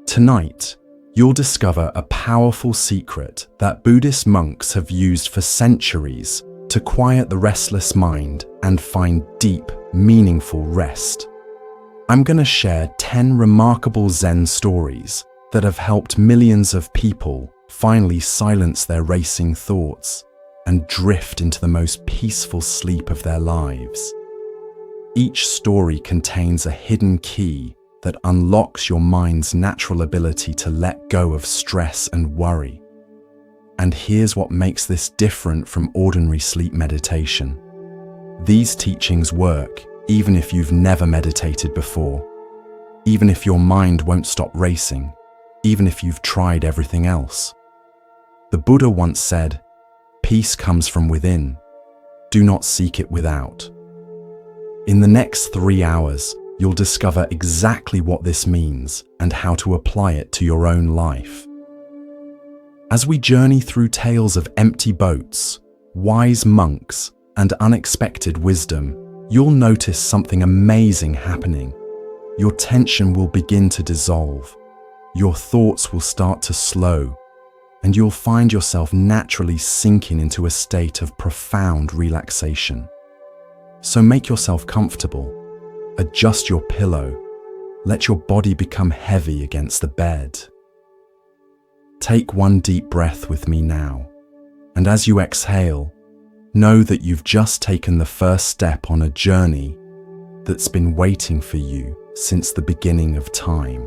Tonight, you'll discover a powerful secret that Buddhist monks have used for centuries to quiet the restless mind and find deep, meaningful rest. I'm going to share 10 remarkable Zen stories that have helped millions of people finally silence their racing thoughts and drift into the most peaceful sleep of their lives. Each story contains a hidden key that unlocks your mind's natural ability to let go of stress and worry. And here's what makes this different from ordinary sleep meditation. These teachings work even if you've never meditated before, even if your mind won't stop racing, even if you've tried everything else. The Buddha once said, "Peace comes from within. Do not seek it without." In the next 3 hours, you'll discover exactly what this means and how to apply it to your own life. As we journey through tales of empty boats, wise monks, and unexpected wisdom, you'll notice something amazing happening. Your tension will begin to dissolve, your thoughts will start to slow, and you'll find yourself naturally sinking into a state of profound relaxation. So make yourself comfortable, adjust your pillow, let your body become heavy against the bed. Take one deep breath with me now, and as you exhale, know that you've just taken the first step on a journey that's been waiting for you since the beginning of time.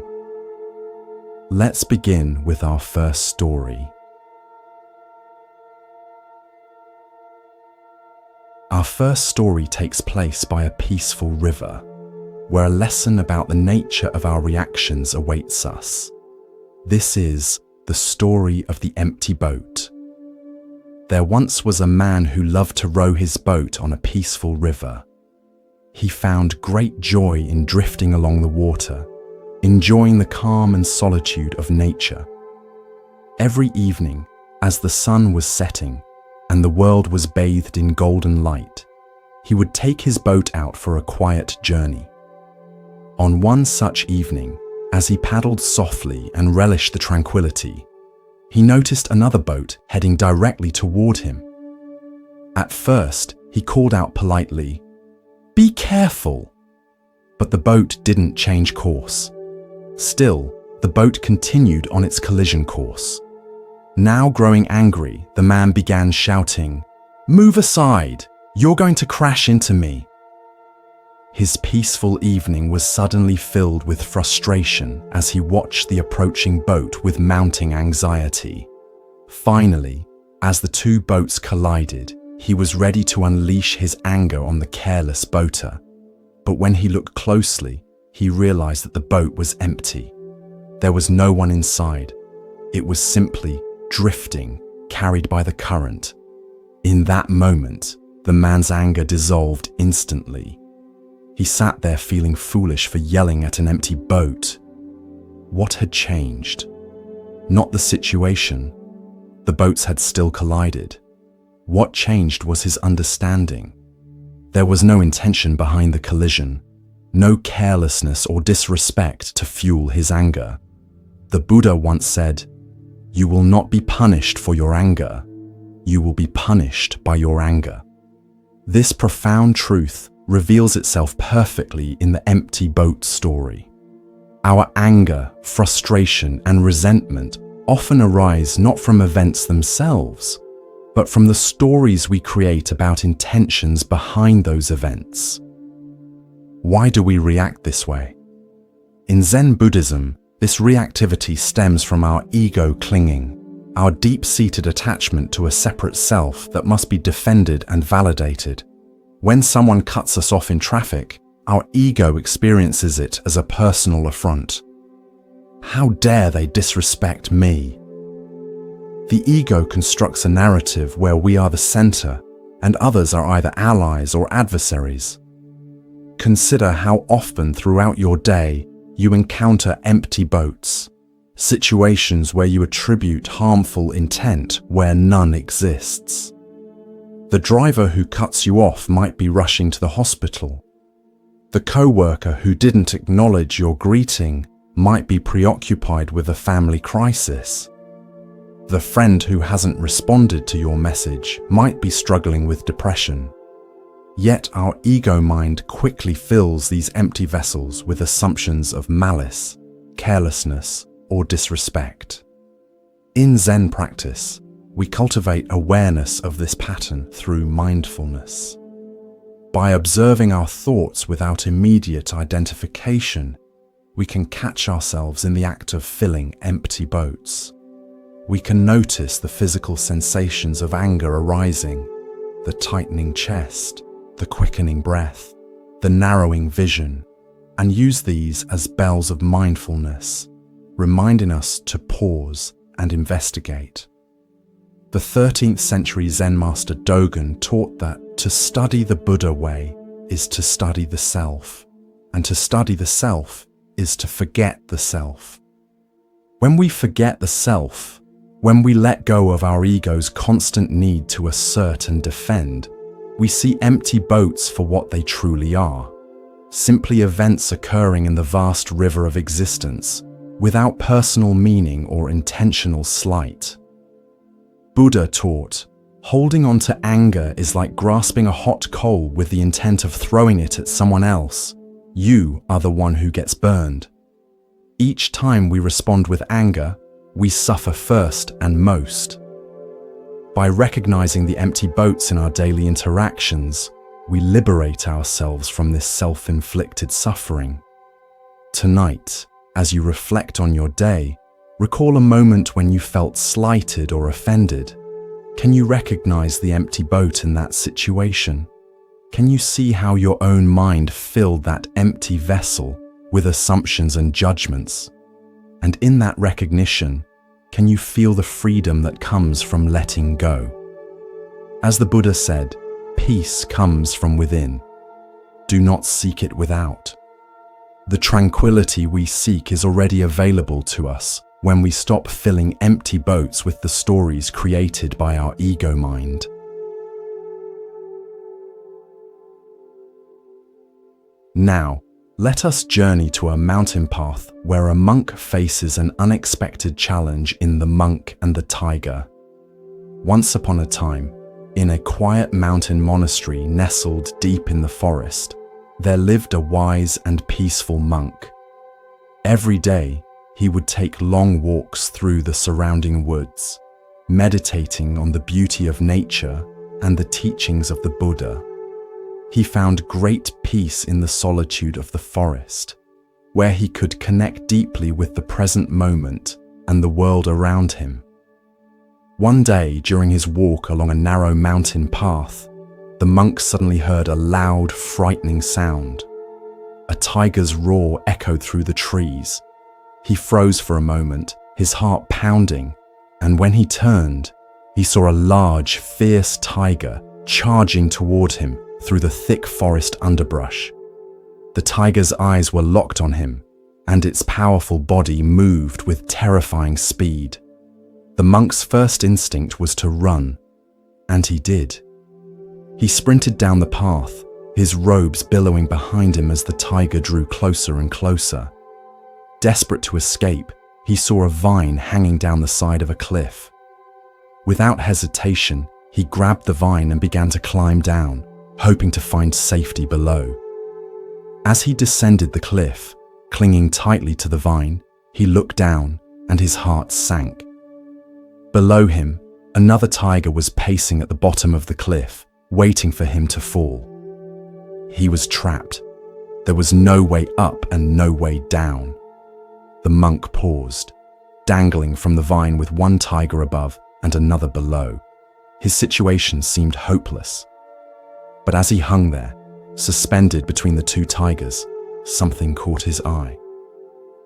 Let's begin with our first story. Our first story takes place by a peaceful river, where a lesson about the nature of our reactions awaits us. This is the story of the empty boat. There once was a man who loved to row his boat on a peaceful river. He found great joy in drifting along the water, enjoying the calm and solitude of nature. Every evening, as the sun was setting and the world was bathed in golden light, he would take his boat out for a quiet journey. On one such evening, as he paddled softly and relished the tranquility, he noticed another boat heading directly toward him. At first, he called out politely, "Be careful!" But the boat didn't change course. Still, the boat continued on its collision course. Now growing angry, the man began shouting, "Move aside! You're going to crash into me!" His peaceful evening was suddenly filled with frustration as he watched the approaching boat with mounting anxiety. Finally, as the two boats collided, he was ready to unleash his anger on the careless boater. But when he looked closely, he realized that the boat was empty. There was no one inside. It was simply drifting, carried by the current. In that moment, the man's anger dissolved instantly. He sat there feeling foolish for yelling at an empty boat. What had changed? Not the situation. The boats had still collided. What changed was his understanding. There was no intention behind the collision, no carelessness or disrespect to fuel his anger. The Buddha once said, "You will not be punished for your anger. You will be punished by your anger." This profound truth reveals itself perfectly in the empty boat story. Our anger, frustration, and resentment often arise not from events themselves, but from the stories we create about intentions behind those events. Why do we react this way? In Zen Buddhism, this reactivity stems from our ego clinging, our deep-seated attachment to a separate self that must be defended and validated. When someone cuts us off in traffic, our ego experiences it as a personal affront. How dare they disrespect me? The ego constructs a narrative where we are the center and others are either allies or adversaries. Consider how often throughout your day you encounter empty boats, situations where you attribute harmful intent where none exists. The driver who cuts you off might be rushing to the hospital. The co-worker who didn't acknowledge your greeting might be preoccupied with a family crisis. The friend who hasn't responded to your message might be struggling with depression. Yet our ego mind quickly fills these empty vessels with assumptions of malice, carelessness, or disrespect. In Zen practice, we cultivate awareness of this pattern through mindfulness. By observing our thoughts without immediate identification, we can catch ourselves in the act of filling empty boats. We can notice the physical sensations of anger arising, the tightening chest, the quickening breath, the narrowing vision, and use these as bells of mindfulness, reminding us to pause and investigate. The 13th century Zen master Dogen taught that to study the Buddha way is to study the self, and to study the self is to forget the self. When we forget the self, when we let go of our ego's constant need to assert and defend, we see empty boats for what they truly are, simply events occurring in the vast river of existence, without personal meaning or intentional slight. Buddha taught, holding on to anger is like grasping a hot coal with the intent of throwing it at someone else. You are the one who gets burned. Each time we respond with anger, we suffer first and most. By recognizing the empty boats in our daily interactions, we liberate ourselves from this self-inflicted suffering. Tonight, as you reflect on your day, recall a moment when you felt slighted or offended. Can you recognize the empty boat in that situation? Can you see how your own mind filled that empty vessel with assumptions and judgments? And in that recognition, can you feel the freedom that comes from letting go? As the Buddha said, peace comes from within. Do not seek it without. The tranquility we seek is already available to us when we stop filling empty boats with the stories created by our ego mind. Now, let us journey to a mountain path where a monk faces an unexpected challenge in The Monk and the Tiger. Once upon a time, in a quiet mountain monastery nestled deep in the forest, there lived a wise and peaceful monk. Every day, he would take long walks through the surrounding woods, meditating on the beauty of nature and the teachings of the Buddha. He found great peace in the solitude of the forest, where he could connect deeply with the present moment and the world around him. One day, during his walk along a narrow mountain path, the monk suddenly heard a loud, frightening sound. A tiger's roar echoed through the trees. He froze for a moment, his heart pounding, and when he turned, he saw a large, fierce tiger charging toward him through the thick forest underbrush. The tiger's eyes were locked on him, and its powerful body moved with terrifying speed. The monk's first instinct was to run, and he did. He sprinted down the path, his robes billowing behind him as the tiger drew closer and closer. Desperate to escape, he saw a vine hanging down the side of a cliff. Without hesitation, he grabbed the vine and began to climb down, hoping to find safety below. As he descended the cliff, clinging tightly to the vine, he looked down and his heart sank. Below him, another tiger was pacing at the bottom of the cliff, waiting for him to fall. He was trapped. There was no way up and no way down. The monk paused, dangling from the vine with one tiger above and another below. His situation seemed hopeless. But as he hung there, suspended between the two tigers, something caught his eye.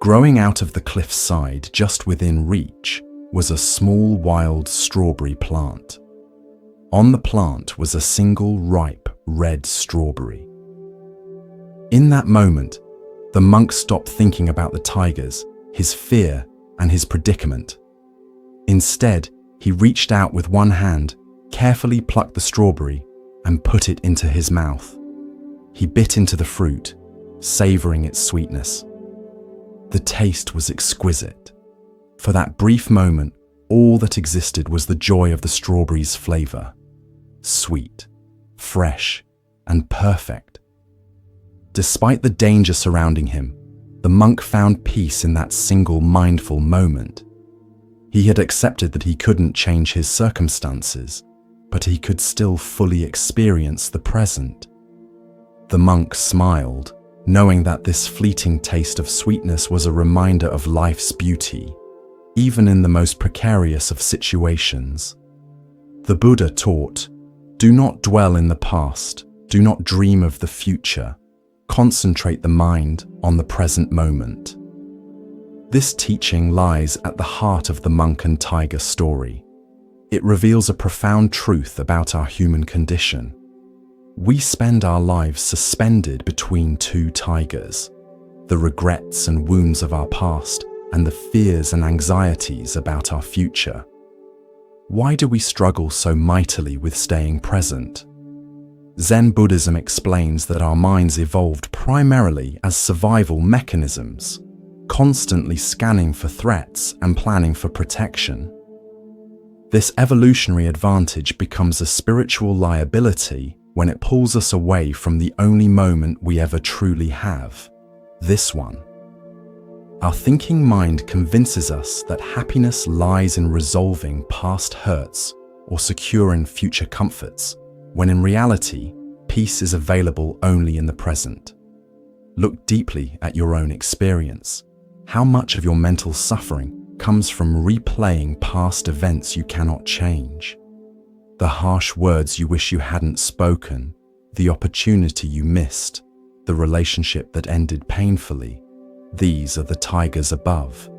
Growing out of the cliff's side, just within reach, was a small wild strawberry plant. On the plant was a single ripe red strawberry. In that moment, the monk stopped thinking about the tigers, his fear, and his predicament. Instead, he reached out with one hand, carefully plucked the strawberry, and put it into his mouth. He bit into the fruit, savoring its sweetness. The taste was exquisite. For that brief moment, all that existed was the joy of the strawberry's flavor. Sweet, fresh, and perfect. Despite the danger surrounding him, the monk found peace in that single mindful moment. He had accepted that he couldn't change his circumstances, but he could still fully experience the present. The monk smiled, knowing that this fleeting taste of sweetness was a reminder of life's beauty, even in the most precarious of situations. The Buddha taught, "Do not dwell in the past, do not dream of the future, concentrate the mind on the present moment." This teaching lies at the heart of the monk and tiger story. It reveals a profound truth about our human condition. We spend our lives suspended between two tigers, the regrets and wounds of our past and the fears and anxieties about our future. Why do we struggle so mightily with staying present? Zen Buddhism explains that our minds evolved primarily as survival mechanisms, constantly scanning for threats and planning for protection. This evolutionary advantage becomes a spiritual liability when it pulls us away from the only moment we ever truly have, this one. Our thinking mind convinces us that happiness lies in resolving past hurts or securing future comforts, when in reality, peace is available only in the present. Look deeply at your own experience. How much of your mental suffering comes from replaying past events you cannot change? The harsh words you wish you hadn't spoken, the opportunity you missed, the relationship that ended painfully. These are the tigers above.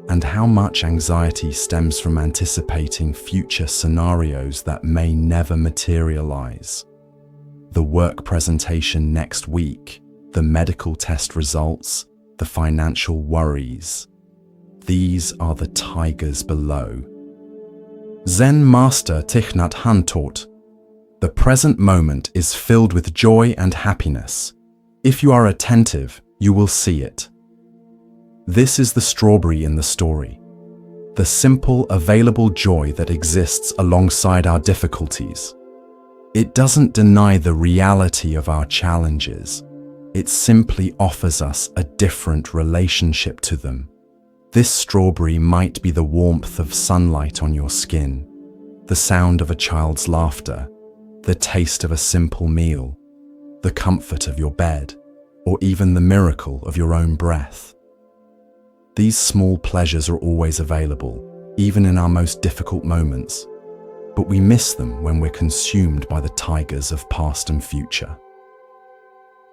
And how much anxiety stems from anticipating future scenarios that may never materialize. The work presentation next week, the medical test results, the financial worries. These are the tigers below. Zen master Thich Nhat Hanh taught, "The present moment is filled with joy and happiness. If you are attentive, you will see it." This is the strawberry in the story. The simple, available joy that exists alongside our difficulties. It doesn't deny the reality of our challenges. It simply offers us a different relationship to them. This strawberry might be the warmth of sunlight on your skin, the sound of a child's laughter, the taste of a simple meal, the comfort of your bed, or even the miracle of your own breath. These small pleasures are always available, even in our most difficult moments, but we miss them when we're consumed by the tigers of past and future.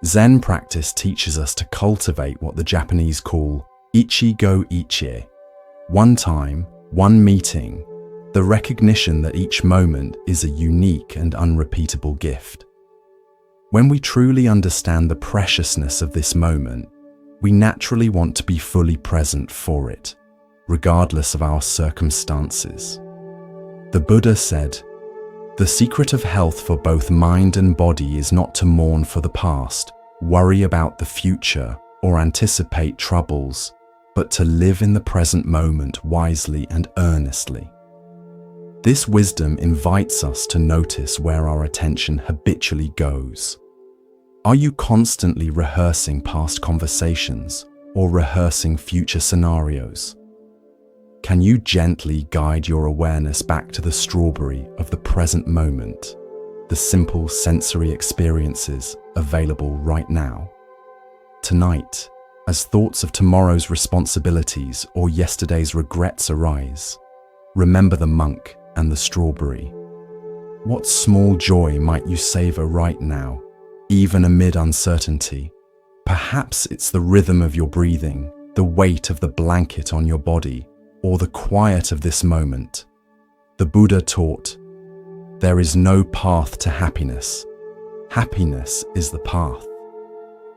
Zen practice teaches us to cultivate what the Japanese call ichi-go ichie, one time, one meeting, the recognition that each moment is a unique and unrepeatable gift. When we truly understand the preciousness of this moment, we naturally want to be fully present for it, regardless of our circumstances. The Buddha said, "The secret of health for both mind and body is not to mourn for the past, worry about the future, or anticipate troubles, but to live in the present moment wisely and earnestly." This wisdom invites us to notice where our attention habitually goes. Are you constantly rehearsing past conversations or rehearsing future scenarios? Can you gently guide your awareness back to the strawberry of the present moment, the simple sensory experiences available right now? Tonight, as thoughts of tomorrow's responsibilities or yesterday's regrets arise, remember the monk and the strawberry. What small joy might you savor right now, even amid uncertainty? Perhaps it's the rhythm of your breathing, the weight of the blanket on your body, or the quiet of this moment. The Buddha taught, "There is no path to happiness. Happiness is the path."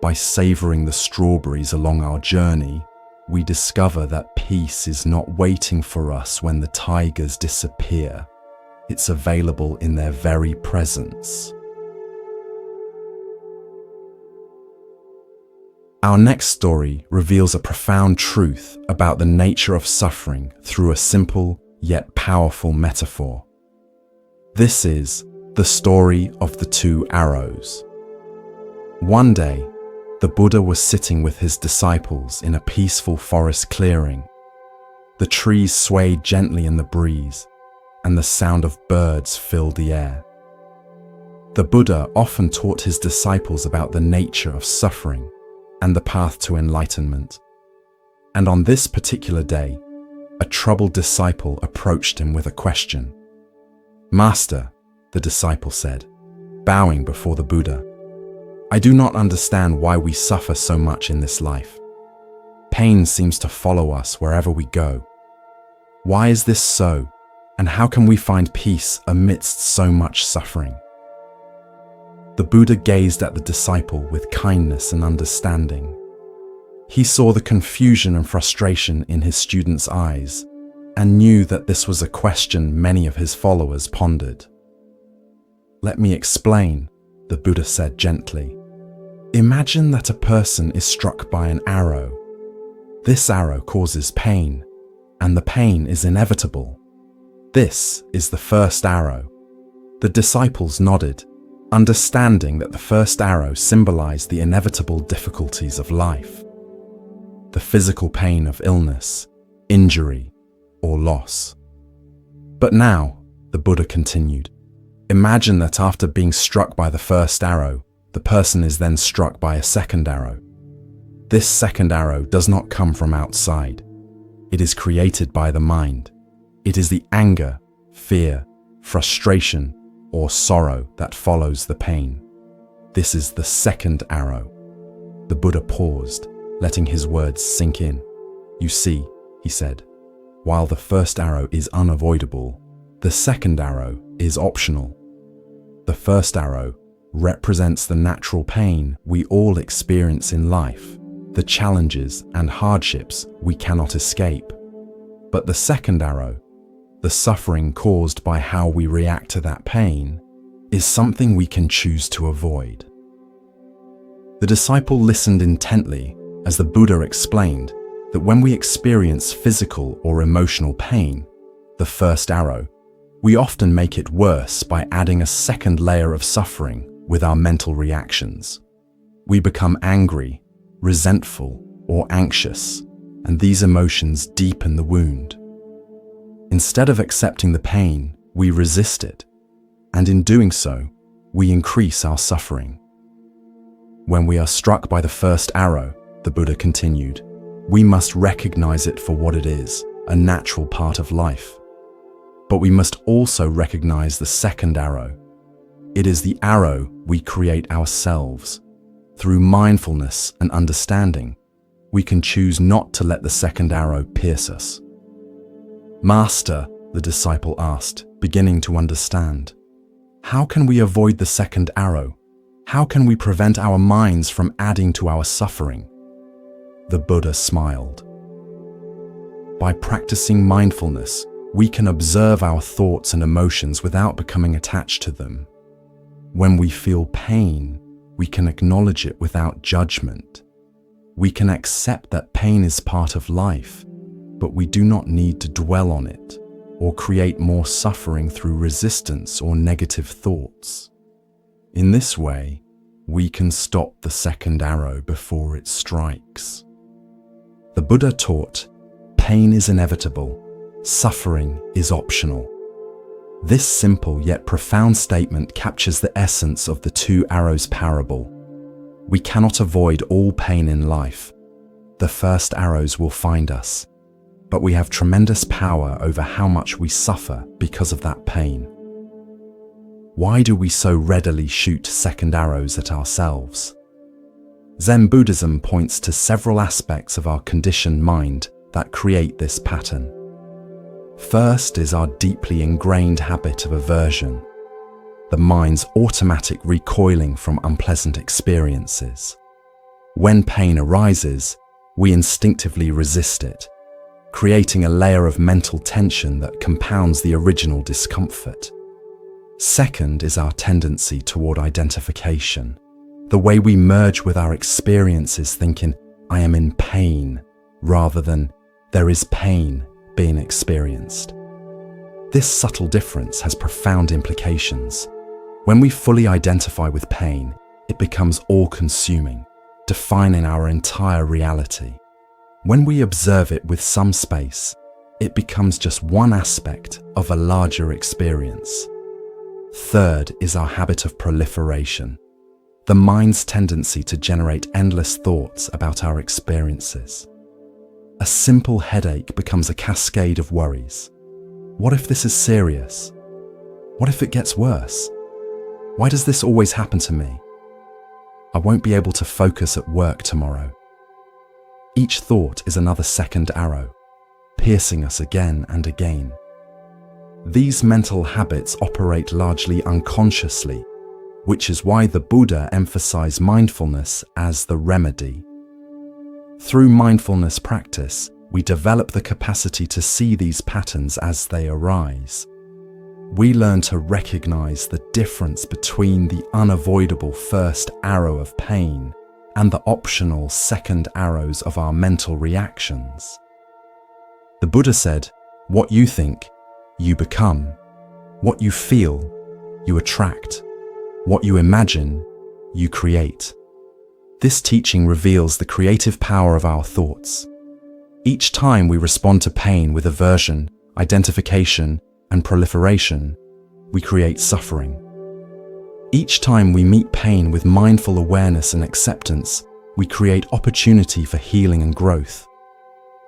By savoring the strawberries along our journey, we discover that peace is not waiting for us when the tigers disappear. It's available in their very presence. Our next story reveals a profound truth about the nature of suffering through a simple yet powerful metaphor. This is the story of the two arrows. One day, the Buddha was sitting with his disciples in a peaceful forest clearing. The trees swayed gently in the breeze, and the sound of birds filled the air. The Buddha often taught his disciples about the nature of suffering and the path to enlightenment. And on this particular day, a troubled disciple approached him with a question. "Master," the disciple said, bowing before the Buddha, "I do not understand why we suffer so much in this life. Pain seems to follow us wherever we go. Why is this so, and how can we find peace amidst so much suffering?" The Buddha gazed at the disciple with kindness and understanding. He saw the confusion and frustration in his student's eyes and knew that this was a question many of his followers pondered. "Let me explain," the Buddha said gently. "Imagine that a person is struck by an arrow. This arrow causes pain, and the pain is inevitable. This is the first arrow." The disciples nodded, understanding that the first arrow symbolized the inevitable difficulties of life. The physical pain of illness, injury, or loss. "But now," the Buddha continued, "imagine that after being struck by the first arrow, the person is then struck by a second arrow. This second arrow does not come from outside. It is created by the mind. It is the anger, fear, frustration, or sorrow that follows the pain. This is the second arrow." The Buddha paused, letting his words sink in. "You see," he said, "while the first arrow is unavoidable, the second arrow is optional. The first arrow represents the natural pain we all experience in life, the challenges and hardships we cannot escape. But the second arrow, the suffering caused by how we react to that pain, is something we can choose to avoid." The disciple listened intently as the Buddha explained that when we experience physical or emotional pain, the first arrow, we often make it worse by adding a second layer of suffering with our mental reactions. We become angry, resentful, or anxious, and these emotions deepen the wound. Instead of accepting the pain, we resist it, and in doing so, we increase our suffering. When we are struck by the first arrow, the Buddha continued, we must recognize it for what it is, a natural part of life. But we must also recognize the second arrow. It is the arrow we create ourselves. Through mindfulness and understanding, we can choose not to let the second arrow pierce us. "Master," the disciple asked, beginning to understand, "how can we avoid the second arrow? How can we prevent our minds from adding to our suffering?" The Buddha smiled. "By practicing mindfulness, we can observe our thoughts and emotions without becoming attached to them. When we feel pain, we can acknowledge it without judgment. We can accept that pain is part of life, but we do not need to dwell on it or create more suffering through resistance or negative thoughts. In this way, we can stop the second arrow before it strikes." The Buddha taught, pain is inevitable, suffering is optional. This simple yet profound statement captures the essence of the two arrows parable. We cannot avoid all pain in life. The first arrows will find us, but we have tremendous power over how much we suffer because of that pain. Why do we so readily shoot second arrows at ourselves? Zen Buddhism points to several aspects of our conditioned mind that create this pattern. First is our deeply ingrained habit of aversion, the mind's automatic recoiling from unpleasant experiences. When pain arises, we instinctively resist it, creating a layer of mental tension that compounds the original discomfort. Second is our tendency toward identification, The way we merge with our experiences thinking, I am in pain, rather than there is pain being experienced. This subtle difference has profound implications. When we fully identify with pain, it becomes all-consuming, defining our entire reality. When we observe it with some space, it becomes just one aspect of a larger experience. Third is our habit of proliferation, the mind's tendency to generate endless thoughts about our experiences. A simple headache becomes a cascade of worries. What if this is serious? What if it gets worse? Why does this always happen to me? I won't be able to focus at work tomorrow. Each thought is another second arrow, piercing us again and again. These mental habits operate largely unconsciously, which is why the Buddha emphasized mindfulness as the remedy. Through mindfulness practice, we develop the capacity to see these patterns as they arise. We learn to recognize the difference between the unavoidable first arrow of pain and the optional second arrows of our mental reactions. The Buddha said, "What you think, you become. What you feel, you attract. What you imagine, you create." This teaching reveals the creative power of our thoughts. Each time we respond to pain with aversion, identification, and proliferation, we create suffering. Each time we meet pain with mindful awareness and acceptance, we create opportunity for healing and growth.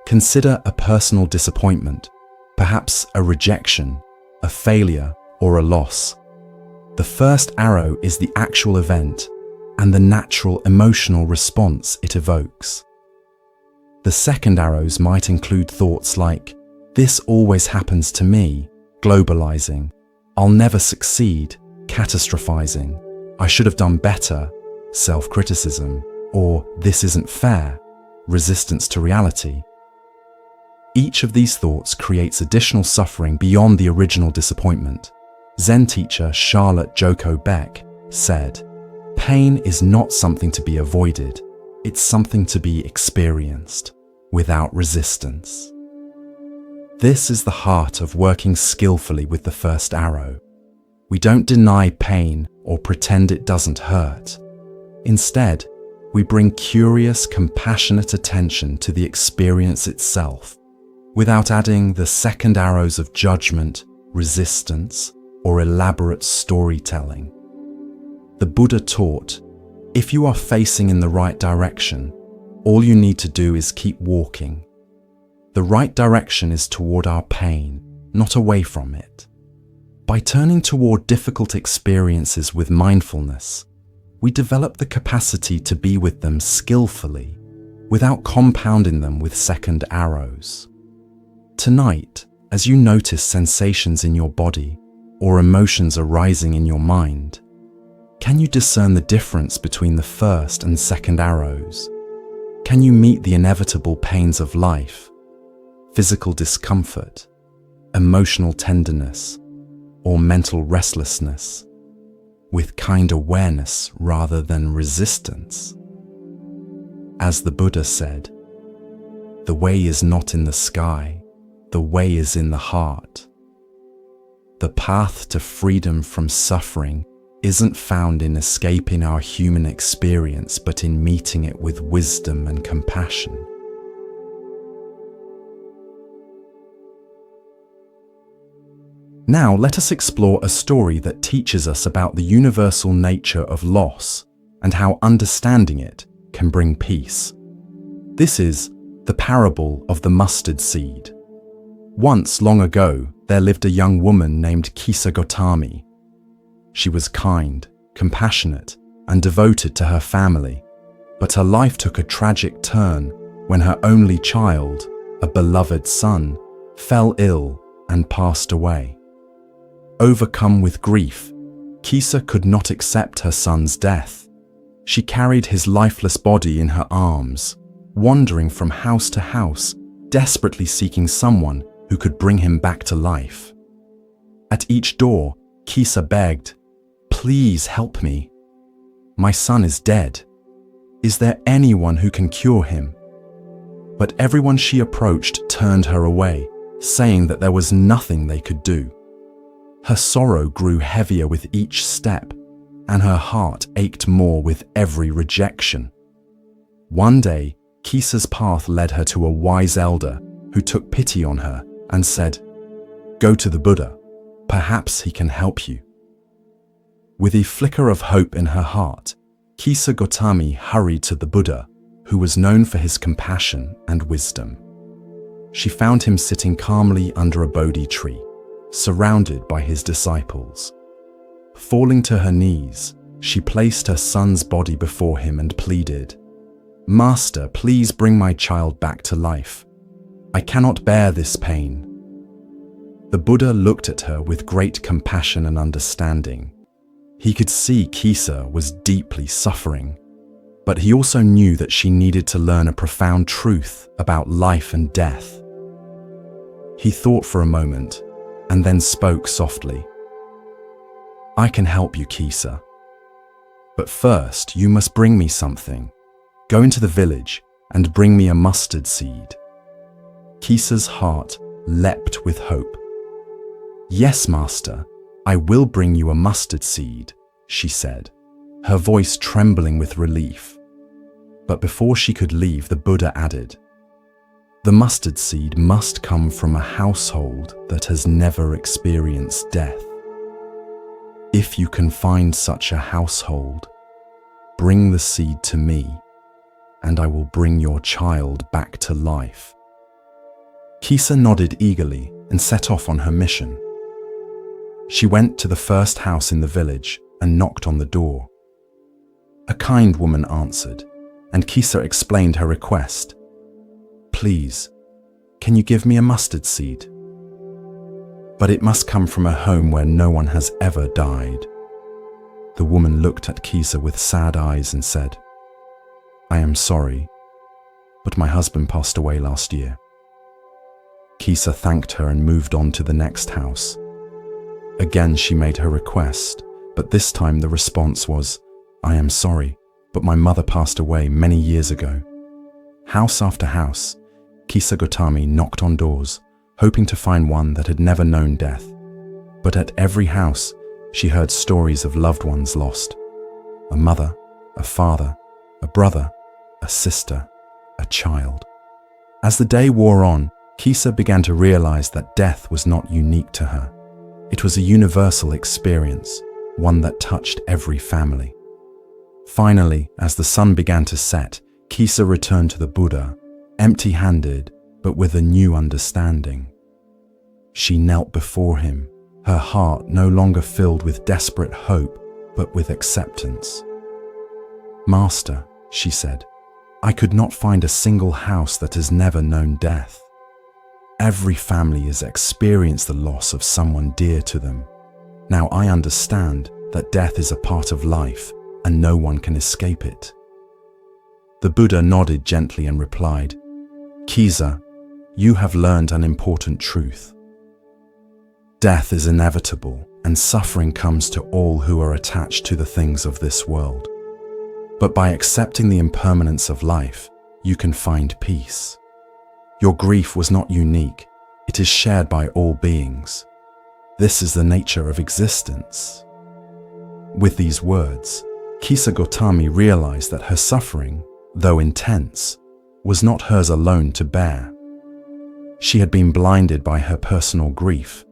Consider a personal disappointment, perhaps a rejection, a failure, or a loss. The first arrow is the actual event and the natural emotional response it evokes. The second arrows might include thoughts like, "This always happens to me," globalizing, "I'll never succeed," catastrophizing, "I should have done better," self-criticism, or "This isn't fair," resistance to reality. Each of these thoughts creates additional suffering beyond the original disappointment. Zen teacher Charlotte Joko Beck said, "Pain is not something to be avoided, it's something to be experienced, without resistance." This is the heart of working skillfully with the first arrow. We don't deny pain or pretend it doesn't hurt. Instead, we bring curious, compassionate attention to the experience itself, without adding the second arrows of judgment, resistance, or elaborate storytelling. The Buddha taught, if you are facing in the right direction, all you need to do is keep walking. The right direction is toward our pain, not away from it. By turning toward difficult experiences with mindfulness, we develop the capacity to be with them skillfully, without compounding them with second arrows. Tonight, as you notice sensations in your body or emotions arising in your mind, can you discern the difference between the first and second arrows? Can you meet the inevitable pains of life, physical discomfort, emotional tenderness, or mental restlessness, with kind awareness rather than resistance? As the Buddha said, "The way is not in the sky, the way is in the heart." The path to freedom from suffering isn't found in escaping our human experience, but in meeting it with wisdom and compassion. Now let us explore a story that teaches us about the universal nature of loss and how understanding it can bring peace. This is the parable of the mustard seed. Once, long ago, there lived a young woman named Kisa Gotami. She was kind, compassionate, and devoted to her family, but her life took a tragic turn when her only child, a beloved son, fell ill and passed away. Overcome with grief, Kisa could not accept her son's death. She carried his lifeless body in her arms, wandering from house to house, desperately seeking someone who could bring him back to life. At each door, Kisa begged, "Please help me. My son is dead. Is there anyone who can cure him?" But everyone she approached turned her away, saying that there was nothing they could do. Her sorrow grew heavier with each step, and her heart ached more with every rejection. One day, Kisa's path led her to a wise elder who took pity on her and said, "Go to the Buddha. Perhaps he can help you." With a flicker of hope in her heart, Kisa Gotami hurried to the Buddha, who was known for his compassion and wisdom. She found him sitting calmly under a Bodhi tree, surrounded by his disciples. Falling to her knees, she placed her son's body before him and pleaded, "Master, please bring my child back to life. I cannot bear this pain." The Buddha looked at her with great compassion and understanding. He could see Kisa was deeply suffering, but he also knew that she needed to learn a profound truth about life and death. He thought for a moment and then spoke softly. "I can help you, Kisa. But first, you must bring me something. Go into the village and bring me a mustard seed." Kisa's heart leapt with hope. "Yes, Master, I will bring you a mustard seed," she said, her voice trembling with relief. But before she could leave, the Buddha added, "The mustard seed must come from a household that has never experienced death. If you can find such a household, bring the seed to me, and I will bring your child back to life." Kisa nodded eagerly and set off on her mission. She went to the first house in the village and knocked on the door. A kind woman answered, and Kisa explained her request. "Please, can you give me a mustard seed? But it must come from a home where no one has ever died." The woman looked at Kisa with sad eyes and said, "I am sorry, but my husband passed away last year." Kisa thanked her and moved on to the next house. Again she made her request, but this time the response was, "I am sorry, but my mother passed away many years ago." House after house, Kisa Gotami knocked on doors, hoping to find one that had never known death. But at every house, she heard stories of loved ones lost. A mother, a father, a brother, a sister, a child. As the day wore on, Kisa began to realize that death was not unique to her. It was a universal experience, one that touched every family. Finally, as the sun began to set, Kisa returned to the Buddha, empty-handed, but with a new understanding. She knelt before him, her heart no longer filled with desperate hope, but with acceptance. "Master," she said, "I could not find a single house that has never known death. Every family has experienced the loss of someone dear to them. Now I understand that death is a part of life and no one can escape it." The Buddha nodded gently and replied, "Kisa, you have learned an important truth. Death is inevitable and suffering comes to all who are attached to the things of this world. But by accepting the impermanence of life, you can find peace. Your grief was not unique, it is shared by all beings. This is the nature of existence." With these words, Kisa Gotami realized that her suffering, though intense, was not hers alone to bear. She had been blinded by her personal grief,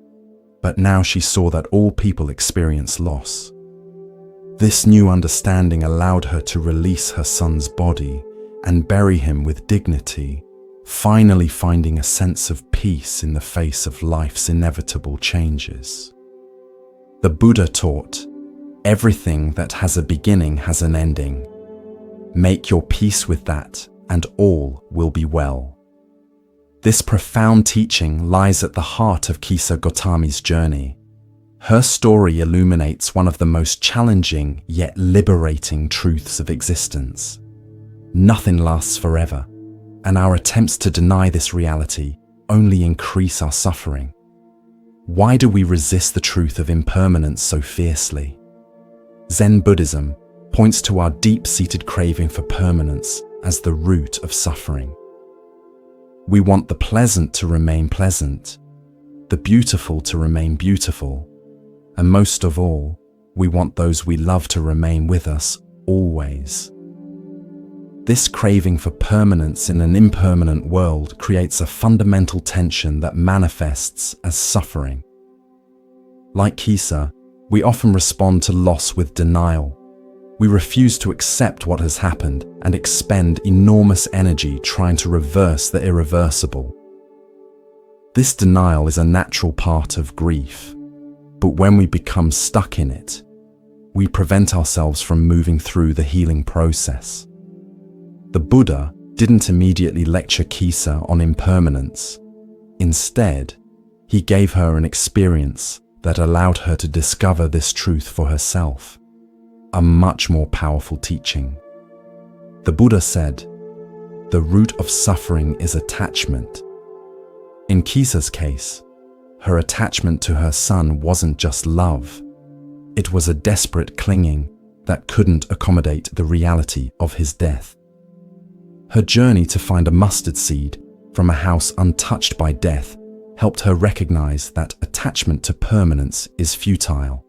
but now she saw that all people experience loss. This new understanding allowed her to release her son's body and bury him with dignity, finally finding a sense of peace in the face of life's inevitable changes. The Buddha taught, "Everything that has a beginning has an ending. Make your peace with that, and all will be well." This profound teaching lies at the heart of Kisa Gotami's journey. Her story illuminates one of the most challenging yet liberating truths of existence. Nothing lasts forever, and our attempts to deny this reality only increase our suffering. Why do we resist the truth of impermanence so fiercely? Zen Buddhism, points to our deep-seated craving for permanence as the root of suffering. We want the pleasant to remain pleasant, the beautiful to remain beautiful, and most of all, we want those we love to remain with us always. This craving for permanence in an impermanent world creates a fundamental tension that manifests as suffering. Like Kisa, we often respond to loss with denial. We refuse to accept what has happened and expend enormous energy trying to reverse the irreversible. This denial is a natural part of grief, but when we become stuck in it, we prevent ourselves from moving through the healing process. The Buddha didn't immediately lecture Kisa on impermanence. Instead, he gave her an experience that allowed her to discover this truth for herself. A much more powerful teaching. The Buddha said, "The root of suffering is attachment." In Kisa's case, her attachment to her son wasn't just love. It was a desperate clinging that couldn't accommodate the reality of his death. Her journey to find a mustard seed from a house untouched by death helped her recognize that attachment to permanence is futile.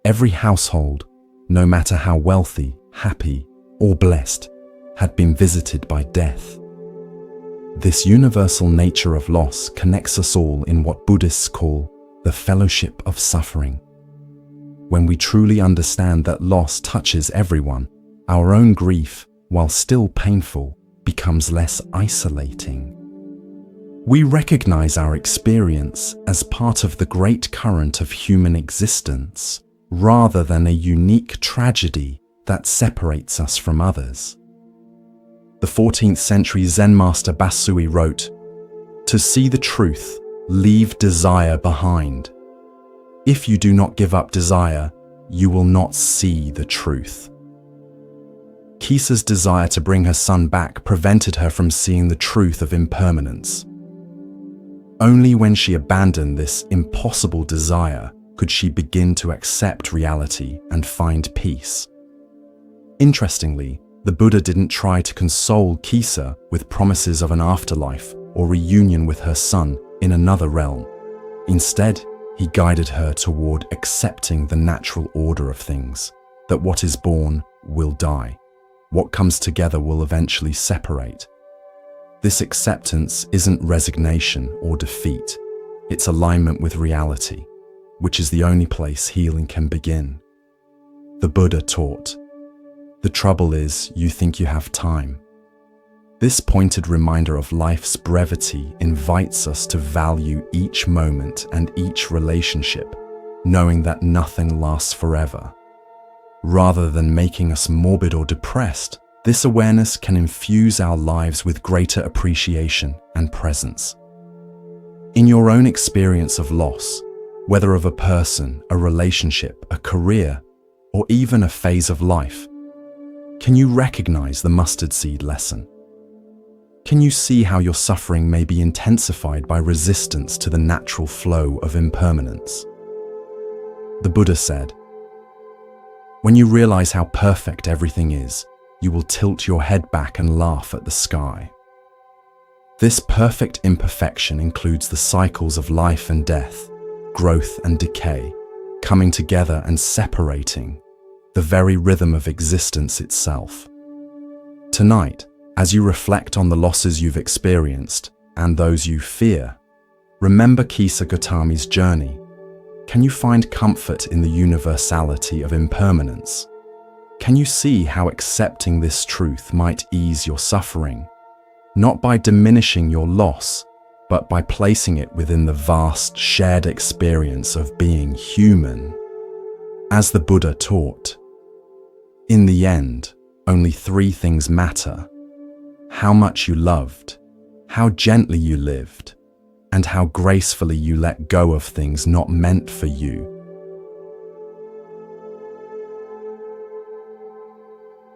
Every household, no matter how wealthy, happy, or blessed, had been visited by death. This universal nature of loss connects us all in what Buddhists call the fellowship of suffering. When we truly understand that loss touches everyone, our own grief, while still painful, becomes less isolating. We recognize our experience as part of the great current of human existence, rather than a unique tragedy that separates us from others. The 14th century Zen master Basui wrote, "To see the truth, leave desire behind. If you do not give up desire, you will not see the truth." Kisa's desire to bring her son back prevented her from seeing the truth of impermanence. Only when she abandoned this impossible desire could she begin to accept reality and find peace. Interestingly, the Buddha didn't try to console Kisa with promises of an afterlife or reunion with her son in another realm. Instead, he guided her toward accepting the natural order of things, that what is born will die. What comes together will eventually separate. This acceptance isn't resignation or defeat, it's alignment with reality, which is the only place healing can begin. The Buddha taught, "The trouble is, you think you have time." This pointed reminder of life's brevity invites us to value each moment and each relationship, knowing that nothing lasts forever. Rather than making us morbid or depressed, this awareness can infuse our lives with greater appreciation and presence. In your own experience of loss, whether of a person, a relationship, a career, or even a phase of life, can you recognize the mustard seed lesson? Can you see how your suffering may be intensified by resistance to the natural flow of impermanence? The Buddha said, "When you realize how perfect everything is, you will tilt your head back and laugh at the sky." This perfect imperfection includes the cycles of life and death, growth and decay, coming together and separating, the very rhythm of existence itself. Tonight, as you reflect on the losses you've experienced and those you fear, remember Kisa Gautami's journey. Can you find comfort in the universality of impermanence? Can you see how accepting this truth might ease your suffering, not by diminishing your loss, but by placing it within the vast shared experience of being human? As the Buddha taught, in the end, only three things matter: how much you loved, how gently you lived, and how gracefully you let go of things not meant for you.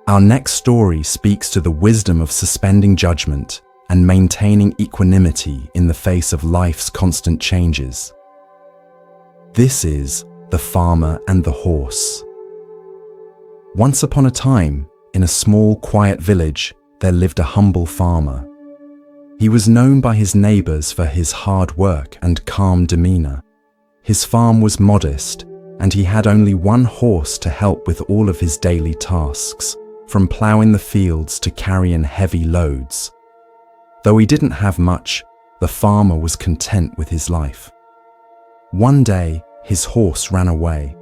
Our next story speaks to the wisdom of suspending judgment and maintaining equanimity in the face of life's constant changes. This is The Farmer and the Horse. Once upon a time, in a small, quiet village, there lived a humble farmer. He was known by his neighbors for his hard work and calm demeanor. His farm was modest, and he had only one horse to help with all of his daily tasks, from plowing the fields to carrying heavy loads. Though he didn't have much, the farmer was content with his life. One day, his horse ran away.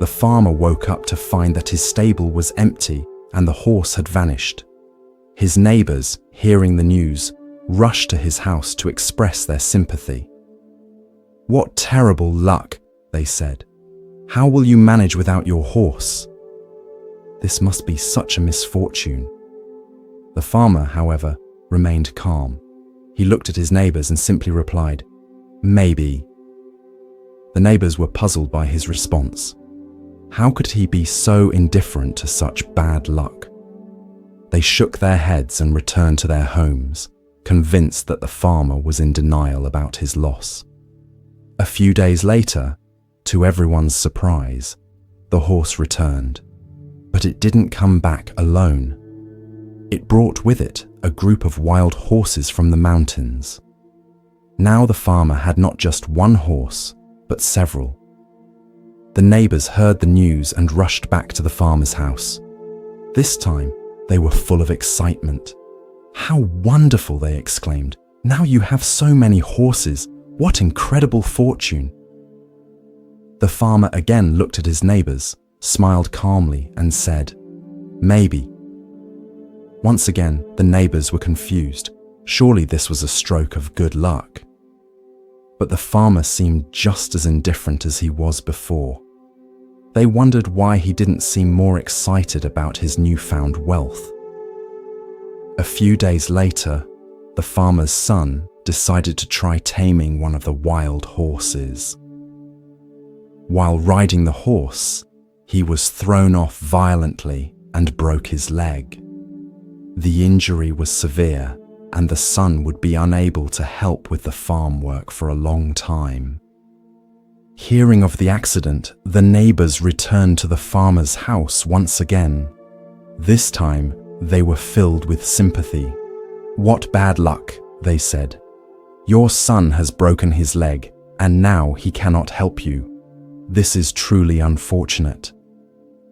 The farmer woke up to find that his stable was empty and the horse had vanished. His neighbors, hearing the news, rushed to his house to express their sympathy. "What terrible luck," they said. "How will you manage without your horse? This must be such a misfortune." The farmer, however, remained calm. He looked at his neighbors and simply replied, "Maybe." The neighbors were puzzled by his response. How could he be so indifferent to such bad luck? They shook their heads and returned to their homes, convinced that the farmer was in denial about his loss. A few days later, to everyone's surprise, the horse returned, but it didn't come back alone. It brought with it a group of wild horses from the mountains. Now the farmer had not just one horse, but several. The neighbors heard the news and rushed back to the farmer's house. This time, they were full of excitement. "How wonderful!" they exclaimed. "Now you have so many horses. What incredible fortune!" The farmer again looked at his neighbors, smiled calmly, and said, "Maybe." Once again, the neighbors were confused. Surely this was a stroke of good luck. But the farmer seemed just as indifferent as he was before. They wondered why he didn't seem more excited about his newfound wealth. A few days later, the farmer's son decided to try taming one of the wild horses. While riding the horse, he was thrown off violently and broke his leg. The injury was severe, and the son would be unable to help with the farm work for a long time. Hearing of the accident, the neighbors returned to the farmer's house once again. This time, they were filled with sympathy. "What bad luck," they said. "Your son has broken his leg, and now he cannot help you. This is truly unfortunate."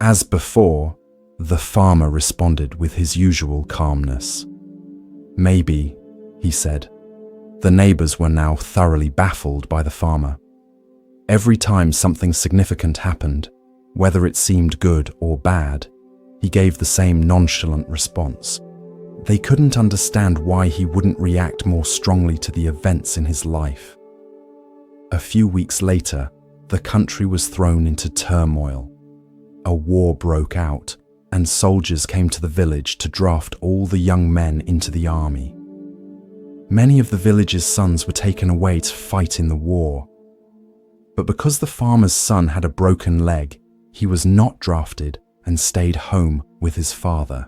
As before, the farmer responded with his usual calmness. "Maybe," he said. The neighbors were now thoroughly baffled by the farmer. Every time something significant happened, whether it seemed good or bad, he gave the same nonchalant response. They couldn't understand why he wouldn't react more strongly to the events in his life. A few weeks later, the country was thrown into turmoil. A war broke out, and soldiers came to the village to draft all the young men into the army. Many of the village's sons were taken away to fight in the war. But because the farmer's son had a broken leg, he was not drafted and stayed home with his father.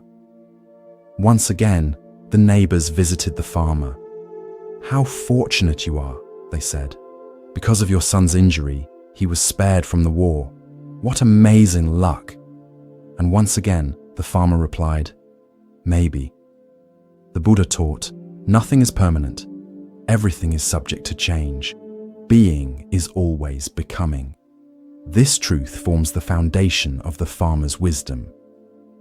Once again, the neighbors visited the farmer. "How fortunate you are," they said. "Because of your son's injury, he was spared from the war. What amazing luck!" And once again, the farmer replied, "Maybe." The Buddha taught, nothing is permanent. Everything is subject to change. Being is always becoming. This truth forms the foundation of the farmer's wisdom.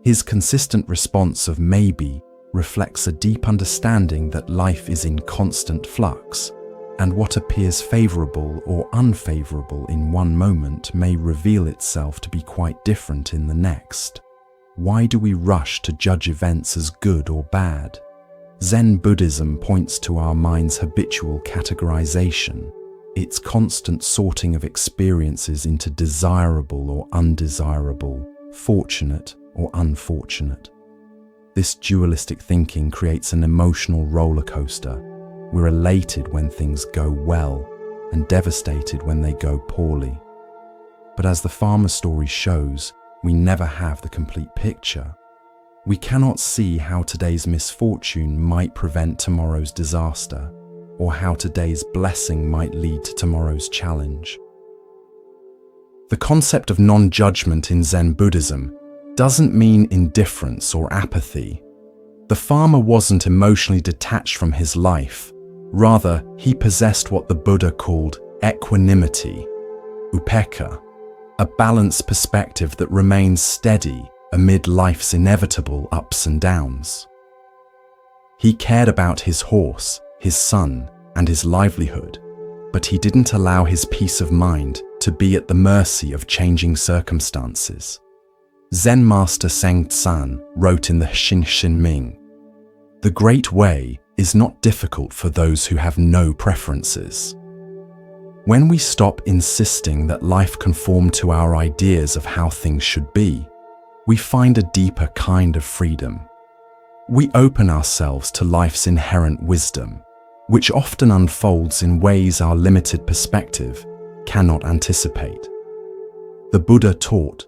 His consistent response of "maybe" reflects a deep understanding that life is in constant flux, and what appears favorable or unfavorable in one moment may reveal itself to be quite different in the next. Why do we rush to judge events as good or bad? Zen Buddhism points to our mind's habitual categorization, its constant sorting of experiences into desirable or undesirable, fortunate or unfortunate. This dualistic thinking creates an emotional roller coaster. We're elated when things go well and devastated when they go poorly. But as the farmer story shows, we never have the complete picture. We cannot see how today's misfortune might prevent tomorrow's disaster, or how today's blessing might lead to tomorrow's challenge. The concept of non-judgment in Zen Buddhism doesn't mean indifference or apathy. The farmer wasn't emotionally detached from his life. Rather, he possessed what the Buddha called equanimity, upekkha, a balanced perspective that remains steady amid life's inevitable ups and downs. He cared about his horse, his son, and his livelihood, but he didn't allow his peace of mind to be at the mercy of changing circumstances. Zen master Seng Tsan wrote in the Xin Ming, "The great way is not difficult for those who have no preferences." When we stop insisting that life conform to our ideas of how things should be, we find a deeper kind of freedom. We open ourselves to life's inherent wisdom, which often unfolds in ways our limited perspective cannot anticipate. The Buddha taught,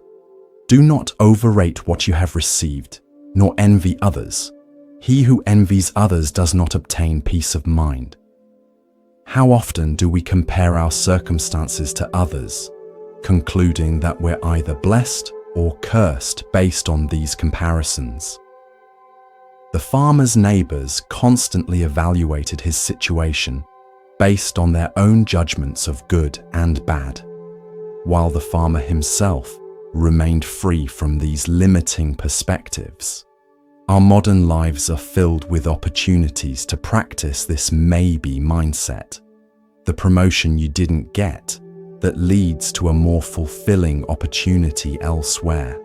"Do not overrate what you have received, nor envy others. He who envies others does not obtain peace of mind." How often do we compare our circumstances to others, concluding that we're either blessed or cursed based on these comparisons? The farmer's neighbors constantly evaluated his situation based on their own judgments of good and bad, while the farmer himself remained free from these limiting perspectives. Our modern lives are filled with opportunities to practice this maybe mindset, the promotion you didn't get that leads to a more fulfilling opportunity elsewhere,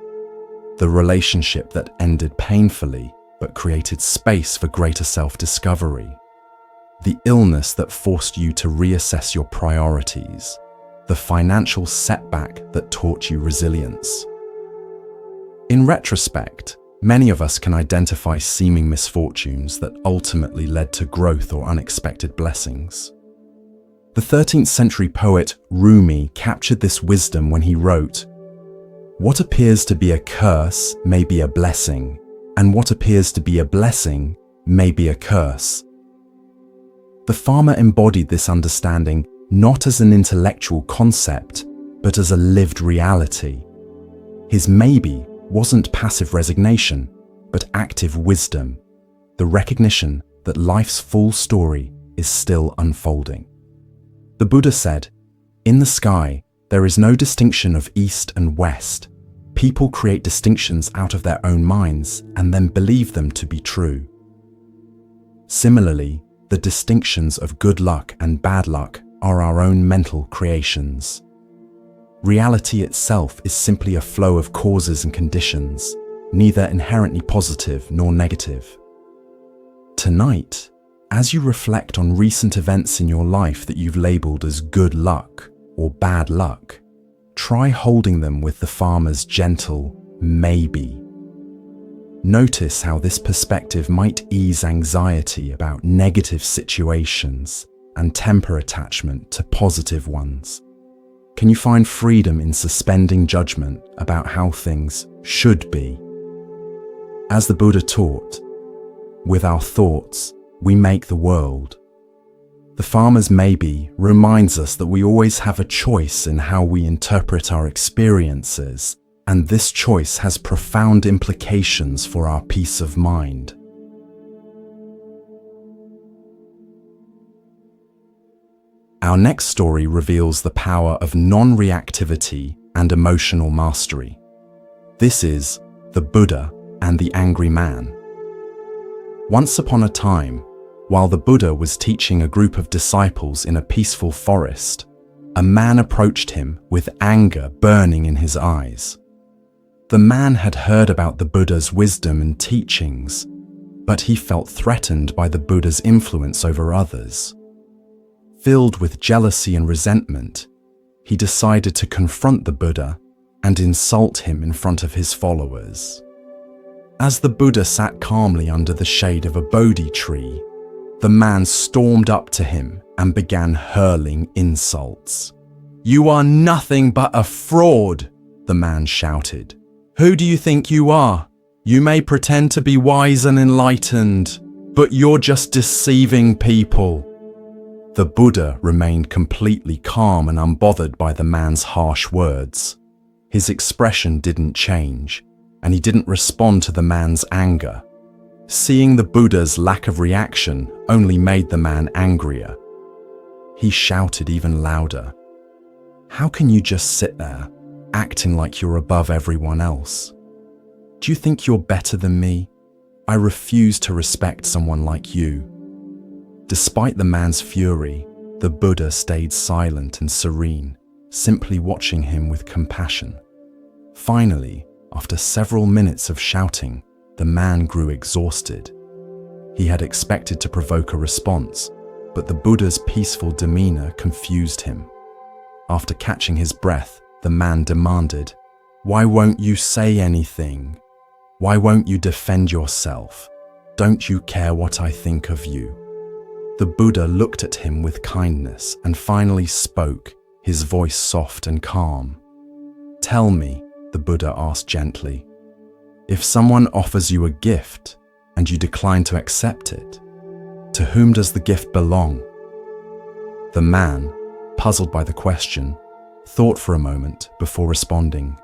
the relationship that ended painfully but created space for greater self-discovery, the illness that forced you to reassess your priorities, the financial setback that taught you resilience. In retrospect, many of us can identify seeming misfortunes that ultimately led to growth or unexpected blessings. The 13th century poet Rumi captured this wisdom when he wrote, "What appears to be a curse may be a blessing, and what appears to be a blessing may be a curse." The farmer embodied this understanding not as an intellectual concept, but as a lived reality. His maybe wasn't passive resignation, but active wisdom, the recognition that life's full story is still unfolding. The Buddha said, "In the sky, there is no distinction of east and west. People create distinctions out of their own minds and then believe them to be true." Similarly, the distinctions of good luck and bad luck are our own mental creations. Reality itself is simply a flow of causes and conditions, neither inherently positive nor negative. Tonight, as you reflect on recent events in your life that you've labeled as good luck or bad luck, try holding them with the farmer's gentle maybe. Notice how this perspective might ease anxiety about negative situations and temper attachment to positive ones. Can you find freedom in suspending judgment about how things should be? As the Buddha taught, with our thoughts, we make the world. The farmer's maybe reminds us that we always have a choice in how we interpret our experiences, and this choice has profound implications for our peace of mind. Our next story reveals the power of non-reactivity and emotional mastery. This is the Buddha and the Angry Man. Once upon a time, while the Buddha was teaching a group of disciples in a peaceful forest, a man approached him with anger burning in his eyes. The man had heard about the Buddha's wisdom and teachings, but he felt threatened by the Buddha's influence over others. Filled with jealousy and resentment, he decided to confront the Buddha and insult him in front of his followers. As the Buddha sat calmly under the shade of a Bodhi tree, the man stormed up to him and began hurling insults. "You are nothing but a fraud," the man shouted. "Who do you think you are? You may pretend to be wise and enlightened, but you're just deceiving people." The Buddha remained completely calm and unbothered by the man's harsh words. His expression didn't change, and he didn't respond to the man's anger. Seeing the Buddha's lack of reaction only made the man angrier. He shouted even louder. "How can you just sit there, acting like you're above everyone else? Do you think you're better than me? I refuse to respect someone like you." Despite the man's fury, the Buddha stayed silent and serene, simply watching him with compassion. Finally, after several minutes of shouting, the man grew exhausted. He had expected to provoke a response, but the Buddha's peaceful demeanor confused him. After catching his breath, the man demanded, "Why won't you say anything? Why won't you defend yourself? Don't you care what I think of you?" The Buddha looked at him with kindness and finally spoke, his voice soft and calm. "Tell me," the Buddha asked gently, "if someone offers you a gift and you decline to accept it, to whom does the gift belong?" The man, puzzled by the question, thought for a moment before responding,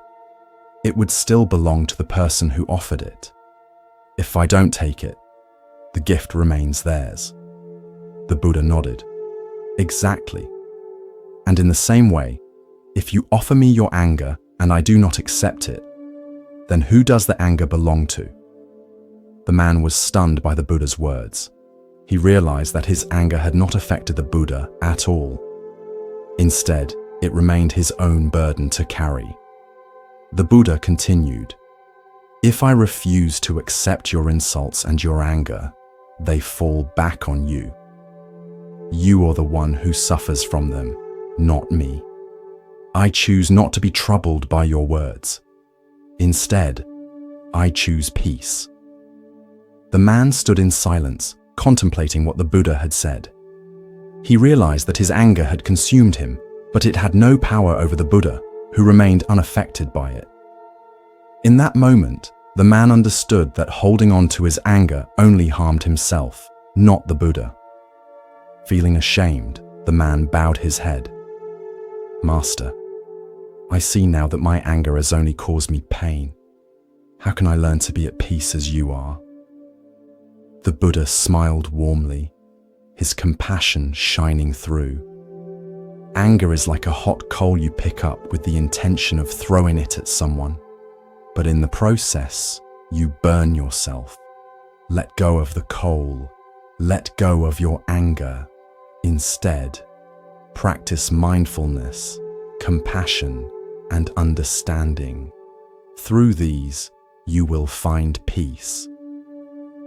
"It would still belong to the person who offered it. If I don't take it, the gift remains theirs." The Buddha nodded. "Exactly. And in the same way, if you offer me your anger and I do not accept it, then who does the anger belong to?" The man was stunned by the Buddha's words. He realized that his anger had not affected the Buddha at all. Instead, it remained his own burden to carry. The Buddha continued, "If I refuse to accept your insults and your anger, they fall back on you. You are the one who suffers from them, not me. I choose not to be troubled by your words. Instead, I choose peace." The man stood in silence, contemplating what the Buddha had said. He realized that his anger had consumed him, but it had no power over the Buddha, who remained unaffected by it. In that moment, the man understood that holding on to his anger only harmed himself, not the Buddha. Feeling ashamed, the man bowed his head. "Master, I see now that my anger has only caused me pain. How can I learn to be at peace as you are?" The Buddha smiled warmly, his compassion shining through. Anger is like a hot coal you pick up with the intention of throwing it at someone, but in the process, you burn yourself. Let go of the coal. Let go of your anger. Instead, practice mindfulness, compassion, and understanding. Through these, you will find peace.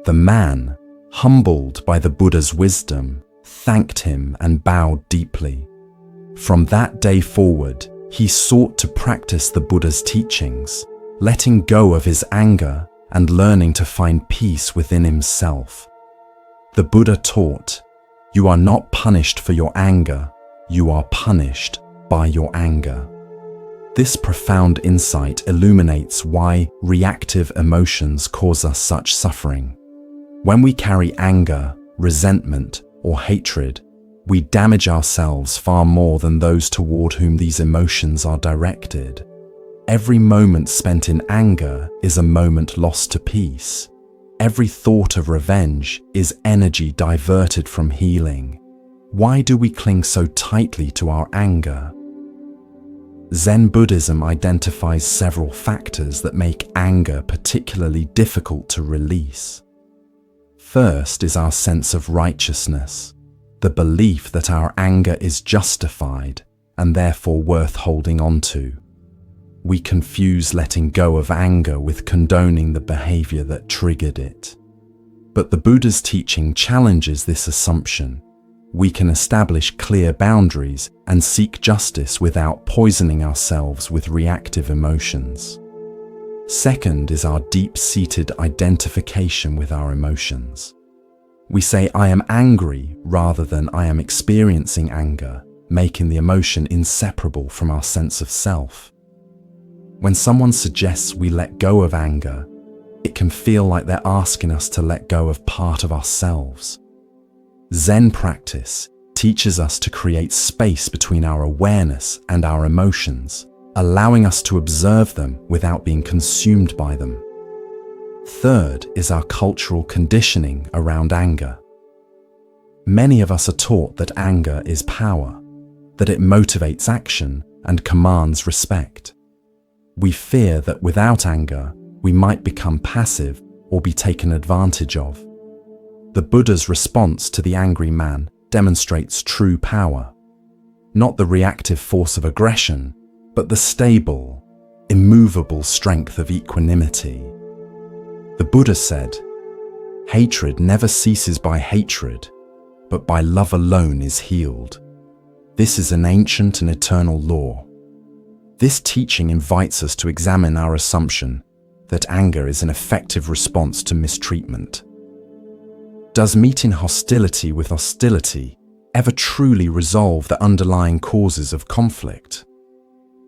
The man, humbled by the Buddha's wisdom, thanked him and bowed deeply. From that day forward, he sought to practice the Buddha's teachings, letting go of his anger and learning to find peace within himself. The Buddha taught, "You are not punished for your anger, you are punished by your anger." This profound insight illuminates why reactive emotions cause us such suffering. When we carry anger, resentment, or hatred, we damage ourselves far more than those toward whom these emotions are directed. Every moment spent in anger is a moment lost to peace. Every thought of revenge is energy diverted from healing. Why do we cling so tightly to our anger? Zen Buddhism identifies several factors that make anger particularly difficult to release. First is our sense of righteousness, the belief that our anger is justified and therefore worth holding on to. We confuse letting go of anger with condoning the behavior that triggered it. But the Buddha's teaching challenges this assumption. We can establish clear boundaries and seek justice without poisoning ourselves with reactive emotions. Second is our deep-seated identification with our emotions. We say, "I am angry," rather than "I am experiencing anger," making the emotion inseparable from our sense of self. When someone suggests we let go of anger, it can feel like they're asking us to let go of part of ourselves. Zen practice teaches us to create space between our awareness and our emotions, allowing us to observe them without being consumed by them. Third is our cultural conditioning around anger. Many of us are taught that anger is power, that it motivates action and commands respect. We fear that without anger, we might become passive or be taken advantage of. The Buddha's response to the angry man demonstrates true power, not the reactive force of aggression, but the stable, immovable strength of equanimity. The Buddha said, "Hatred never ceases by hatred, but by love alone is healed. This is an ancient and eternal law." This teaching invites us to examine our assumption that anger is an effective response to mistreatment. Does meeting hostility with hostility ever truly resolve the underlying causes of conflict?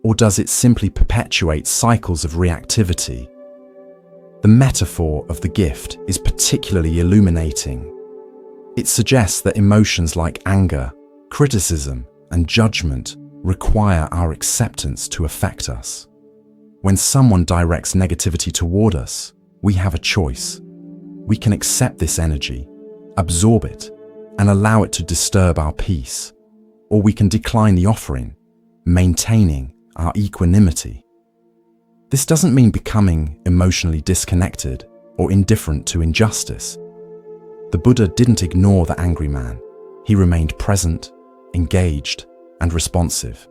Or does it simply perpetuate cycles of reactivity? The metaphor of the gift is particularly illuminating. It suggests that emotions like anger, criticism, and judgment require our acceptance to affect us. When someone directs negativity toward us, we have a choice. We can accept this energy, absorb it, and allow it to disturb our peace, or we can decline the offering, maintaining our equanimity. This doesn't mean becoming emotionally disconnected or indifferent to injustice. The Buddha didn't ignore the angry man. He remained present, engaged, and responsive,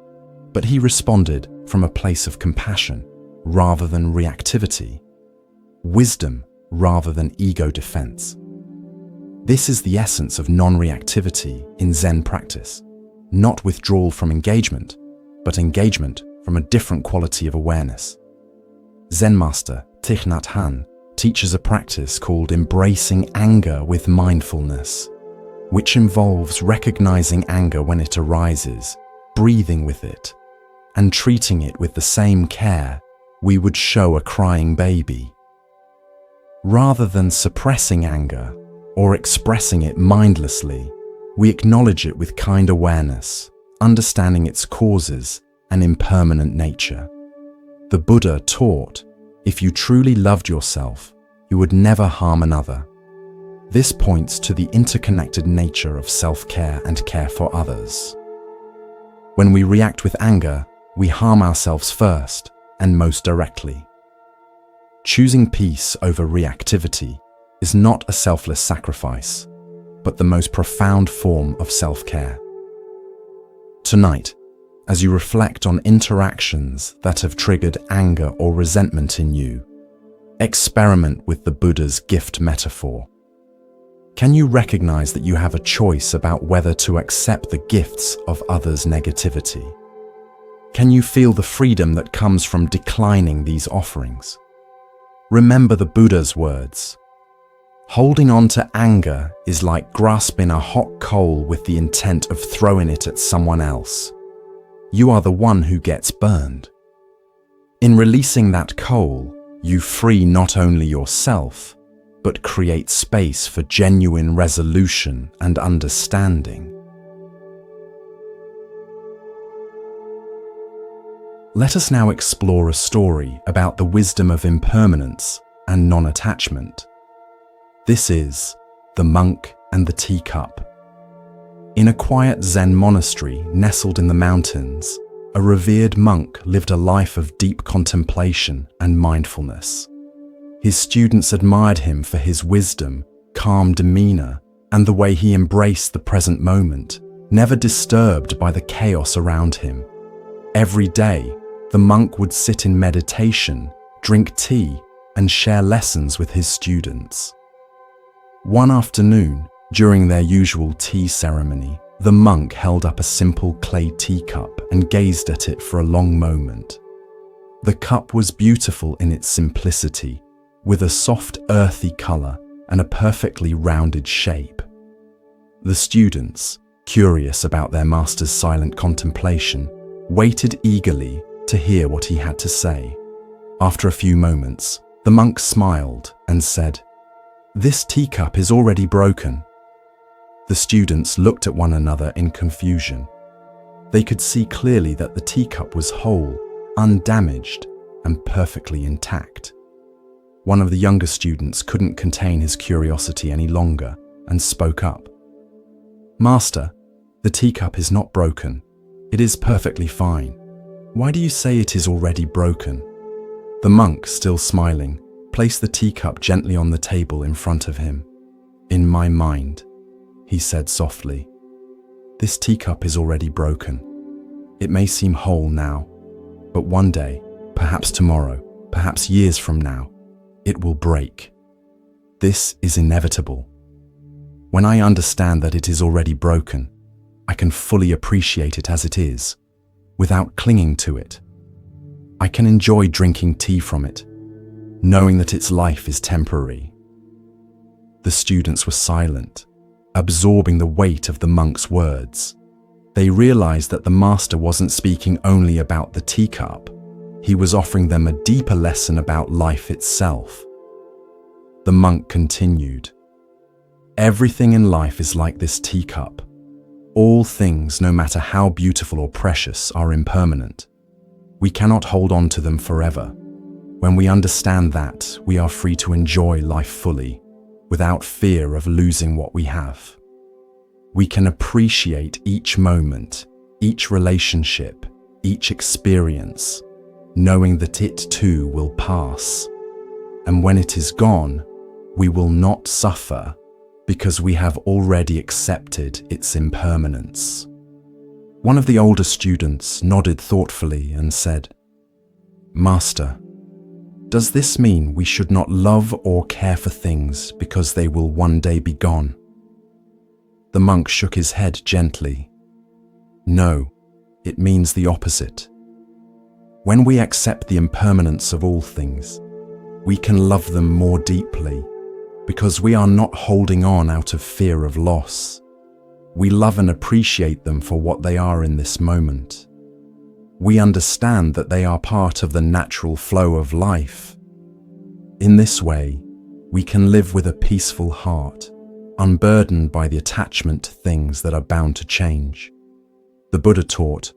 but he responded from a place of compassion rather than reactivity, wisdom rather than ego defense. This is the essence of non-reactivity in Zen practice, not withdrawal from engagement, but engagement from a different quality of awareness. Zen master Thich Nhat Hanh teaches a practice called embracing anger with mindfulness, which involves recognizing anger when it arises, breathing with it, and treating it with the same care we would show a crying baby. Rather than suppressing anger or expressing it mindlessly, we acknowledge it with kind awareness, understanding its causes and impermanent nature. The Buddha taught, if you truly loved yourself, you would never harm another. This points to the interconnected nature of self-care and care for others. When we react with anger, we harm ourselves first and most directly. Choosing peace over reactivity is not a selfless sacrifice, but the most profound form of self-care. Tonight, as you reflect on interactions that have triggered anger or resentment in you, experiment with the Buddha's gift metaphor. Can you recognize that you have a choice about whether to accept the gifts of others' negativity? Can you feel the freedom that comes from declining these offerings? Remember the Buddha's words. Holding on to anger is like grasping a hot coal with the intent of throwing it at someone else. You are the one who gets burned. In releasing that coal, you free not only yourself, but create space for genuine resolution and understanding. Let us now explore a story about the wisdom of impermanence and non-attachment. This is The Monk and the Teacup. In a quiet Zen monastery nestled in the mountains, a revered monk lived a life of deep contemplation and mindfulness. His students admired him for his wisdom, calm demeanor, and the way he embraced the present moment, never disturbed by the chaos around him. Every day, the monk would sit in meditation, drink tea, and share lessons with his students. One afternoon, during their usual tea ceremony, the monk held up a simple clay teacup and gazed at it for a long moment. The cup was beautiful in its simplicity, with a soft, earthy color and a perfectly rounded shape. The students, curious about their master's silent contemplation, waited eagerly to hear what he had to say. After a few moments, the monk smiled and said, "This teacup is already broken." The students looked at one another in confusion. They could see clearly that the teacup was whole undamaged and perfectly intact. One of the younger students couldn't contain his curiosity any longer and spoke up. "Master, the teacup is not broken. It is perfectly fine. Why do you say it is already broken?" The monk, still smiling, placed the teacup gently on the table in front of him. "In my mind," he said softly, "this teacup is already broken. It may seem whole now, but one day, perhaps tomorrow, perhaps years from now, it will break. This is inevitable. When I understand that it is already broken, I can fully appreciate it as it is, without clinging to it. I can enjoy drinking tea from it, knowing that its life is temporary." The students were silent, absorbing the weight of the monk's words. They realized that the master wasn't speaking only about the teacup. He was offering them a deeper lesson about life itself. The monk continued, "Everything in life is like this teacup. All things, no matter how beautiful or precious, are impermanent. We cannot hold on to them forever. When we understand that, we are free to enjoy life fully, without fear of losing what we have. We can appreciate each moment, each relationship, each experience, knowing that it too will pass. And when it is gone, we will not suffer because we have already accepted its impermanence." One of the older students nodded thoughtfully and said, "Master, does this mean we should not love or care for things because they will one day be gone?" The monk shook his head gently. "No, it means the opposite. When we accept the impermanence of all things, we can love them more deeply because we are not holding on out of fear of loss. We love and appreciate them for what they are in this moment. We understand that they are part of the natural flow of life. In this way, we can live with a peaceful heart, unburdened by the attachment to things that are bound to change." The Buddha taught,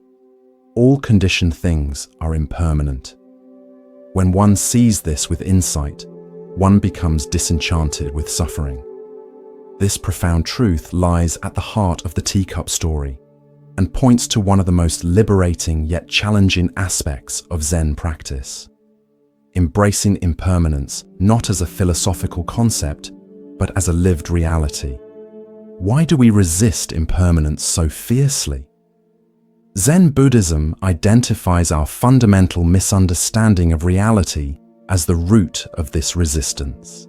"All conditioned things are impermanent. When one sees this with insight, one becomes disenchanted with suffering." This profound truth lies at the heart of the teacup story and points to one of the most liberating yet challenging aspects of Zen practice. Embracing impermanence not as a philosophical concept, but as a lived reality. Why do we resist impermanence so fiercely? Zen Buddhism identifies our fundamental misunderstanding of reality as the root of this resistance.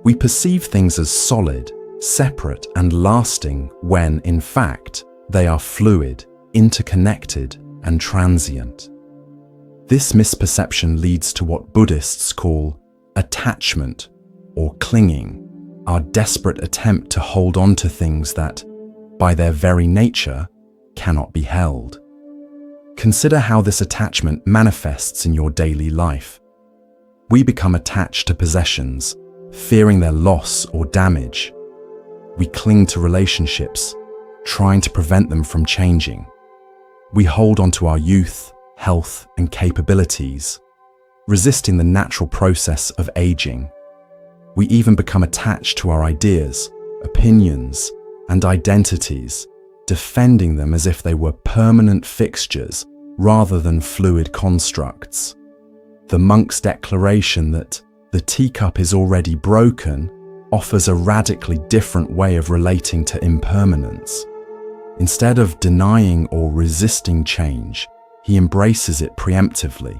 We perceive things as solid, separate, and lasting when, in fact, they are fluid, interconnected, and transient. This misperception leads to what Buddhists call attachment or clinging, our desperate attempt to hold on to things that, by their very nature, cannot be held. Consider how this attachment manifests in your daily life. We become attached to possessions, fearing their loss or damage. We cling to relationships, trying to prevent them from changing. We hold on to our youth, health, and capabilities, resisting the natural process of aging. We even become attached to our ideas, opinions, and identities, defending them as if they were permanent fixtures rather than fluid constructs. The monk's declaration that the teacup is already broken offers a radically different way of relating to impermanence. Instead of denying or resisting change, he embraces it preemptively.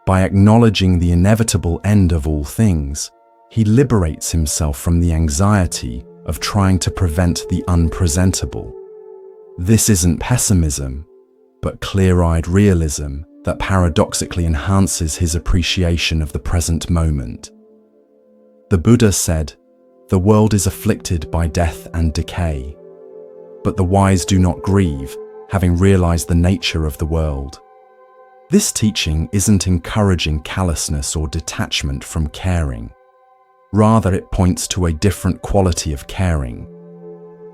By acknowledging the inevitable end of all things, he liberates himself from the anxiety of trying to prevent the unpresentable. This isn't pessimism, but clear-eyed realism that paradoxically enhances his appreciation of the present moment. The Buddha said, "The world is afflicted by death and decay, but the wise do not grieve, having realized the nature of the world." This teaching isn't encouraging callousness or detachment from caring. Rather, it points to a different quality of caring,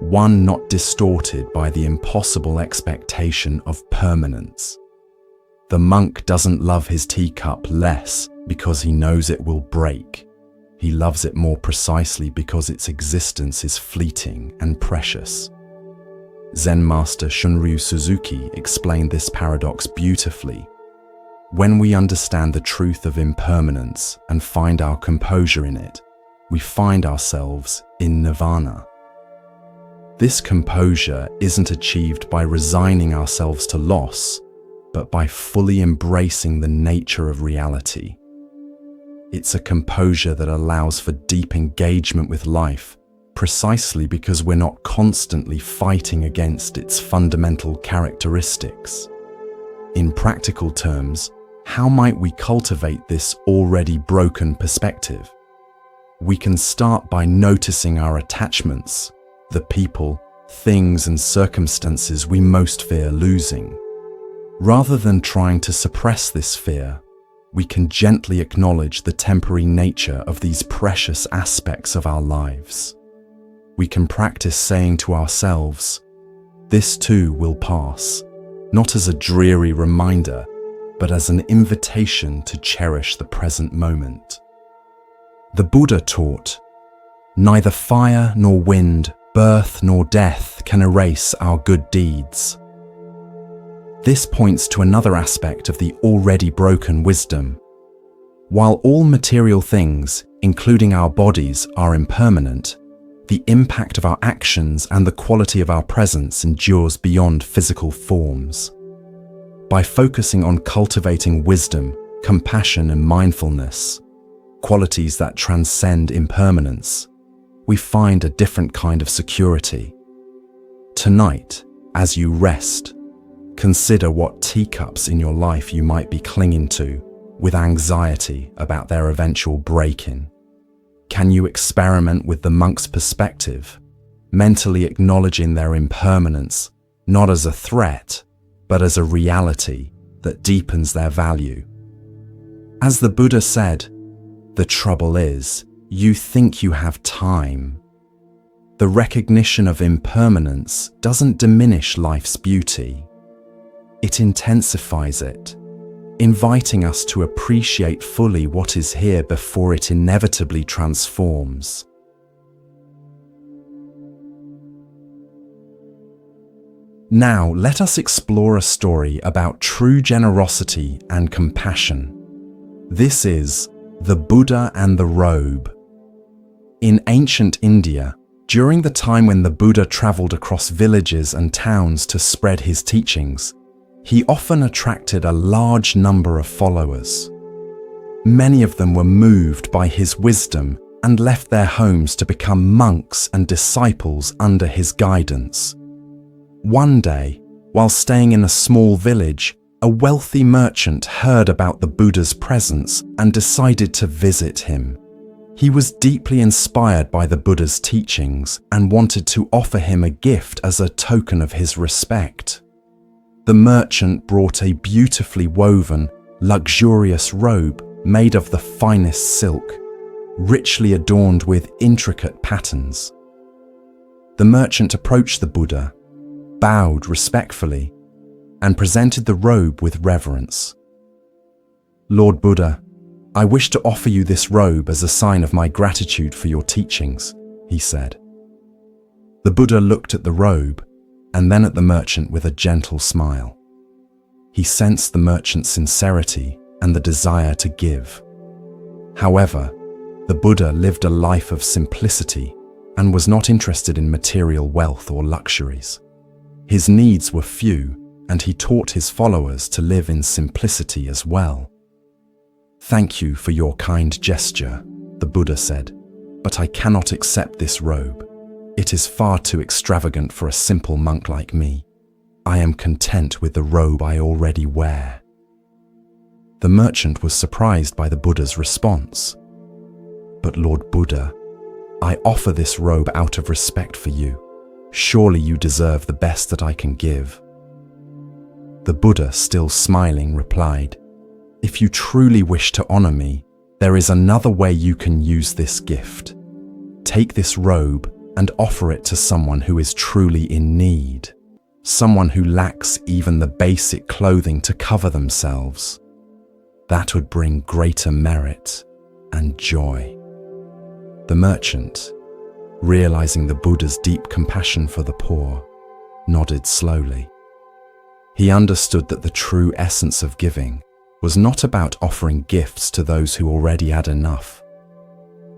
one not distorted by the impossible expectation of permanence. The monk doesn't love his teacup less because he knows it will break. He loves it more precisely because its existence is fleeting and precious. Zen master Shunryu Suzuki explained this paradox beautifully. When we understand the truth of impermanence and find our composure in it, we find ourselves in nirvana. This composure isn't achieved by resigning ourselves to loss, but by fully embracing the nature of reality. It's a composure that allows for deep engagement with life, precisely because we're not constantly fighting against its fundamental characteristics. In practical terms, how might we cultivate this already broken perspective? We can start by noticing our attachments, the people, things, and circumstances we most fear losing. Rather than trying to suppress this fear, we can gently acknowledge the temporary nature of these precious aspects of our lives. We can practice saying to ourselves, "This too will pass," not as a dreary reminder, but as an invitation to cherish the present moment. The Buddha taught, "Neither fire nor wind, birth nor death can erase our good deeds." This points to another aspect of the already broken wisdom. While all material things, including our bodies, are impermanent, the impact of our actions and the quality of our presence endures beyond physical forms. By focusing on cultivating wisdom, compassion, and mindfulness, qualities that transcend impermanence, we find a different kind of security. Tonight, as you rest, consider what teacups in your life you might be clinging to with anxiety about their eventual breaking. Can you experiment with the monk's perspective, mentally acknowledging their impermanence not as a threat, but as a reality that deepens their value? As the Buddha said, the trouble is, you think you have time. The recognition of impermanence doesn't diminish life's beauty. It intensifies it, inviting us to appreciate fully what is here before it inevitably transforms. Now, let us explore a story about true generosity and compassion. This is The Buddha and the Robe. In ancient India, during the time when the Buddha traveled across villages and towns to spread his teachings, he often attracted a large number of followers. Many of them were moved by his wisdom and left their homes to become monks and disciples under his guidance. One day, while staying in a small village, a wealthy merchant heard about the Buddha's presence and decided to visit him. He was deeply inspired by the Buddha's teachings and wanted to offer him a gift as a token of his respect. The merchant brought a beautifully woven, luxurious robe made of the finest silk, richly adorned with intricate patterns. The merchant approached the Buddha, bowed respectfully, and presented the robe with reverence. "Lord Buddha, I wish to offer you this robe as a sign of my gratitude for your teachings," he said. The Buddha looked at the robe and then at the merchant with a gentle smile. He sensed the merchant's sincerity and the desire to give. However, the Buddha lived a life of simplicity and was not interested in material wealth or luxuries. His needs were few, and he taught his followers to live in simplicity as well. "Thank you for your kind gesture," the Buddha said, "but I cannot accept this robe. It is far too extravagant for a simple monk like me. I am content with the robe I already wear." The merchant was surprised by the Buddha's response. "But Lord Buddha, I offer this robe out of respect for you. Surely you deserve the best that I can give." The Buddha, still smiling, replied, "If you truly wish to honor me, there is another way you can use this gift. Take this robe and offer it to someone who is truly in need. someone who lacks even the basic clothing to cover themselves. That would bring greater merit and joy. The merchant, realizing the Buddha's deep compassion for the poor, nodded slowly. He understood that the true essence of giving was not about offering gifts to those who already had enough,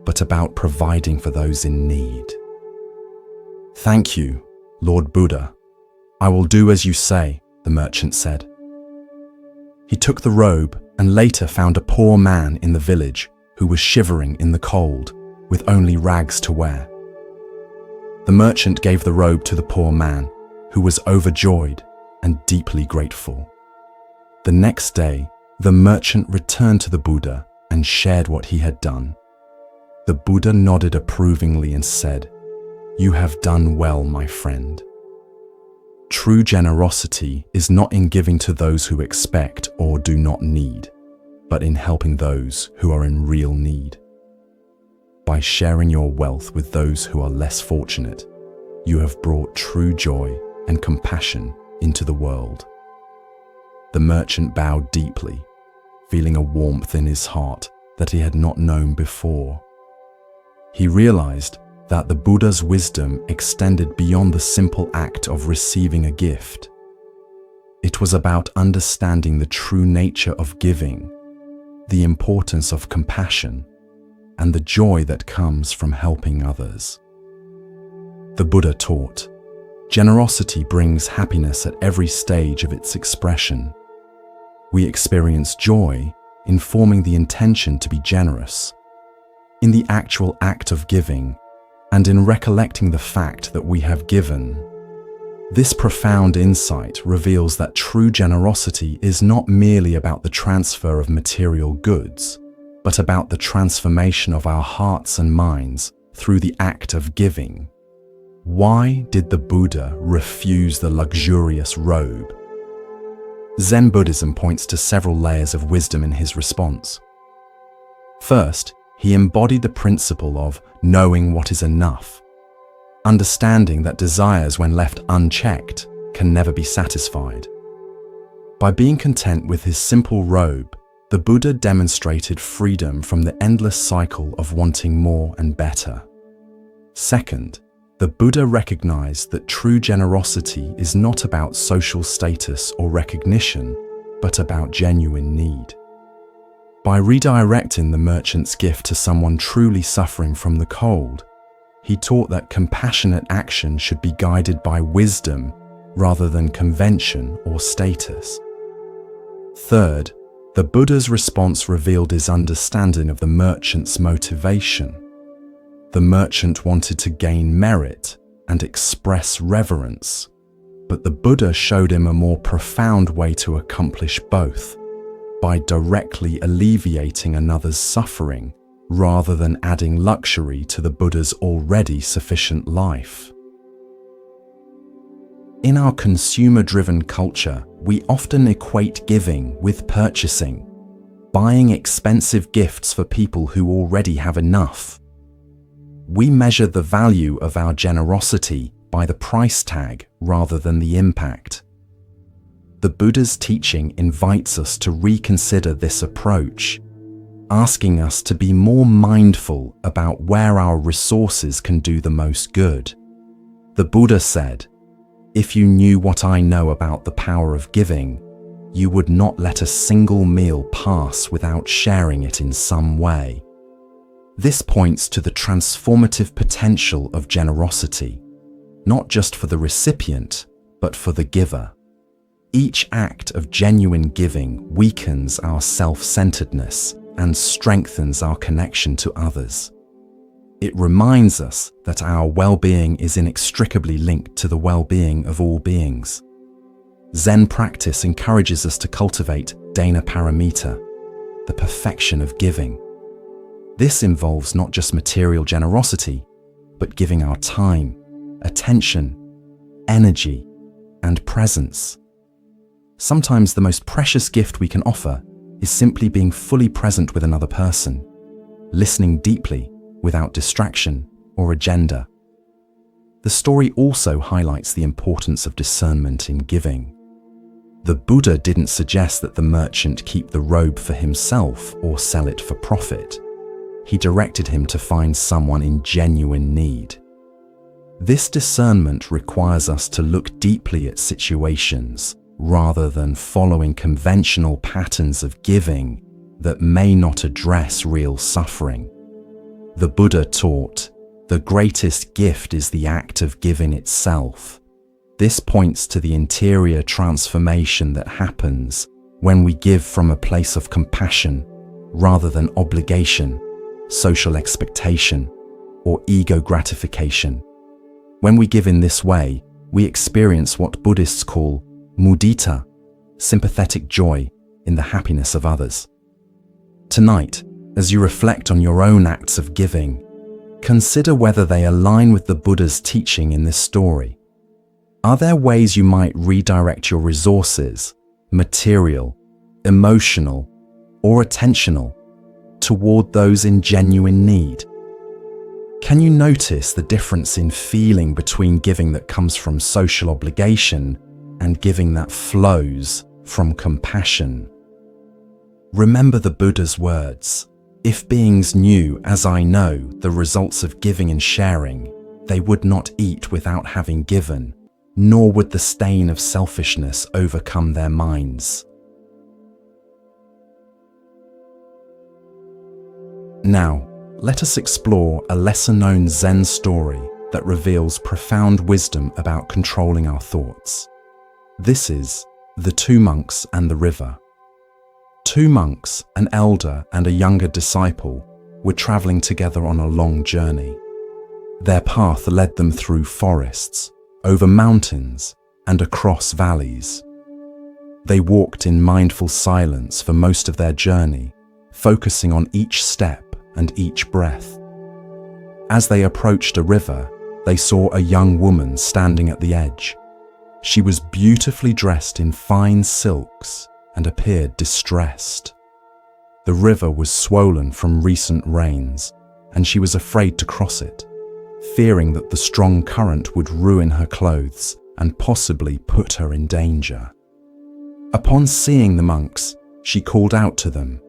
but about providing for those in need. "Thank you, Lord Buddha. I will do as you say," the merchant said. He took the robe and later found a poor man in the village who was shivering in the cold with only rags to wear. The merchant gave the robe to the poor man, who was overjoyed and deeply grateful. The next day, the merchant returned to the Buddha and shared what he had done. The Buddha nodded approvingly and said, "You have done well, my friend." True generosity is not in giving to those who expect or do not need, but in helping those who are in real need. By sharing your wealth with those who are less fortunate, you have brought true joy and compassion into the world. The merchant bowed deeply, feeling a warmth in his heart that he had not known before. He realized that the Buddha's wisdom extended beyond the simple act of receiving a gift. It was about understanding the true nature of giving, the importance of compassion, and the joy that comes from helping others. The Buddha taught, generosity brings happiness at every stage of its expression. We experience joy in forming the intention to be generous, in the actual act of giving, and in recollecting the fact that we have given. This profound insight reveals that true generosity is not merely about the transfer of material goods, but about the transformation of our hearts and minds through the act of giving. Why did the Buddha refuse the luxurious robe? Zen Buddhism points to several layers of wisdom in his response. First, he embodied the principle of knowing what is enough, understanding that desires, when left unchecked, can never be satisfied. By being content with his simple robe, the Buddha demonstrated freedom from the endless cycle of wanting more and better. Second, the Buddha recognized that true generosity is not about social status or recognition, but about genuine need. By redirecting the merchant's gift to someone truly suffering from the cold, he taught that compassionate action should be guided by wisdom rather than convention or status. Third, the Buddha's response revealed his understanding of the merchant's motivation. The merchant wanted to gain merit and express reverence, but the Buddha showed him a more profound way to accomplish both, by directly alleviating another's suffering rather than adding luxury to the Buddha's already sufficient life. In our consumer-driven culture, we often equate giving with purchasing, buying expensive gifts for people who already have enough. We measure the value of our generosity by the price tag rather than the impact. The Buddha's teaching invites us to reconsider this approach, asking us to be more mindful about where our resources can do the most good. The Buddha said, "If you knew what I know about the power of giving, you would not let a single meal pass without sharing it in some way." This points to the transformative potential of generosity, not just for the recipient, but for the giver. Each act of genuine giving weakens our self-centeredness and strengthens our connection to others. It reminds us that our well-being is inextricably linked to the well-being of all beings. Zen practice encourages us to cultivate dana paramita, the perfection of giving. This involves not just material generosity, but giving our time, attention, energy, and presence. Sometimes the most precious gift we can offer is simply being fully present with another person, listening deeply without distraction or agenda. The story also highlights the importance of discernment in giving. The Buddha didn't suggest that the merchant keep the robe for himself or sell it for profit. He directed him to find someone in genuine need. This discernment requires us to look deeply at situations rather than following conventional patterns of giving that may not address real suffering. The Buddha taught, "The greatest gift is the act of giving itself." This points to the interior transformation that happens when we give from a place of compassion rather than obligation, social expectation, or ego gratification. When we give in this way, we experience what Buddhists call mudita, sympathetic joy in the happiness of others. Tonight, as you reflect on your own acts of giving, consider whether they align with the Buddha's teaching in this story. Are there ways you might redirect your resources, material, emotional, or attentional, toward those in genuine need? Can you notice the difference in feeling between giving that comes from social obligation and giving that flows from compassion? Remember the Buddha's words, "If beings knew, as I know, the results of giving and sharing, they would not eat without having given, nor would the stain of selfishness overcome their minds." Now, let us explore a lesser-known Zen story that reveals profound wisdom about controlling our thoughts. This is The Two Monks and the River. Two monks, an elder and a younger disciple, were traveling together on a long journey. Their path led them through forests, over mountains, and across valleys. They walked in mindful silence for most of their journey, focusing on each step and each breath. As they approached a river, they saw a young woman standing at the edge. She was beautifully dressed in fine silks and appeared distressed. The river was swollen from recent rains, and she was afraid to cross it, fearing that the strong current would ruin her clothes and possibly put her in danger. Upon seeing the monks, she called out to them,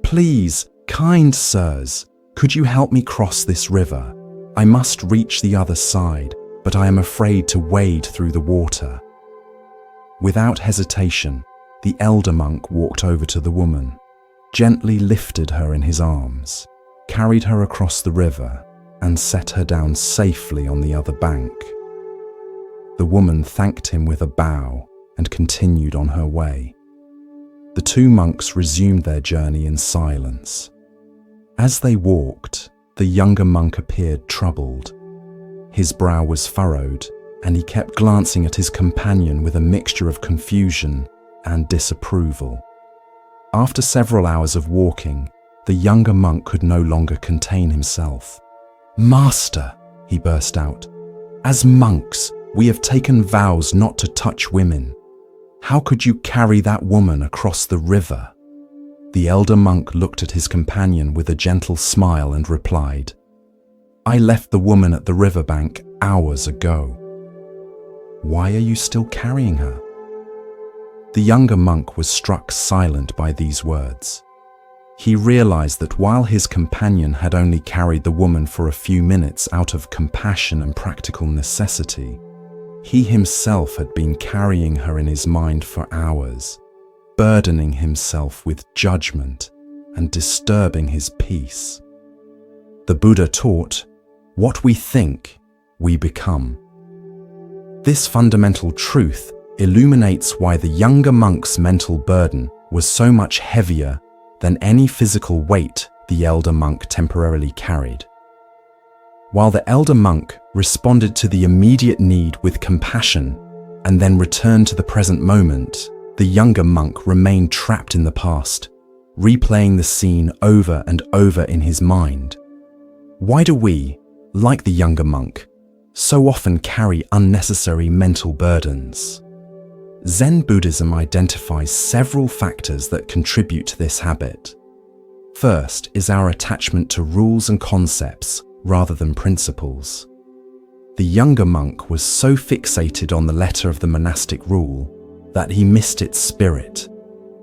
"Please, kind sirs, could you help me cross this river? I must reach the other side, but I am afraid to wade through the water." Without hesitation, the elder monk walked over to the woman, gently lifted her in his arms, carried her across the river, and set her down safely on the other bank. The woman thanked him with a bow and continued on her way. The two monks resumed their journey in silence. As they walked, the younger monk appeared troubled. His brow was furrowed, and he kept glancing at his companion with a mixture of confusion and disapproval. After several hours of walking, the younger monk could no longer contain himself. "Master," he burst out, "as monks, we have taken vows not to touch women. How could you carry that woman across the river?" The elder monk looked at his companion with a gentle smile and replied, "I left the woman at the riverbank hours ago." "Why are you still carrying her?" The younger monk was struck silent by these words. He realized that while his companion had only carried the woman for a few minutes out of compassion and practical necessity, he himself had been carrying her in his mind for hours, burdening himself with judgment and disturbing his peace. The Buddha taught, "What we think, we become." This fundamental truth illuminates why the younger monk's mental burden was so much heavier than any physical weight the elder monk temporarily carried. While the elder monk responded to the immediate need with compassion and then returned to the present moment, the younger monk remained trapped in the past, replaying the scene over and over in his mind. Why do we, like the younger monk, so often carry unnecessary mental burdens? Zen Buddhism identifies several factors that contribute to this habit. First is our attachment to rules and concepts rather than principles. The younger monk was so fixated on the letter of the monastic rule that he missed its spirit,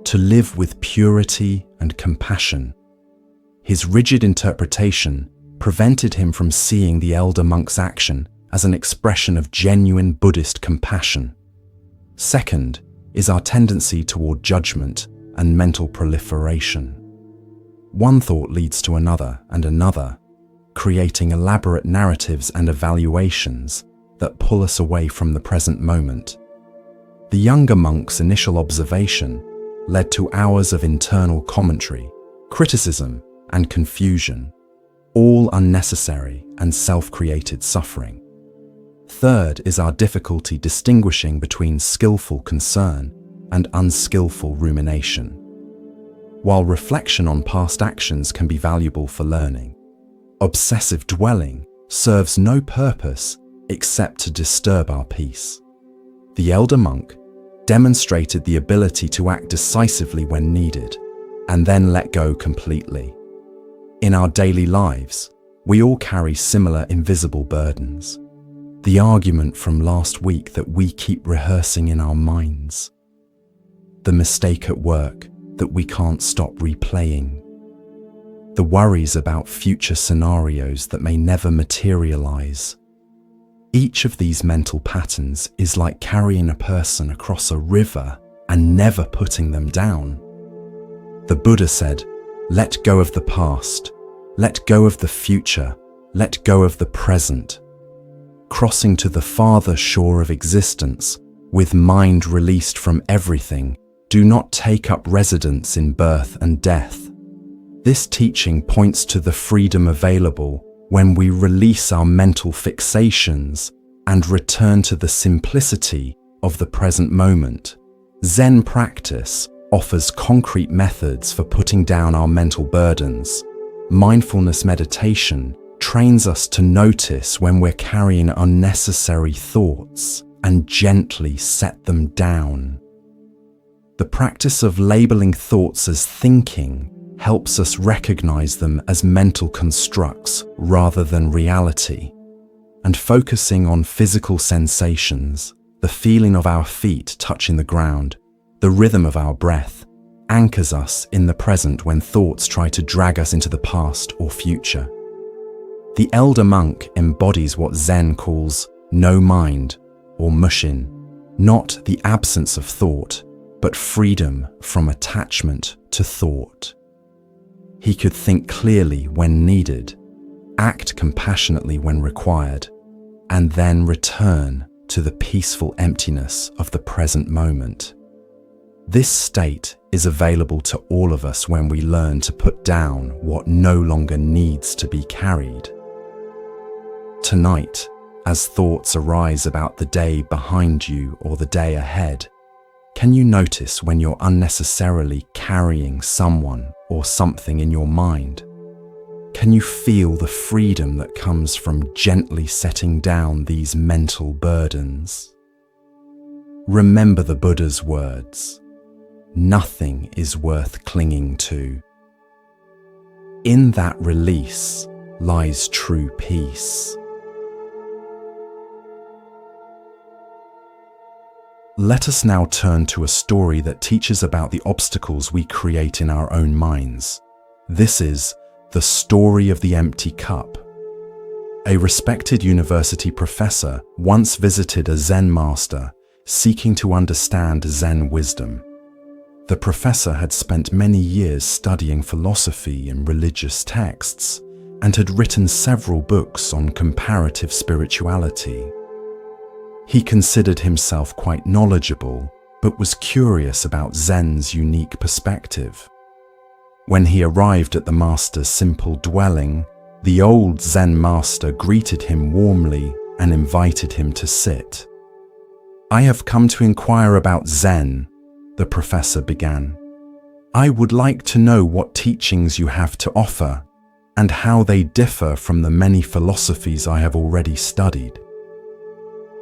to live with purity and compassion. His rigid interpretation prevented him from seeing the elder monk's action as an expression of genuine Buddhist compassion. Second is our tendency toward judgment and mental proliferation. One thought leads to another and another, creating elaborate narratives and evaluations that pull us away from the present moment. The younger monk's initial observation led to hours of internal commentary, criticism, and confusion, all unnecessary and self-created suffering. Third is our difficulty distinguishing between skillful concern and unskillful rumination. While reflection on past actions can be valuable for learning, obsessive dwelling serves no purpose except to disturb our peace. The elder monk demonstrated the ability to act decisively when needed, and then let go completely. In our daily lives, we all carry similar invisible burdens. The argument from last week that we keep rehearsing in our minds. The mistake at work that we can't stop replaying. The worries about future scenarios that may never materialize. Each of these mental patterns is like carrying a person across a river and never putting them down. The Buddha said, "Let go of the past, let go of the future, let go of the present." Crossing to the farther shore of existence, with mind released from everything, do not take up residence in birth and death. This teaching points to the freedom available when we release our mental fixations and return to the simplicity of the present moment. Zen practice offers concrete methods for putting down our mental burdens. Mindfulness meditation trains us to notice when we're carrying unnecessary thoughts and gently set them down. The practice of labeling thoughts as thinking helps us recognize them as mental constructs rather than reality. And focusing on physical sensations, the feeling of our feet touching the ground, the rhythm of our breath, anchors us in the present when thoughts try to drag us into the past or future. The elder monk embodies what Zen calls no mind or mushin, not the absence of thought, but freedom from attachment to thought. He could think clearly when needed, act compassionately when required, and then return to the peaceful emptiness of the present moment. This state is available to all of us when we learn to put down what no longer needs to be carried. Tonight, as thoughts arise about the day behind you or the day ahead, can you notice when you're unnecessarily carrying someone or something in your mind? Can you feel the freedom that comes from gently setting down these mental burdens? Remember the Buddha's words, "Nothing is worth clinging to." In that release lies true peace. Let us now turn to a story that teaches about the obstacles we create in our own minds. This is the story of the empty cup. A respected university professor once visited a Zen master seeking to understand Zen wisdom. The professor had spent many years studying philosophy and religious texts and had written several books on comparative spirituality. He considered himself quite knowledgeable, but was curious about Zen's unique perspective. When he arrived at the master's simple dwelling, the old Zen master greeted him warmly and invited him to sit. "I have come to inquire about Zen," the professor began. "I would like to know what teachings you have to offer and how they differ from the many philosophies I have already studied."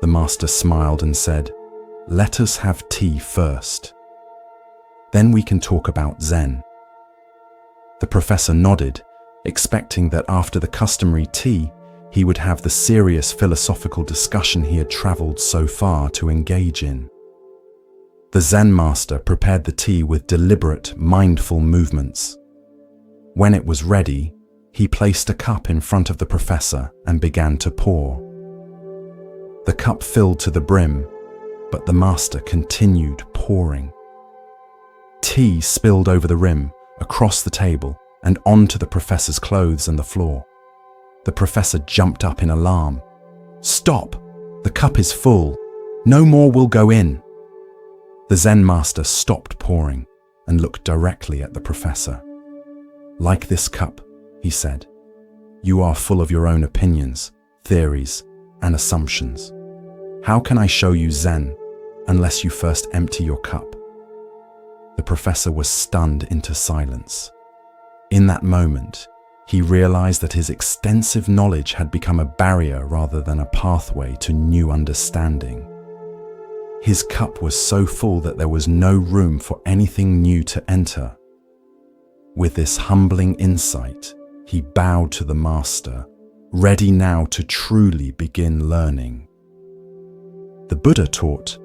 The master smiled and said, "Let us have tea first. Then we can talk about Zen." The professor nodded, expecting that after the customary tea, he would have the serious philosophical discussion he had traveled so far to engage in. The Zen master prepared the tea with deliberate, mindful movements. When it was ready, he placed a cup in front of the professor and began to pour. The cup filled to the brim, but the master continued pouring. Tea spilled over the rim, across the table, and onto the professor's clothes and the floor. The professor jumped up in alarm. "Stop! The cup is full. No more will go in." The Zen master stopped pouring and looked directly at the professor. "Like this cup," he said, "you are full of your own opinions, theories, and assumptions. How can I show you Zen unless you first empty your cup?" The professor was stunned into silence. In that moment, he realized that his extensive knowledge had become a barrier rather than a pathway to new understanding. His cup was so full that there was no room for anything new to enter. With this humbling insight, he bowed to the master, ready now to truly begin learning. The Buddha taught,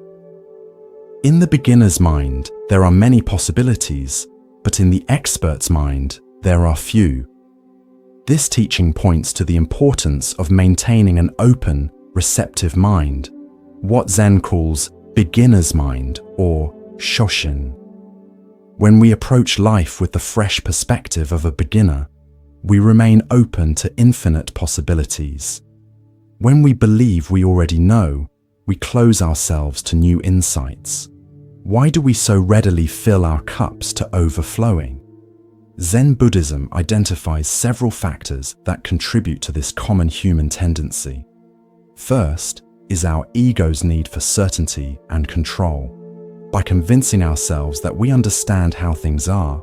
"In the beginner's mind, there are many possibilities, but in the expert's mind, there are few." This teaching points to the importance of maintaining an open, receptive mind, what Zen calls beginner's mind or shoshin. When we approach life with the fresh perspective of a beginner, we remain open to infinite possibilities. When we believe we already know, we close ourselves to new insights. Why do we so readily fill our cups to overflowing? Zen Buddhism identifies several factors that contribute to this common human tendency. First is our ego's need for certainty and control. By convincing ourselves that we understand how things are,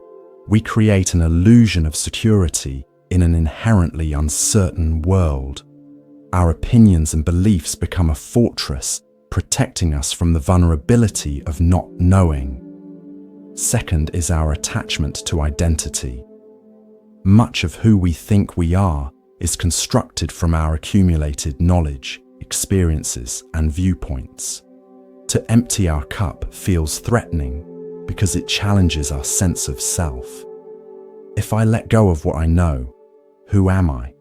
we create an illusion of security in an inherently uncertain world. Our opinions and beliefs become a fortress, protecting us from the vulnerability of not knowing. Second is our attachment to identity. Much of who we think we are is constructed from our accumulated knowledge, experiences, and viewpoints. To empty our cup feels threatening because it challenges our sense of self. If I let go of what I know, who am I?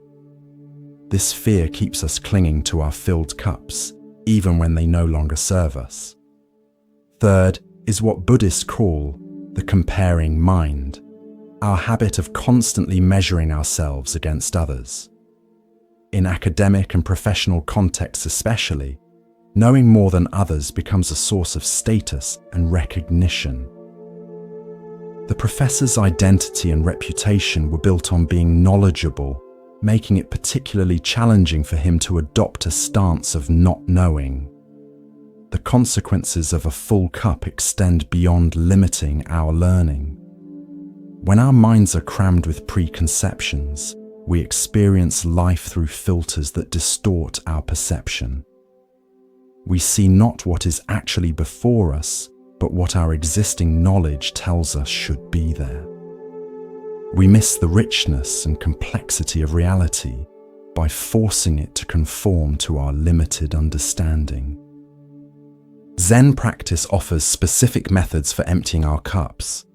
This fear keeps us clinging to our filled cups, even when they no longer serve us. Third is what Buddhists call the comparing mind, our habit of constantly measuring ourselves against others. In academic and professional contexts especially, knowing more than others becomes a source of status and recognition. The professor's identity and reputation were built on being knowledgeable, making it particularly challenging for him to adopt a stance of not knowing. The consequences of a full cup extend beyond limiting our learning. When our minds are crammed with preconceptions, we experience life through filters that distort our perception. We see not what is actually before us, but what our existing knowledge tells us should be there. We miss the richness and complexity of reality by forcing it to conform to our limited understanding. Zen practice offers specific methods for emptying our cups.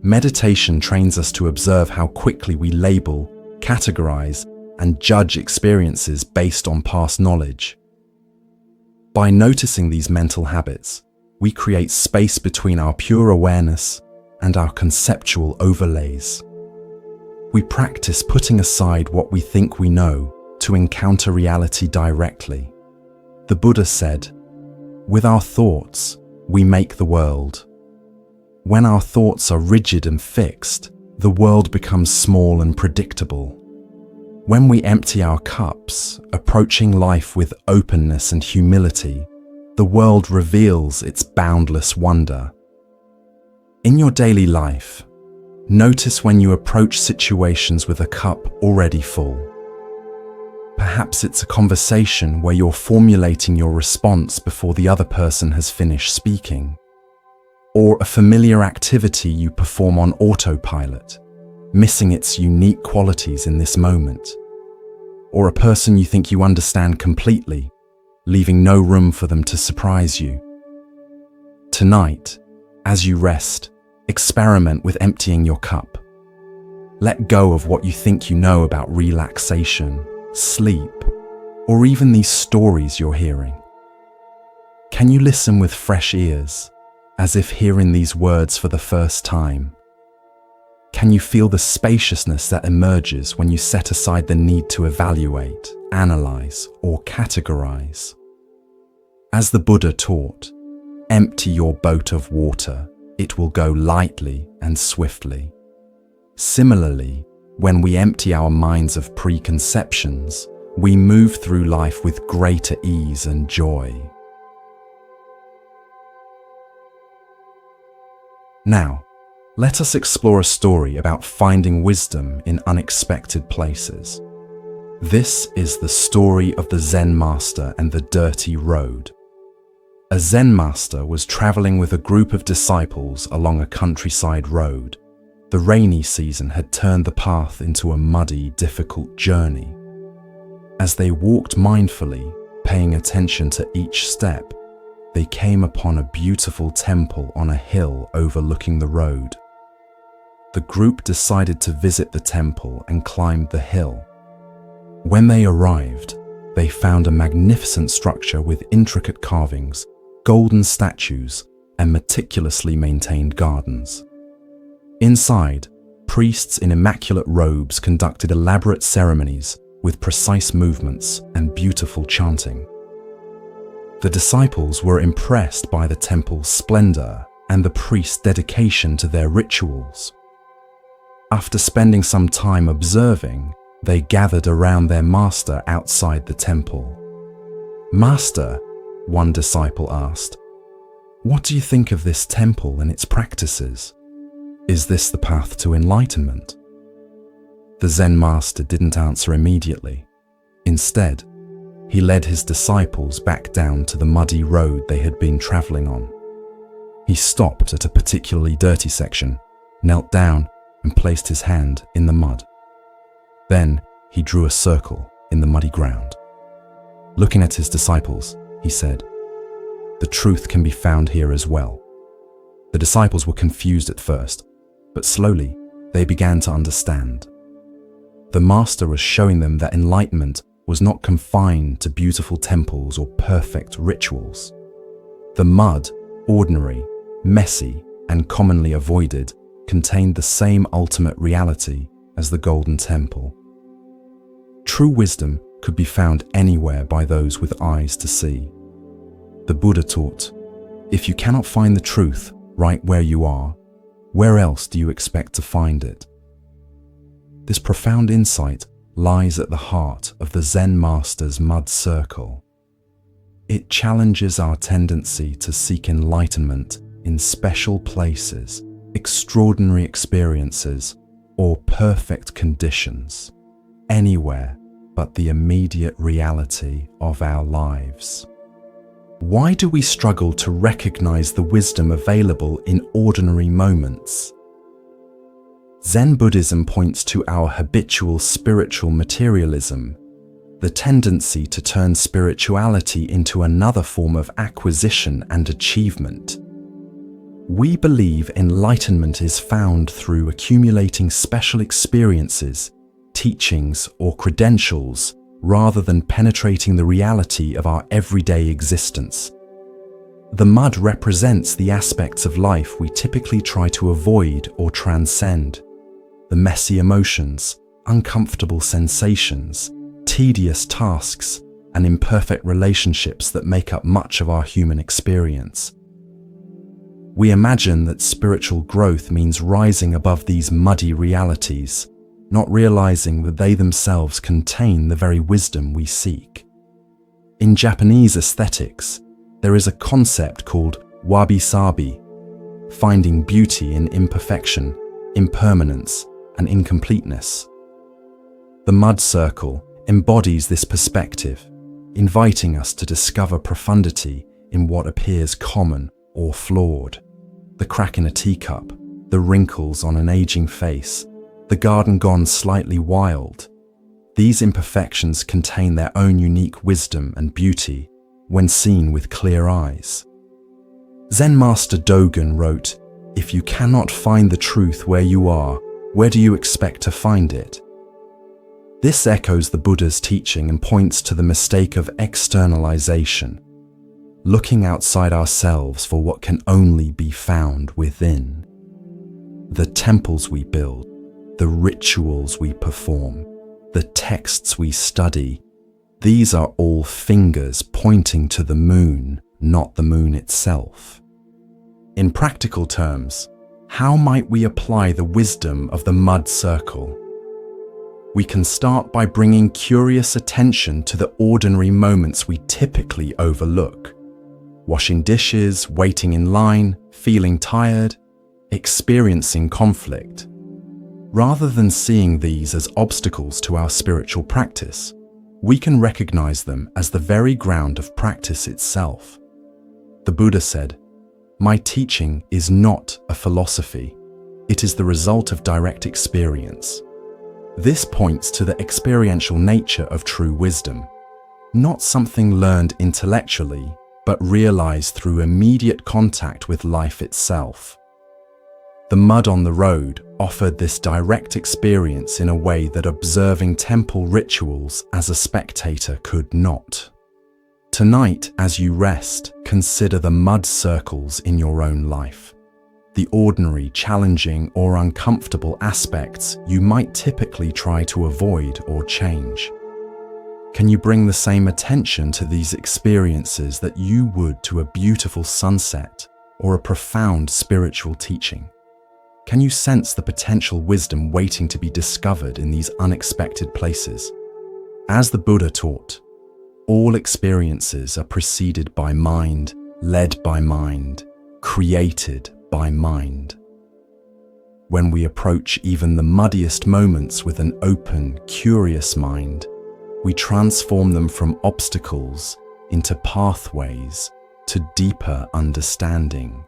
Meditation trains us to observe how quickly we label, categorize, and judge experiences based on past knowledge. By noticing these mental habits, we create space between our pure awareness and our conceptual overlays. We practice putting aside what we think we know to encounter reality directly. The Buddha said, "With our thoughts, we make the world." When our thoughts are rigid and fixed, the world becomes small and predictable. When we empty our cups, approaching life with openness and humility, the world reveals its boundless wonder. In your daily life, notice when you approach situations with a cup already full. Perhaps it's a conversation where you're formulating your response before the other person has finished speaking, or a familiar activity you perform on autopilot, missing its unique qualities in this moment. or a person you think you understand completely, leaving no room for them to surprise you. Tonight, as you rest, experiment with emptying your cup. Let go of what you think you know about relaxation, sleep, or even these stories you're hearing. Can you listen with fresh ears, as if hearing these words for the first time? Can you feel the spaciousness that emerges when you set aside the need to evaluate, analyze, or categorize? As the Buddha taught, empty your boat of water, it will go lightly and swiftly. Similarly, when we empty our minds of preconceptions, we move through life with greater ease and joy. Now, let us explore a story about finding wisdom in unexpected places. This is the story of the Zen master and the dirty road. A Zen master was traveling with a group of disciples along a countryside road. The rainy season had turned the path into a muddy, difficult journey. As they walked mindfully, paying attention to each step, they came upon a beautiful temple on a hill overlooking the road. The group decided to visit the temple and climbed the hill. When they arrived, they found a magnificent structure with intricate carvings, golden statues, and meticulously maintained gardens. Inside, priests in immaculate robes conducted elaborate ceremonies with precise movements and beautiful chanting. The disciples were impressed by the temple's splendor and the priests' dedication to their rituals. After spending some time observing, they gathered around their master outside the temple. "Master," one disciple asked, "what do you think of this temple and its practices? Is this the path to enlightenment?" The Zen master didn't answer immediately. Instead, he led his disciples back down to the muddy road they had been traveling on. He stopped at a particularly dirty section, knelt down, and placed his hand in the mud. Then he drew a circle in the muddy ground. Looking at his disciples, he said, "The truth can be found here as well." The disciples were confused at first, but slowly they began to understand. The master was showing them that enlightenment was not confined to beautiful temples or perfect rituals. The mud, ordinary, messy, and commonly avoided, contained the same ultimate reality as the golden temple. True wisdom could be found anywhere by those with eyes to see. The Buddha taught, if you cannot find the truth right where you are, where else do you expect to find it? This profound insight lies at the heart of the Zen master's mud circle. It challenges our tendency to seek enlightenment in special places, extraordinary experiences, or perfect conditions, anywhere but the immediate reality of our lives. Why do we struggle to recognize the wisdom available in ordinary moments? Zen Buddhism points to our habitual spiritual materialism, the tendency to turn spirituality into another form of acquisition and achievement. We believe enlightenment is found through accumulating special experiences, teachings, or credentials, rather than penetrating the reality of our everyday existence. The mud represents the aspects of life we typically try to avoid or transcend. The messy emotions, uncomfortable sensations, tedious tasks, and imperfect relationships that make up much of our human experience. We imagine that spiritual growth means rising above these muddy realities, not realizing that they themselves contain the very wisdom we seek. In Japanese aesthetics, there is a concept called wabi-sabi, finding beauty in imperfection, impermanence, and incompleteness. The mud circle embodies this perspective, inviting us to discover profundity in what appears common or flawed. The crack in a teacup, the wrinkles on an aging face, the garden gone slightly wild. These imperfections contain their own unique wisdom and beauty when seen with clear eyes. Zen Master Dogen wrote, "If you cannot find the truth where you are, where do you expect to find it?" This echoes the Buddha's teaching and points to the mistake of externalization, looking outside ourselves for what can only be found within. The temples we build, the rituals we perform, the texts we study, these are all fingers pointing to the moon, not the moon itself. In practical terms, how might we apply the wisdom of the mud circle? We can start by bringing curious attention to the ordinary moments we typically overlook. Washing dishes, waiting in line, feeling tired, experiencing conflict. Rather than seeing these as obstacles to our spiritual practice, we can recognize them as the very ground of practice itself. The Buddha said, "My teaching is not a philosophy. It is the result of direct experience." This points to the experiential nature of true wisdom, not something learned intellectually, but realized through immediate contact with life itself. The mud on the road offered this direct experience in a way that observing temple rituals as a spectator could not. Tonight, as you rest, consider the mud circles in your own life. The ordinary, challenging, or uncomfortable aspects you might typically try to avoid or change. Can you bring the same attention to these experiences that you would to a beautiful sunset or a profound spiritual teaching? Can you sense the potential wisdom waiting to be discovered in these unexpected places? As the Buddha taught, all experiences are preceded by mind, led by mind, created by mind. When we approach even the muddiest moments with an open, curious mind, we transform them from obstacles into pathways to deeper understanding.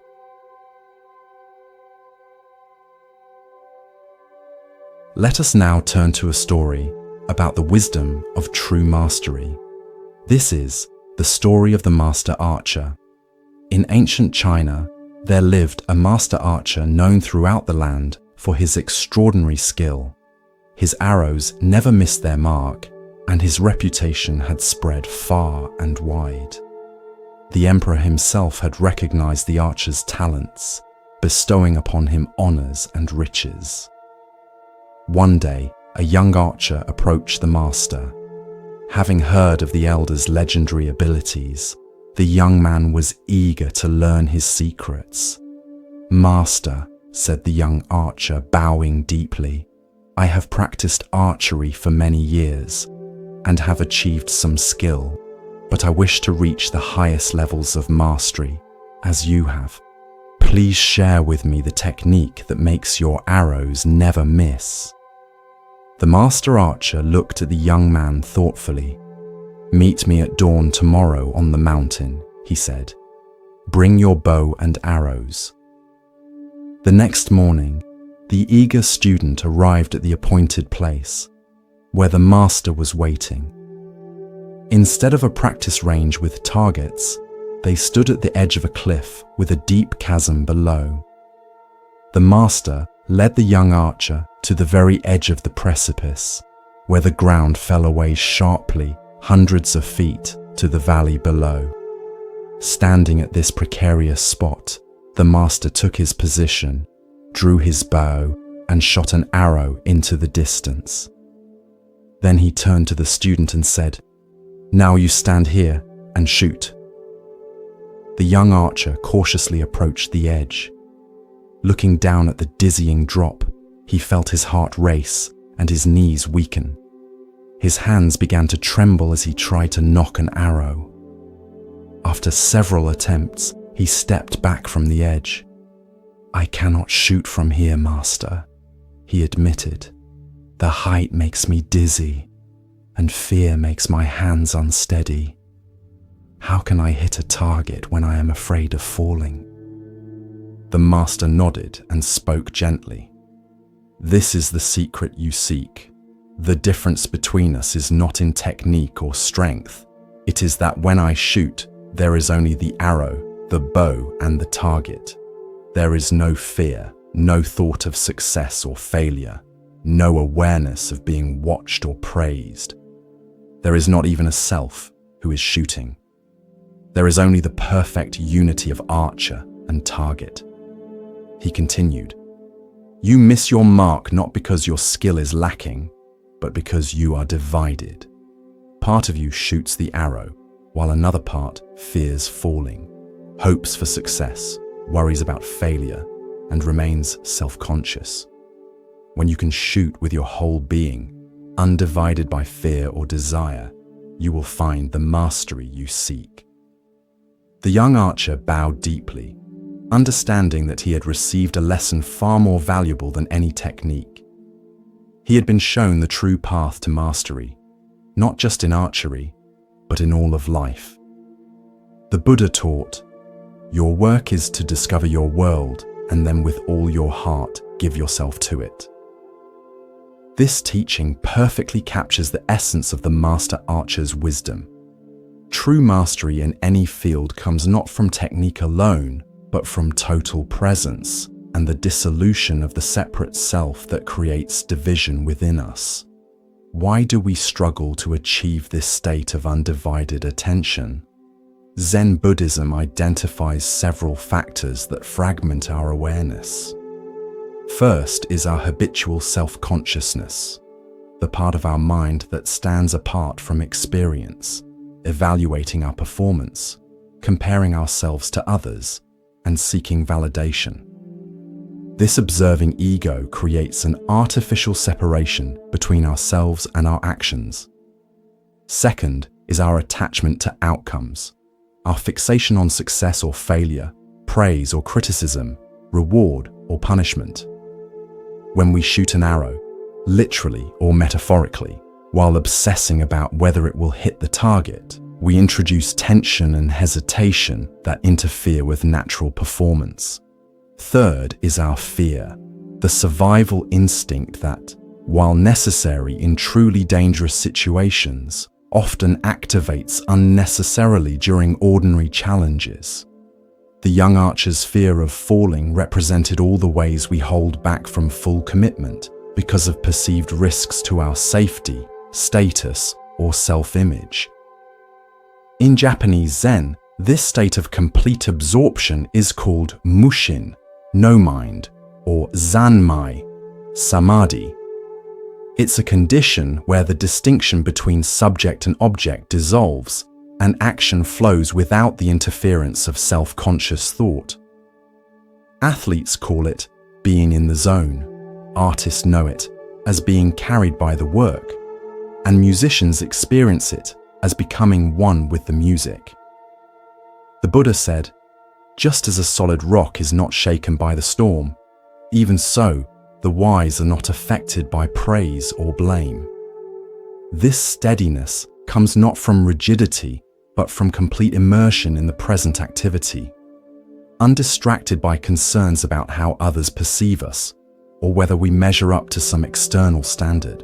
Let us now turn to a story about the wisdom of true mastery. This is the story of the master archer. In ancient China, there lived a master archer known throughout the land for his extraordinary skill. His arrows never missed their mark, and his reputation had spread far and wide. The emperor himself had recognized the archer's talents, bestowing upon him honors and riches. One day, a young archer approached the master. Having heard of the elder's legendary abilities, the young man was eager to learn his secrets. "Master," said the young archer, bowing deeply, "I have practiced archery for many years and have achieved some skill, but I wish to reach the highest levels of mastery, as you have. Please share with me the technique that makes your arrows never miss." The master archer looked at the young man thoughtfully. "Meet me at dawn tomorrow on the mountain," he said. "Bring your bow and arrows." The next morning, the eager student arrived at the appointed place, where the master was waiting. Instead of a practice range with targets, they stood at the edge of a cliff with a deep chasm below. The master led the young archer to the very edge of the precipice, where the ground fell away sharply hundreds of feet to the valley below. Standing at this precarious spot, the master took his position, drew his bow, and shot an arrow into the distance. Then he turned to the student and said, "Now you stand here and shoot." The young archer cautiously approached the edge. Looking down at the dizzying drop, he felt his heart race and his knees weaken. His hands began to tremble as he tried to nock an arrow. After several attempts, he stepped back from the edge. "I cannot shoot from here, master," he admitted. "The height makes me dizzy, and fear makes my hands unsteady. How can I hit a target when I am afraid of falling?" The master nodded and spoke gently. "This is the secret you seek. The difference between us is not in technique or strength. It is that when I shoot, there is only the arrow, the bow, and the target. There is no fear, no thought of success or failure, no awareness of being watched or praised. There is not even a self who is shooting. There is only the perfect unity of archer and target. He continued, "You miss your mark not because your skill is lacking, but because you are divided. Part of you shoots the arrow, while another part fears falling, hopes for success, worries about failure, and remains self-conscious. When you can shoot with your whole being, undivided by fear or desire, you will find the mastery you seek." The young archer bowed deeply, understanding that he had received a lesson far more valuable than any technique. He had been shown the true path to mastery, not just in archery, but in all of life. The Buddha taught, "Your work is to discover your world, and then with all your heart, give yourself to it." This teaching perfectly captures the essence of the master archer's wisdom. True mastery in any field comes not from technique alone, but from total presence and the dissolution of the separate self that creates division within us. Why do we struggle to achieve this state of undivided attention? Zen Buddhism identifies several factors that fragment our awareness. First is our habitual self-consciousness, the part of our mind that stands apart from experience, evaluating our performance, comparing ourselves to others, and seeking validation. This observing ego creates an artificial separation between ourselves and our actions. Second is our attachment to outcomes, our fixation on success or failure, praise or criticism, reward or punishment. When we shoot an arrow, literally or metaphorically, while obsessing about whether it will hit the target, we introduce tension and hesitation that interfere with natural performance. Third is our fear, the survival instinct that, while necessary in truly dangerous situations, often activates unnecessarily during ordinary challenges. The young archer's fear of falling represented all the ways we hold back from full commitment because of perceived risks to our safety, status, or self-image. In Japanese Zen, this state of complete absorption is called mushin, no mind, or zanmai, samadhi. It's a condition where the distinction between subject and object dissolves, and action flows without the interference of self-conscious thought. Athletes call it being in the zone, artists know it as being carried by the work, and musicians experience it as becoming one with the music. The Buddha said, "Just as a solid rock is not shaken by the storm, even so, the wise are not affected by praise or blame." This steadiness comes not from rigidity, but from complete immersion in the present activity, undistracted by concerns about how others perceive us, or whether we measure up to some external standard.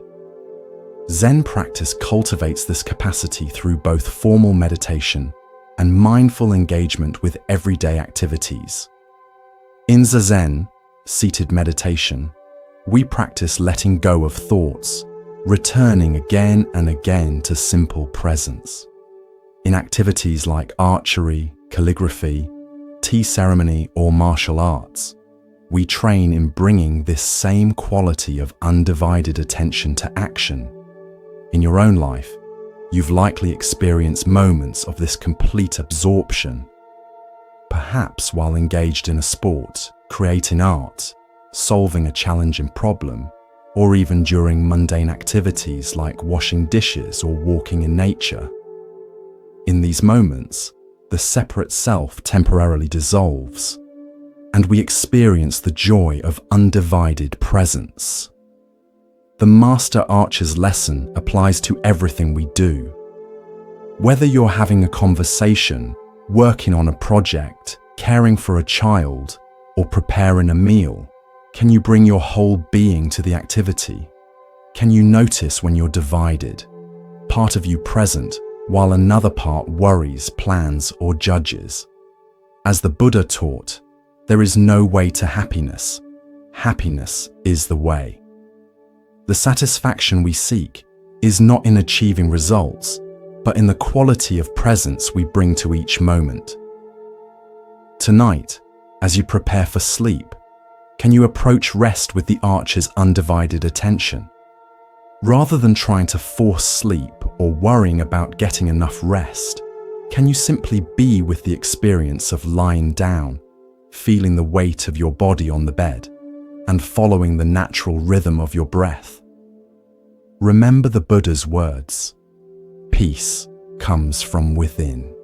Zen practice cultivates this capacity through both formal meditation and mindful engagement with everyday activities. In Zazen, seated meditation, we practice letting go of thoughts, returning again and again to simple presence. In activities like archery, calligraphy, tea ceremony, or martial arts, we train in bringing this same quality of undivided attention to action. In your own life, you've likely experienced moments of this complete absorption, perhaps while engaged in a sport, creating art, solving a challenging problem, or even during mundane activities like washing dishes or walking in nature. In these moments, the separate self temporarily dissolves, and we experience the joy of undivided presence. The Master Archer's lesson applies to everything we do. Whether you're having a conversation, working on a project, caring for a child, or preparing a meal, can you bring your whole being to the activity? Can you notice when you're divided, part of you present, while another part worries, plans, or judges? As the Buddha taught, there is no way to happiness. Happiness is the way. The satisfaction we seek is not in achieving results, but in the quality of presence we bring to each moment. Tonight, as you prepare for sleep, can you approach rest with the archer's undivided attention? Rather than trying to force sleep or worrying about getting enough rest, can you simply be with the experience of lying down, feeling the weight of your body on the bed, and following the natural rhythm of your breath? Remember the Buddha's words, "Peace comes from within.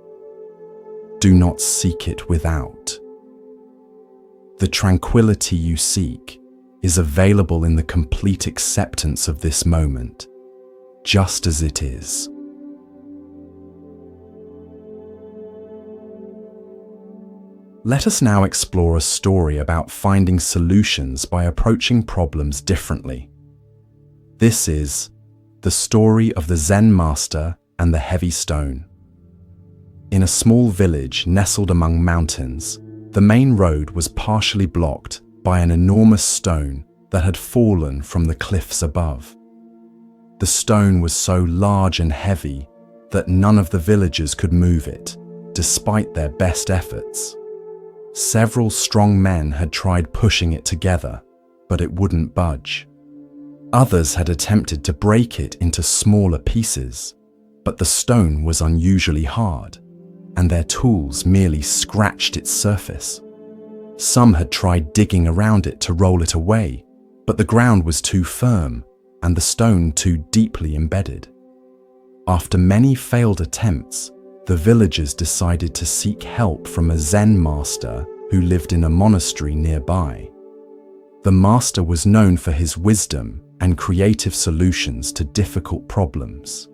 Do not seek it without." The tranquility you seek is available in the complete acceptance of this moment, just as it is. Let us now explore a story about finding solutions by approaching problems differently. This is the story of the Zen master and the heavy stone. In a small village nestled among mountains, the main road was partially blocked by an enormous stone that had fallen from the cliffs above. The stone was so large and heavy that none of the villagers could move it, despite their best efforts. Several strong men had tried pushing it together, but it wouldn't budge. Others had attempted to break it into smaller pieces, but the stone was unusually hard, and their tools merely scratched its surface. Some had tried digging around it to roll it away, but the ground was too firm and the stone too deeply embedded. After many failed attempts, the villagers decided to seek help from a Zen master who lived in a monastery nearby. The master was known for his wisdom and creative solutions to difficult problems.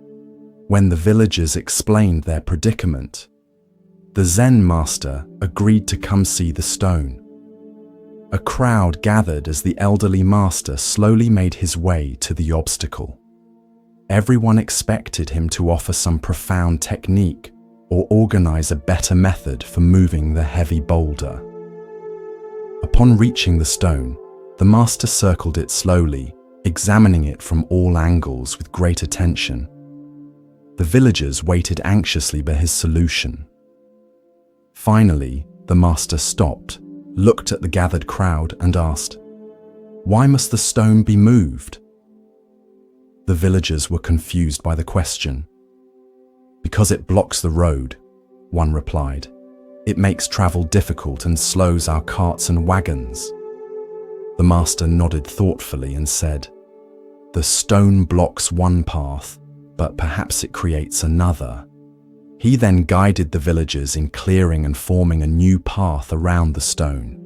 When the villagers explained their predicament, the Zen master agreed to come see the stone. A crowd gathered as the elderly master slowly made his way to the obstacle. Everyone expected him to offer some profound technique or organize a better method for moving the heavy boulder. Upon reaching the stone, the master circled it slowly, examining it from all angles with great attention. The villagers waited anxiously for his solution. Finally, the master stopped, looked at the gathered crowd and asked, "Why must the stone be moved?" The villagers were confused by the question. "Because it blocks the road," one replied. "It makes travel difficult and slows our carts and wagons." The master nodded thoughtfully and said, "The stone blocks one path, but perhaps it creates another." He then guided the villagers in clearing and forming a new path around the stone.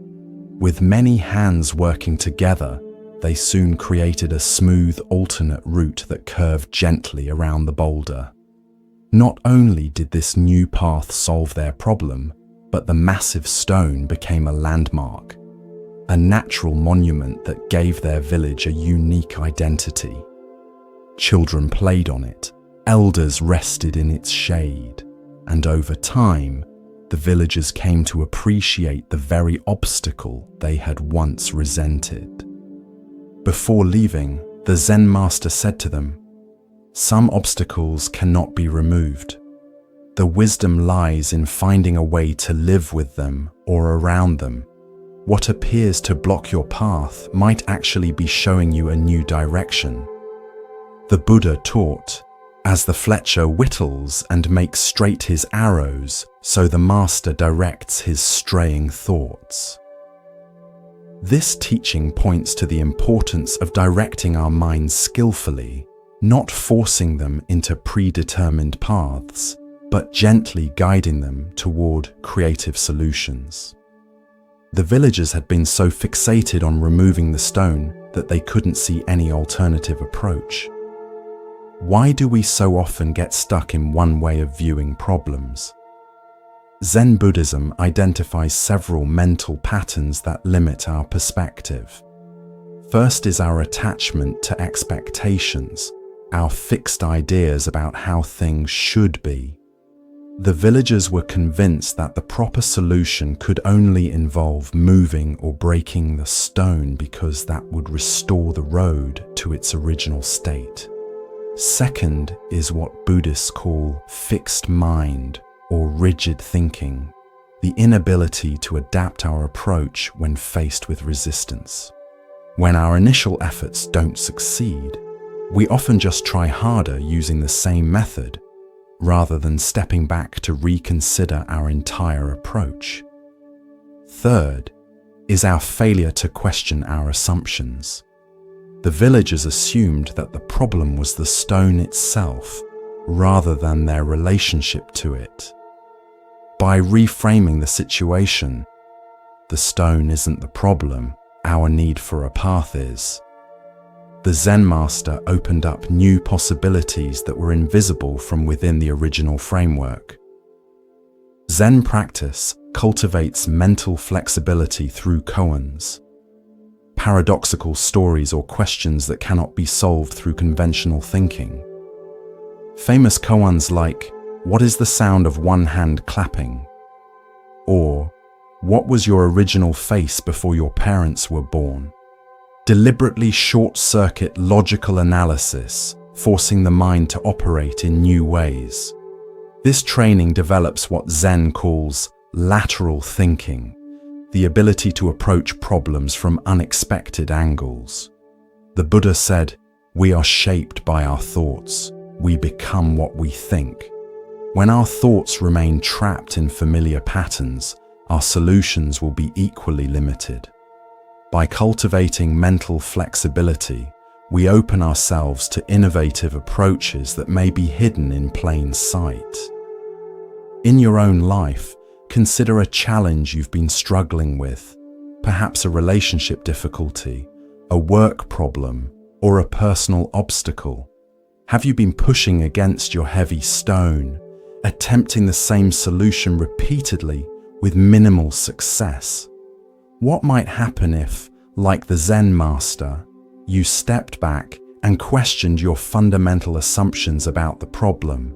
With many hands working together, they soon created a smooth alternate route that curved gently around the boulder. Not only did this new path solve their problem, but the massive stone became a landmark, a natural monument that gave their village a unique identity. Children played on it, elders rested in its shade, and over time, the villagers came to appreciate the very obstacle they had once resented. Before leaving, the Zen master said to them, "Some obstacles cannot be removed. The wisdom lies in finding a way to live with them or around them. What appears to block your path might actually be showing you a new direction." The Buddha taught, "As the fletcher whittles and makes straight his arrows, so the master directs his straying thoughts." This teaching points to the importance of directing our minds skillfully, not forcing them into predetermined paths, but gently guiding them toward creative solutions. The villagers had been so fixated on removing the stone that they couldn't see any alternative approach. Why do we so often get stuck in one way of viewing problems? Zen Buddhism identifies several mental patterns that limit our perspective. First is our attachment to expectations, our fixed ideas about how things should be. The villagers were convinced that the proper solution could only involve moving or breaking the stone because that would restore the road to its original state. Second is what Buddhists call fixed mind or rigid thinking, the inability to adapt our approach when faced with resistance. When our initial efforts don't succeed, we often just try harder using the same method, rather than stepping back to reconsider our entire approach. Third is our failure to question our assumptions. The villagers assumed that the problem was the stone itself, rather than their relationship to it. By reframing the situation, the stone isn't the problem, our need for a path is. The Zen master opened up new possibilities that were invisible from within the original framework. Zen practice cultivates mental flexibility through koans, paradoxical stories or questions that cannot be solved through conventional thinking. Famous koans like, "What is the sound of one hand clapping?" Or, "What was your original face before your parents were born?" deliberately short-circuit logical analysis, forcing the mind to operate in new ways. This training develops what Zen calls lateral thinking, the ability to approach problems from unexpected angles. The Buddha said, "We are shaped by our thoughts. We become what we think." When our thoughts remain trapped in familiar patterns, our solutions will be equally limited. By cultivating mental flexibility, we open ourselves to innovative approaches that may be hidden in plain sight. In your own life, consider a challenge you've been struggling with, perhaps a relationship difficulty, a work problem, or a personal obstacle. Have you been pushing against your heavy stone, attempting the same solution repeatedly with minimal success? What might happen if, like the Zen master, you stepped back and questioned your fundamental assumptions about the problem?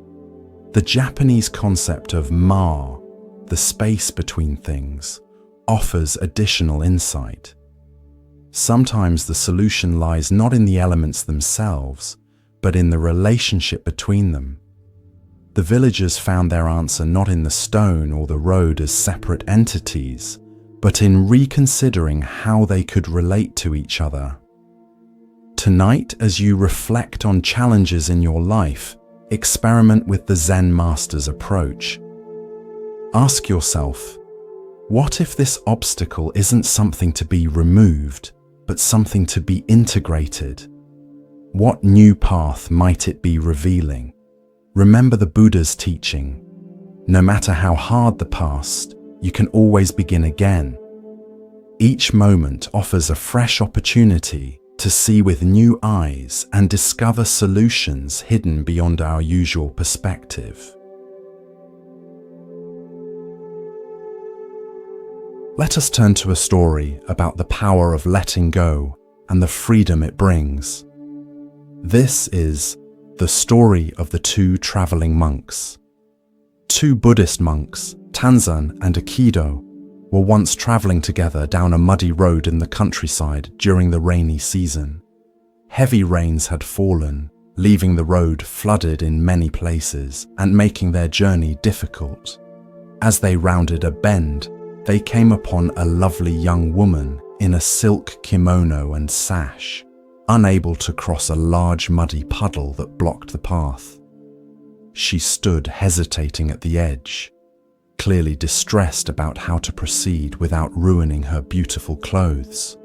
The Japanese concept of ma, the space between things, offers additional insight. Sometimes the solution lies not in the elements themselves, but in the relationship between them. The villagers found their answer not in the stone or the road as separate entities, but in reconsidering how they could relate to each other. Tonight, as you reflect on challenges in your life, experiment with the Zen master's approach. Ask yourself, what if this obstacle isn't something to be removed, but something to be integrated? What new path might it be revealing? Remember the Buddha's teaching. No matter how hard the past, you can always begin again. Each moment offers a fresh opportunity to see with new eyes and discover solutions hidden beyond our usual perspective. Let us turn to a story about the power of letting go and the freedom it brings. This is the story of the two traveling monks. Two Buddhist monks, Tanzan and Aikido, were once traveling together down a muddy road in the countryside during the rainy season. Heavy rains had fallen, leaving the road flooded in many places and making their journey difficult. As they rounded a bend, they came upon a lovely young woman in a silk kimono and sash, unable to cross a large muddy puddle that blocked the path. She stood hesitating at the edge, clearly distressed about how to proceed without ruining her beautiful clothes.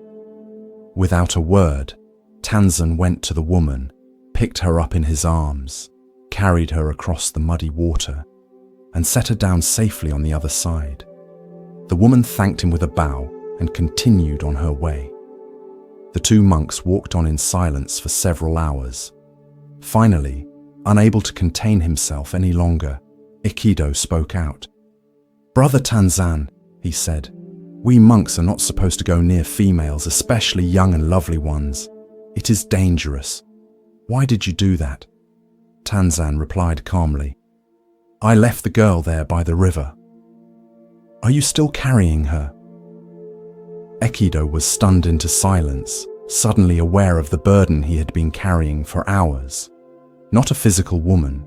Without a word, Tanzan went to the woman, picked her up in his arms, carried her across the muddy water, and set her down safely on the other side. The woman thanked him with a bow and continued on her way. The two monks walked on in silence for several hours. Finally, unable to contain himself any longer, Aikido spoke out. "Brother Tanzan," he said, We monks are not supposed to go near females, especially young and lovely ones. It is dangerous. Why did you do that? Tanzan replied calmly. I left the girl there by the river. Are you still carrying her? Ekido was stunned into silence, suddenly aware of the burden he had been carrying for hours. Not a physical woman,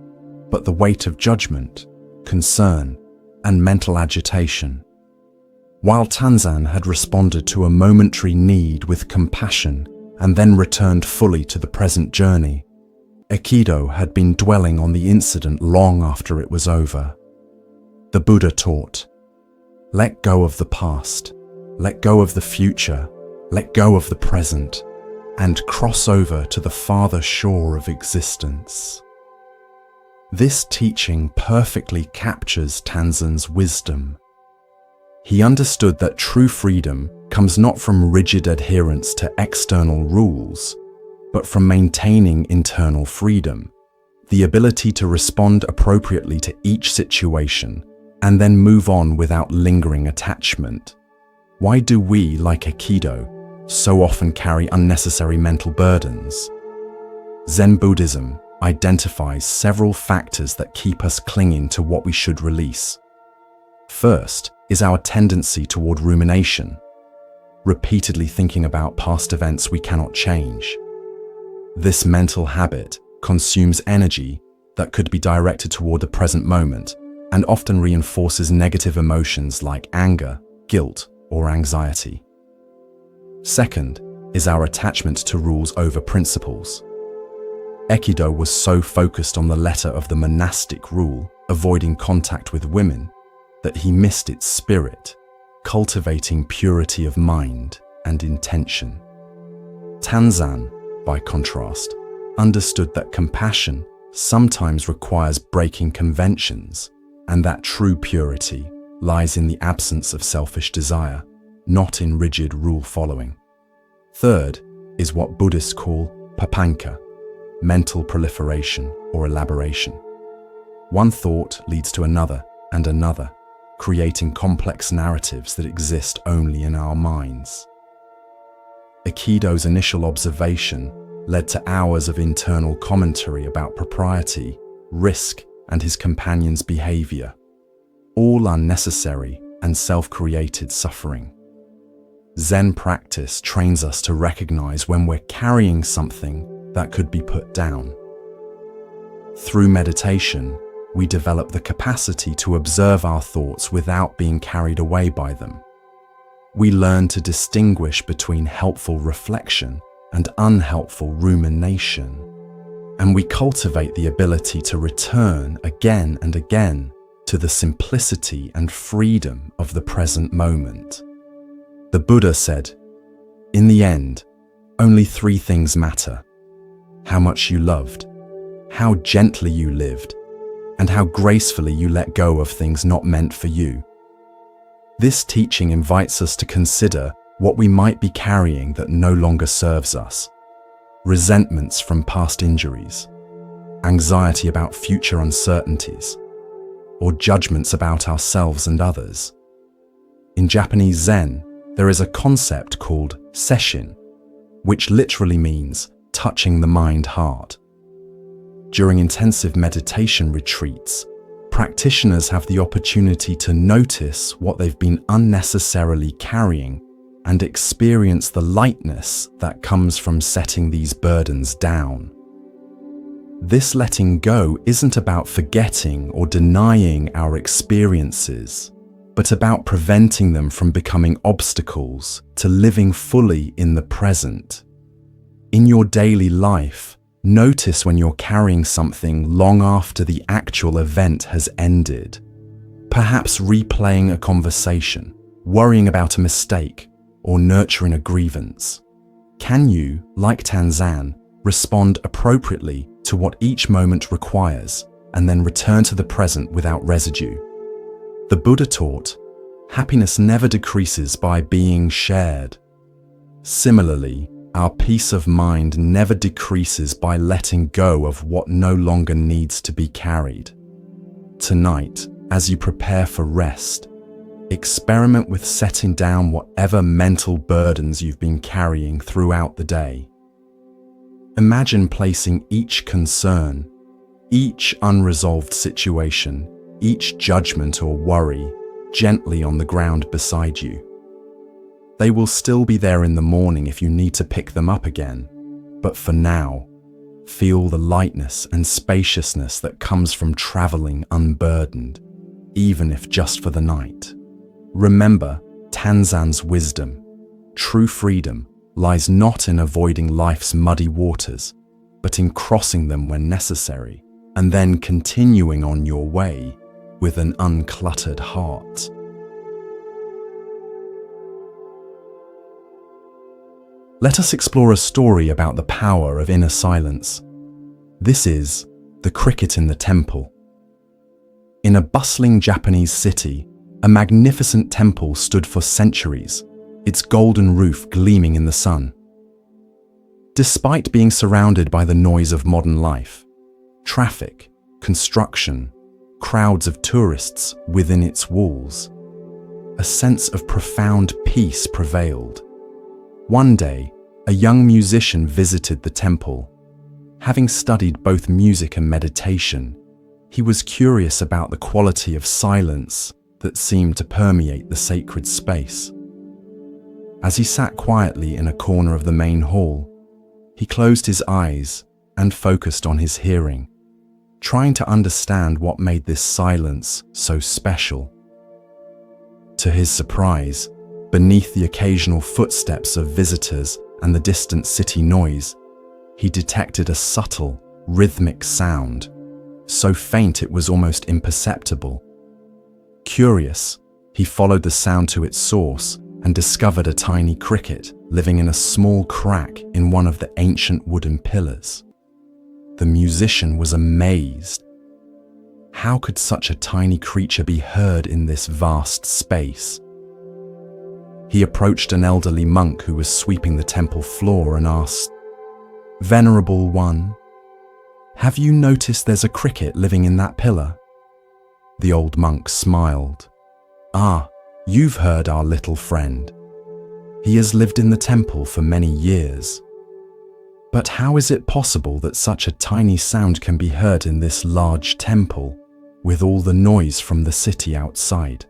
but the weight of judgment, concern, and mental agitation. While Tanzan had responded to a momentary need with compassion and then returned fully to the present journey, Ekido had been dwelling on the incident long after it was over. The Buddha taught, let go of the past, let go of the future, let go of the present, and cross over to the farther shore of existence. This teaching perfectly captures Tanzan's wisdom. He understood that true freedom comes not from rigid adherence to external rules, but from maintaining internal freedom, the ability to respond appropriately to each situation and then move on without lingering attachment. Why do we, like Aikido, so often carry unnecessary mental burdens? Zen Buddhism identifies several factors that keep us clinging to what we should release. First is our tendency toward rumination, repeatedly thinking about past events we cannot change. This mental habit consumes energy that could be directed toward the present moment and often reinforces negative emotions like anger, guilt, or anxiety. Second is our attachment to rules over principles. Aikido was so focused on the letter of the monastic rule, avoiding contact with women, that he missed its spirit, cultivating purity of mind and intention. Tanzan, by contrast, understood that compassion sometimes requires breaking conventions, and that true purity lies in the absence of selfish desire, not in rigid rule following. Third is what Buddhists call papanka, mental proliferation or elaboration. One thought leads to another and another, creating complex narratives that exist only in our minds. Aikido's initial observation led to hours of internal commentary about propriety, risk, and his companion's behavior, all unnecessary and self-created suffering. Zen practice trains us to recognize when we're carrying something that could be put down. Through meditation, we develop the capacity to observe our thoughts without being carried away by them. We learn to distinguish between helpful reflection and unhelpful rumination, and we cultivate the ability to return again and again to the simplicity and freedom of the present moment. The Buddha said, "In the end, only three things matter: how much you loved, how gently you lived, and how gracefully you let go of things not meant for you." This teaching invites us to consider what we might be carrying that no longer serves us. Resentments from past injuries, anxiety about future uncertainties, or judgments about ourselves and others. In Japanese Zen, there is a concept called sesshin, which literally means touching the mind-heart. During intensive meditation retreats, practitioners have the opportunity to notice what they've been unnecessarily carrying and experience the lightness that comes from setting these burdens down. This letting go isn't about forgetting or denying our experiences, but about preventing them from becoming obstacles to living fully in the present. In your daily life, notice when you're carrying something long after the actual event has ended. Perhaps replaying a conversation, worrying about a mistake, or nurturing a grievance. Can you, like Tanzan, respond appropriately to what each moment requires and then return to the present without residue? The Buddha taught, happiness never decreases by being shared. Similarly, our peace of mind never decreases by letting go of what no longer needs to be carried. Tonight, as you prepare for rest, Experiment with setting down whatever mental burdens you've been carrying throughout the day. Imagine placing each concern, each unresolved situation, each judgment or worry gently on the ground beside you. They will still be there in the morning if you need to pick them up again, but for now, feel the lightness and spaciousness that comes from traveling unburdened, even if just for the night. Remember Tanzan's wisdom. True freedom lies not in avoiding life's muddy waters, but in crossing them when necessary, and then continuing on your way with an uncluttered heart. Let us explore a story about the power of inner silence. This is The Cricket in the Temple. In a bustling Japanese city, a magnificent temple stood for centuries, its golden roof gleaming in the sun. Despite being surrounded by the noise of modern life, traffic, construction, crowds of tourists within its walls, a sense of profound peace prevailed. One day, a young musician visited the temple. Having studied both music and meditation, he was curious about the quality of silence that seemed to permeate the sacred space. As he sat quietly in a corner of the main hall, he closed his eyes and focused on his hearing, trying to understand what made this silence so special. To his surprise, beneath the occasional footsteps of visitors and the distant city noise, he detected a subtle, rhythmic sound, so faint it was almost imperceptible. Curious, he followed the sound to its source and discovered a tiny cricket living in a small crack in one of the ancient wooden pillars. The musician was amazed. How could such a tiny creature be heard in this vast space? He approached an elderly monk who was sweeping the temple floor and asked, "Venerable one, have you noticed there's a cricket living in that pillar?" The old monk smiled. "Ah, you've heard our little friend. He has lived in the temple for many years. But how is it possible that such a tiny sound can be heard in this large temple, with all the noise from the city outside?"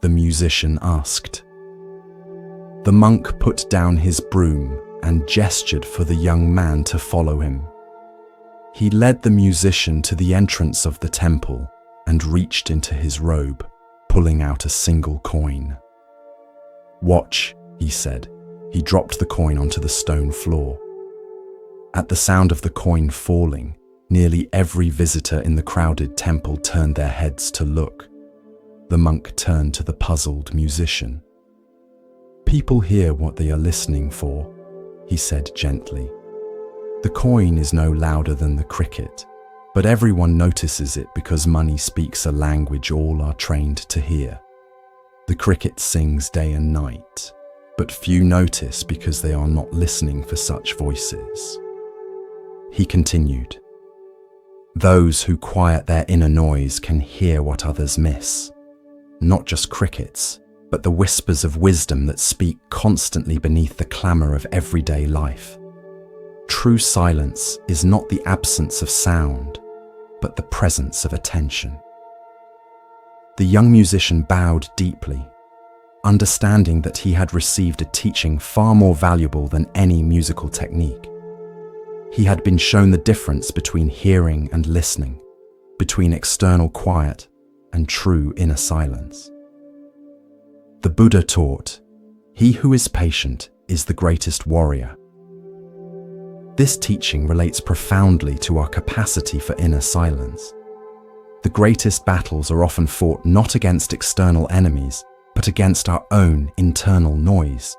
the musician asked. The monk put down his broom and gestured for the young man to follow him. He led the musician to the entrance of the temple and reached into his robe, pulling out a single coin. "Watch," he said. He dropped the coin onto the stone floor. At the sound of the coin falling, nearly every visitor in the crowded temple turned their heads to look. The monk turned to the puzzled musician. "People hear what they are listening for," he said gently. "The coin is no louder than the cricket, but everyone notices it because money speaks a language all are trained to hear. The cricket sings day and night, but few notice because they are not listening for such voices." He continued, "Those who quiet their inner noise can hear what others miss. Not just crickets, but the whispers of wisdom that speak constantly beneath the clamor of everyday life. True silence is not the absence of sound, but the presence of attention." The young musician bowed deeply, understanding that he had received a teaching far more valuable than any musical technique. He had been shown the difference between hearing and listening, between external quiet and true inner silence. The Buddha taught, "He who is patient is the greatest warrior." This teaching relates profoundly to our capacity for inner silence. The greatest battles are often fought not against external enemies, but against our own internal noise.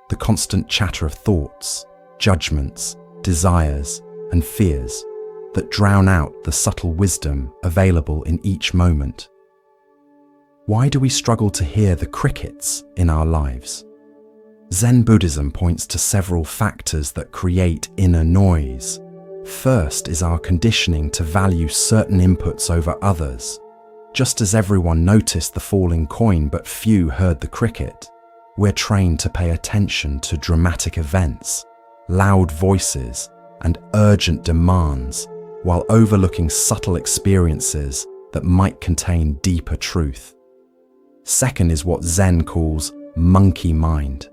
The constant chatter of thoughts, judgments, desires, and fears that drown out the subtle wisdom available in each moment. Why do we struggle to hear the crickets in our lives? Zen Buddhism points to several factors that create inner noise. First is our conditioning to value certain inputs over others. Just as everyone noticed the falling coin but few heard the cricket, we're trained to pay attention to dramatic events, loud voices, and urgent demands, while overlooking subtle experiences that might contain deeper truth. Second is what Zen calls monkey mind,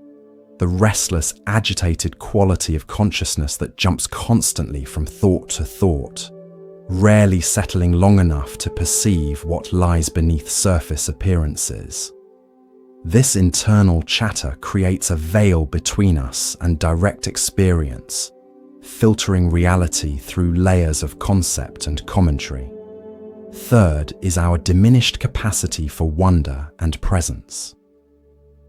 the restless, agitated quality of consciousness that jumps constantly from thought to thought, rarely settling long enough to perceive what lies beneath surface appearances. This internal chatter creates a veil between us and direct experience, filtering reality through layers of concept and commentary. Third is our diminished capacity for wonder and presence.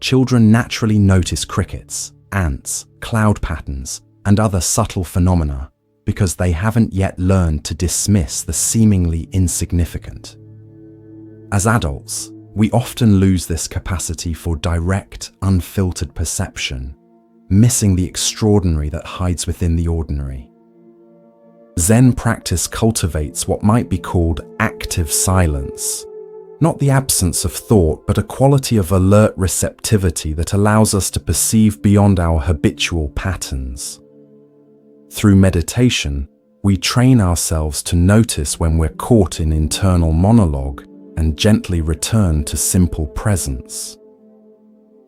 Children naturally notice crickets, ants, cloud patterns, and other subtle phenomena because they haven't yet learned to dismiss the seemingly insignificant. As adults, we often lose this capacity for direct, unfiltered perception, missing the extraordinary that hides within the ordinary. Zen practice cultivates what might be called active silence, not the absence of thought, but a quality of alert receptivity that allows us to perceive beyond our habitual patterns. Through meditation, we train ourselves to notice when we're caught in internal monologue and gently return to simple presence.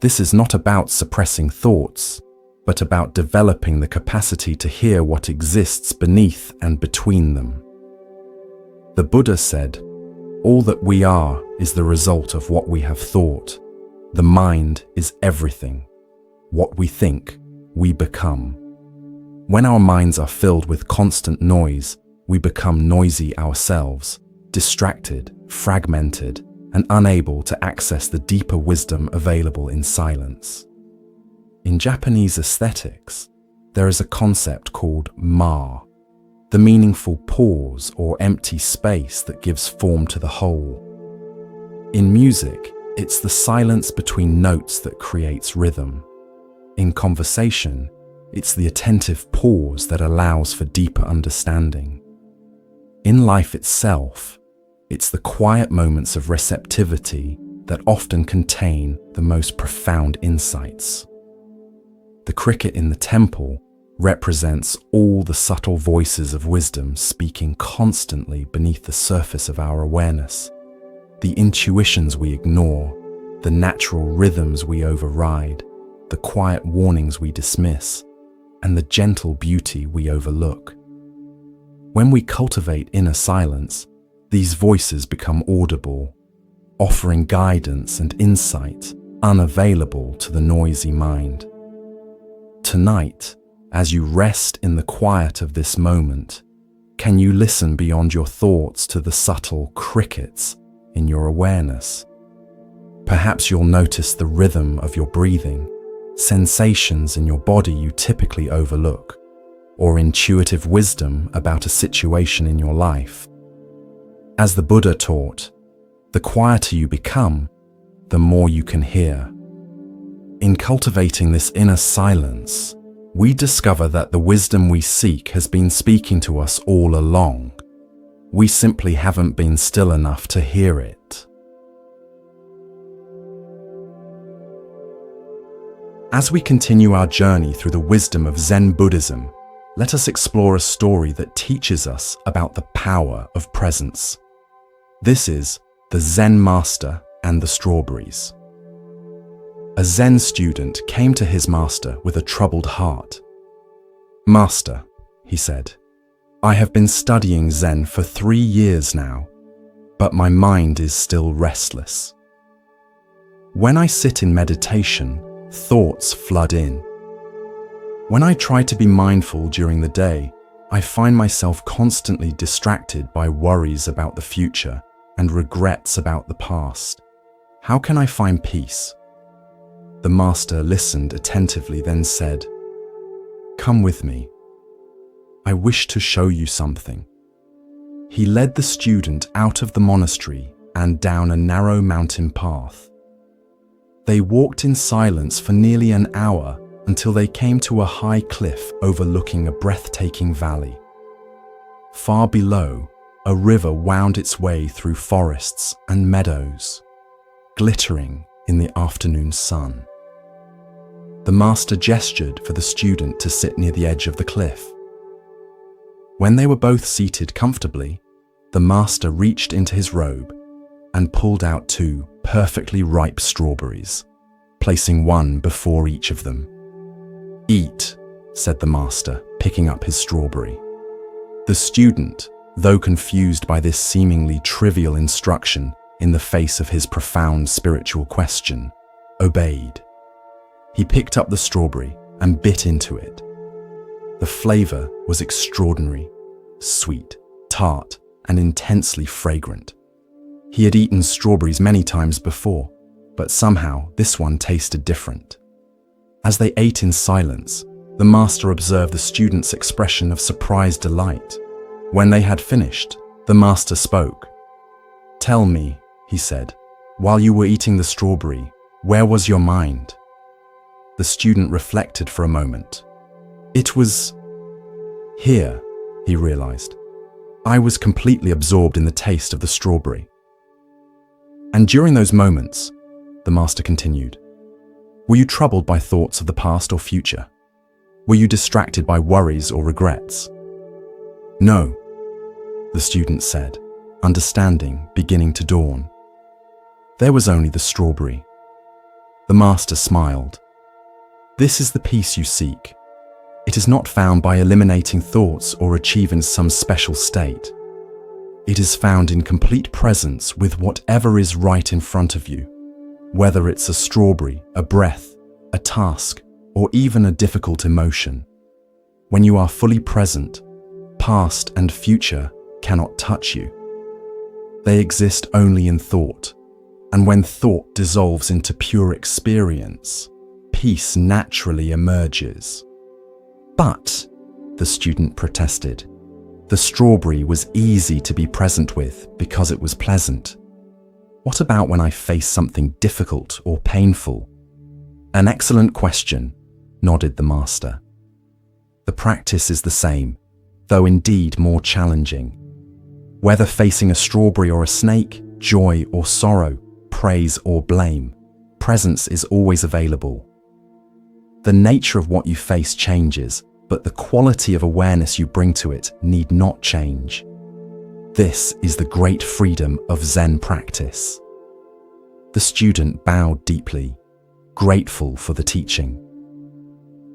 This is not about suppressing thoughts, but about developing the capacity to hear what exists beneath and between them. The Buddha said, "All that we are is the result of what we have thought. The mind is everything. What we think, we become." When our minds are filled with constant noise, we become noisy ourselves, distracted, fragmented, and unable to access the deeper wisdom available in silence. In Japanese aesthetics, there is a concept called ma, the meaningful pause or empty space that gives form to the whole. In music, it's the silence between notes that creates rhythm. In conversation, it's the attentive pause that allows for deeper understanding. In life itself, it's the quiet moments of receptivity that often contain the most profound insights. The cricket in the temple represents all the subtle voices of wisdom speaking constantly beneath the surface of our awareness, the intuitions we ignore, the natural rhythms we override, the quiet warnings we dismiss, and the gentle beauty we overlook. When we cultivate inner silence, these voices become audible, offering guidance and insight unavailable to the noisy mind. Tonight, as you rest in the quiet of this moment, can you listen beyond your thoughts to the subtle crickets in your awareness? Perhaps you'll notice the rhythm of your breathing, sensations in your body you typically overlook, or intuitive wisdom about a situation in your life. As the Buddha taught, the quieter you become, the more you can hear. In cultivating this inner silence, we discover that the wisdom we seek has been speaking to us all along. We simply haven't been still enough to hear it. As we continue our journey through the wisdom of Zen Buddhism, let us explore a story that teaches us about the power of presence. This is The Zen Master and the Strawberries. A Zen student came to his master with a troubled heart. "Master," he said, "I have been studying Zen for 3 years now, but my mind is still restless. When I sit in meditation, thoughts flood in. When I try to be mindful during the day, I find myself constantly distracted by worries about the future and regrets about the past. How can I find peace?" The master listened attentively, then said, "Come with me. I wish to show you something." He led the student out of the monastery and down a narrow mountain path. They walked in silence for nearly an hour until they came to a high cliff overlooking a breathtaking valley. Far below, a river wound its way through forests and meadows, glittering in the afternoon sun. The master gestured for the student to sit near the edge of the cliff. When they were both seated comfortably, the master reached into his robe and pulled out 2 perfectly ripe strawberries, placing one before each of them. "Eat," said the master, picking up his strawberry. The student, though confused by this seemingly trivial instruction in the face of his profound spiritual question, obeyed. He picked up the strawberry and bit into it. The flavor was extraordinary, sweet, tart, and intensely fragrant. He had eaten strawberries many times before, but somehow this one tasted different. As they ate in silence, the master observed the student's expression of surprised delight. When they had finished, the master spoke. "Tell me," he said, "while you were eating the strawberry, where was your mind?" The student reflected for a moment. "It was here," he realized. "I was completely absorbed in the taste of the strawberry." "And during those moments," the master continued, "were you troubled by thoughts of the past or future? Were you distracted by worries or regrets?" "No," the student said, understanding beginning to dawn. "There was only the strawberry." The master smiled. "This is the peace you seek. It is not found by eliminating thoughts or achieving some special state. It is found in complete presence with whatever is right in front of you, whether it's a strawberry, a breath, a task, or even a difficult emotion. When you are fully present, past and future cannot touch you. They exist only in thought, and when thought dissolves into pure experience, peace naturally emerges." "But," the student protested, "the strawberry was easy to be present with because it was pleasant. What about when I face something difficult or painful?" "An excellent question," nodded the master. "The practice is the same, though indeed more challenging. Whether facing a strawberry or a snake, joy or sorrow, praise or blame, presence is always available. The nature of what you face changes, but the quality of awareness you bring to it need not change. This is the great freedom of Zen practice." The student bowed deeply, grateful for the teaching.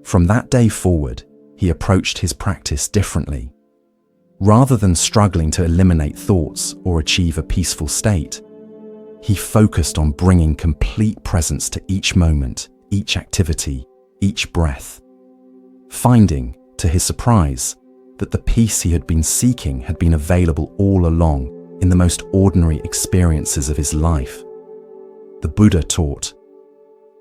From that day forward, he approached his practice differently. Rather than struggling to eliminate thoughts or achieve a peaceful state, he focused on bringing complete presence to each moment, each activity, each breath, finding, to his surprise, that the peace he had been seeking had been available all along in the most ordinary experiences of his life. The Buddha taught,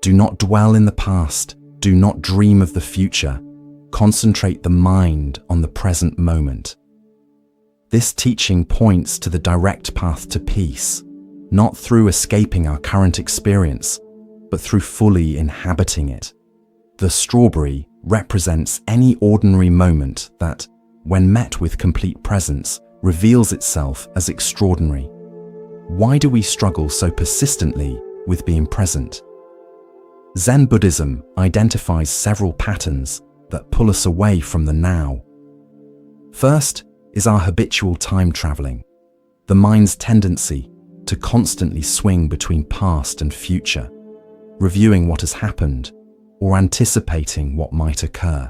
"Do not dwell in the past, do not dream of the future, concentrate the mind on the present moment." This teaching points to the direct path to peace, not through escaping our current experience, but through fully inhabiting it. The strawberry represents any ordinary moment that, when met with complete presence, reveals itself as extraordinary. Why do we struggle so persistently with being present? Zen Buddhism identifies several patterns that pull us away from the now. First is our habitual time traveling, the mind's tendency to constantly swing between past and future, reviewing what has happened or anticipating what might occur.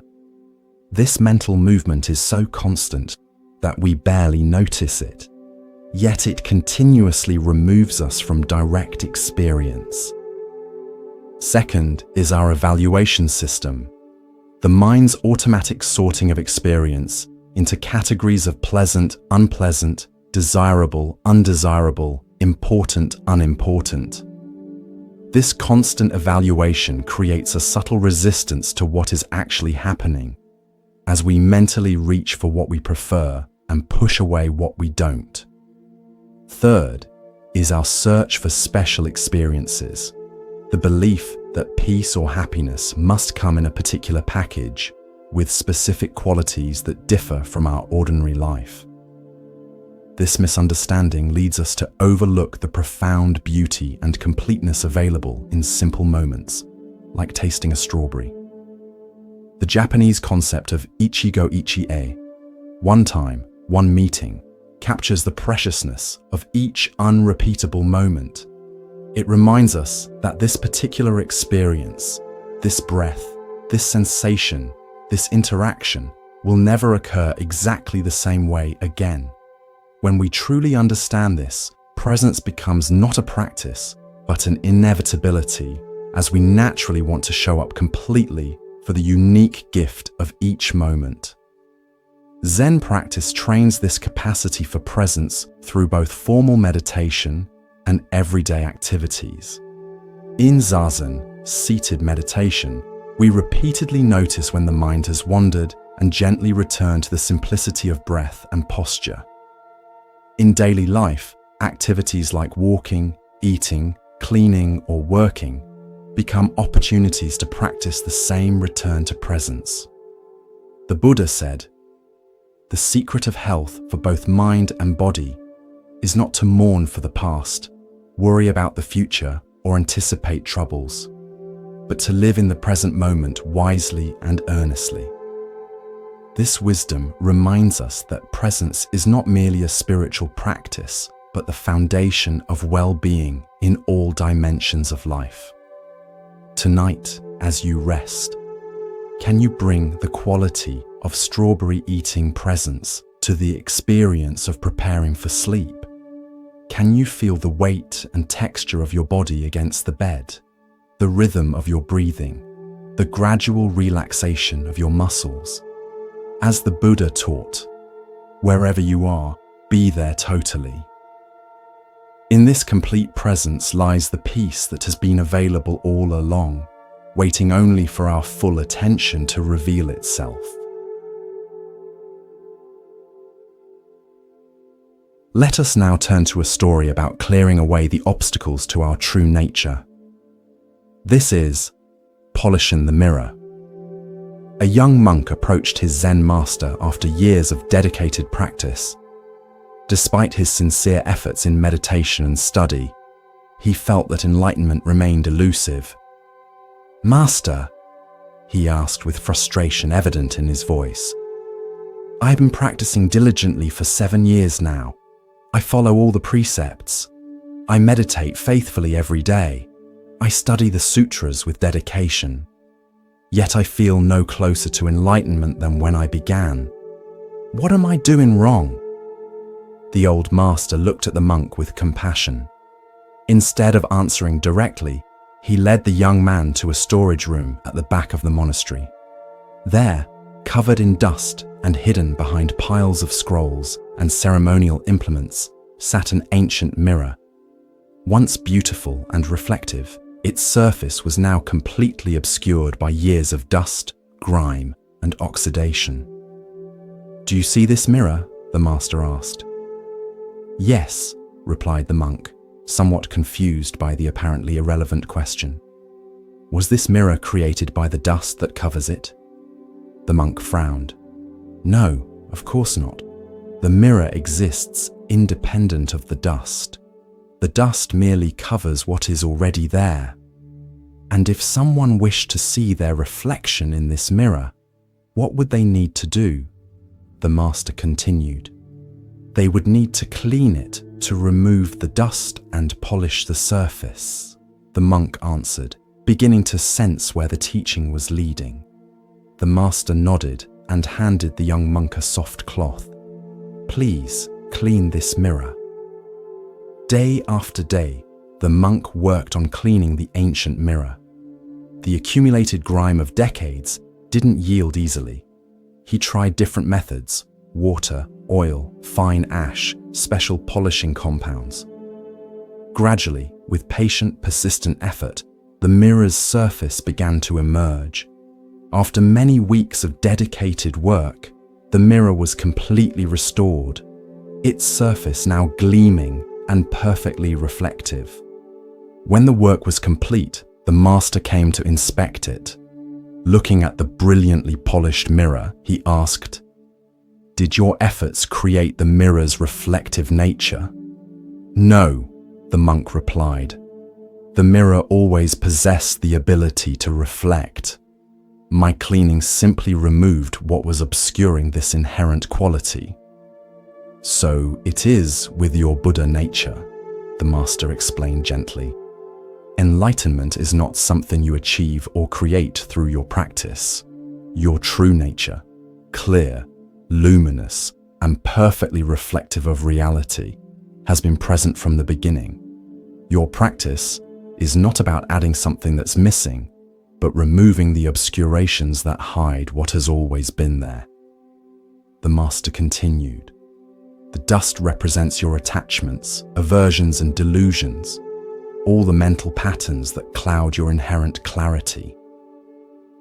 This mental movement is so constant that we barely notice it, yet it continuously removes us from direct experience. Second is our evaluation system, the mind's automatic sorting of experience into categories of pleasant, unpleasant, desirable, undesirable, important, unimportant. This constant evaluation creates a subtle resistance to what is actually happening, as we mentally reach for what we prefer and push away what we don't. Third is our search for special experiences, the belief that peace or happiness must come in a particular package with specific qualities that differ from our ordinary life. This misunderstanding leads us to overlook the profound beauty and completeness available in simple moments, like tasting a strawberry. The Japanese concept of ichigo ichie, one time, one meeting, captures the preciousness of each unrepeatable moment. It reminds us that this particular experience, this breath, this sensation, this interaction will never occur exactly the same way again. When we truly understand this, presence becomes not a practice, but an inevitability, as we naturally want to show up completely for the unique gift of each moment. Zen practice trains this capacity for presence through both formal meditation and everyday activities. In Zazen, seated meditation, we repeatedly notice when the mind has wandered and gently return to the simplicity of breath and posture. In daily life, activities like walking, eating, cleaning, or working become opportunities to practice the same return to presence. The Buddha said, "The secret of health for both mind and body is not to mourn for the past, worry about the future, or anticipate troubles, but to live in the present moment wisely and earnestly." This wisdom reminds us that presence is not merely a spiritual practice, but the foundation of well-being in all dimensions of life. Tonight, as you rest, can you bring the quality of strawberry eating presence to the experience of preparing for sleep? Can you feel the weight and texture of your body against the bed, the rhythm of your breathing, the gradual relaxation of your muscles? As the Buddha taught, wherever you are, be there totally. In this complete presence lies the peace that has been available all along, waiting only for our full attention to reveal itself. Let us now turn to a story about clearing away the obstacles to our true nature. This is Polishing the Mirror. A young monk approached his Zen master after years of dedicated practice. Despite his sincere efforts in meditation and study, he felt that enlightenment remained elusive. "Master," he asked with frustration evident in his voice, "I've been practicing diligently for 7 years now. I follow all the precepts. I meditate faithfully every day. I study the sutras with dedication. Yet I feel no closer to enlightenment than when I began. What am I doing wrong?" The old master looked at the monk with compassion. Instead of answering directly, he led the young man to a storage room at the back of the monastery. There, covered in dust and hidden behind piles of scrolls and ceremonial implements, sat an ancient mirror. Once beautiful and reflective, its surface was now completely obscured by years of dust, grime, and oxidation. "Do you see this mirror?" the master asked. "Yes," replied the monk, somewhat confused by the apparently irrelevant question. "Was this mirror created by the dust that covers it?" The monk frowned. "No, of course not. The mirror exists independent of the dust. The dust merely covers what is already there. And if someone wished to see their reflection in this mirror, what would they need to do?" The master continued. "They would need to clean it to remove the dust and polish the surface," the monk answered, beginning to sense where the teaching was leading. The master nodded and handed the young monk a soft cloth. "Please clean this mirror." Day after day, the monk worked on cleaning the ancient mirror. The accumulated grime of decades didn't yield easily. He tried different methods: water, oil, fine ash, special polishing compounds. Gradually, with patient, persistent effort, the mirror's surface began to emerge. After many weeks of dedicated work, the mirror was completely restored, its surface now gleaming and perfectly reflective. When the work was complete, the master came to inspect it. Looking at the brilliantly polished mirror, he asked, Did your efforts create the mirror's reflective nature? No, the monk replied. The mirror always possessed the ability to reflect. My cleaning simply removed what was obscuring this inherent quality. So it is with your Buddha nature, the master explained gently. Enlightenment is not something you achieve or create through your practice. Your true nature, clear, luminous, and perfectly reflective of reality, has been present from the beginning. Your practice is not about adding something that's missing, but removing the obscurations that hide what has always been there. The master continued. The dust represents your attachments, aversions, and delusions, all the mental patterns that cloud your inherent clarity.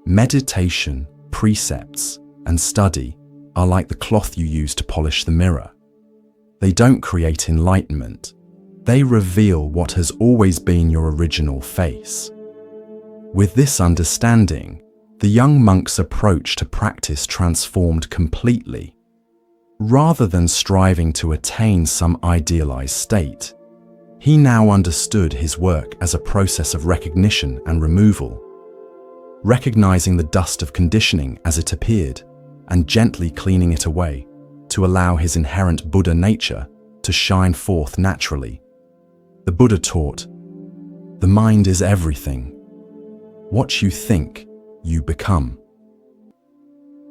Meditation, precepts, and study are like the cloth you use to polish the mirror. They don't create enlightenment. They reveal what has always been your original face. With this understanding, the young monk's approach to practice transformed completely. Rather than striving to attain some idealized state, he now understood his work as a process of recognition and removal, recognizing the dust of conditioning as it appeared and gently cleaning it away to allow his inherent Buddha nature to shine forth naturally. The Buddha taught, "The mind is everything. What you think, you become."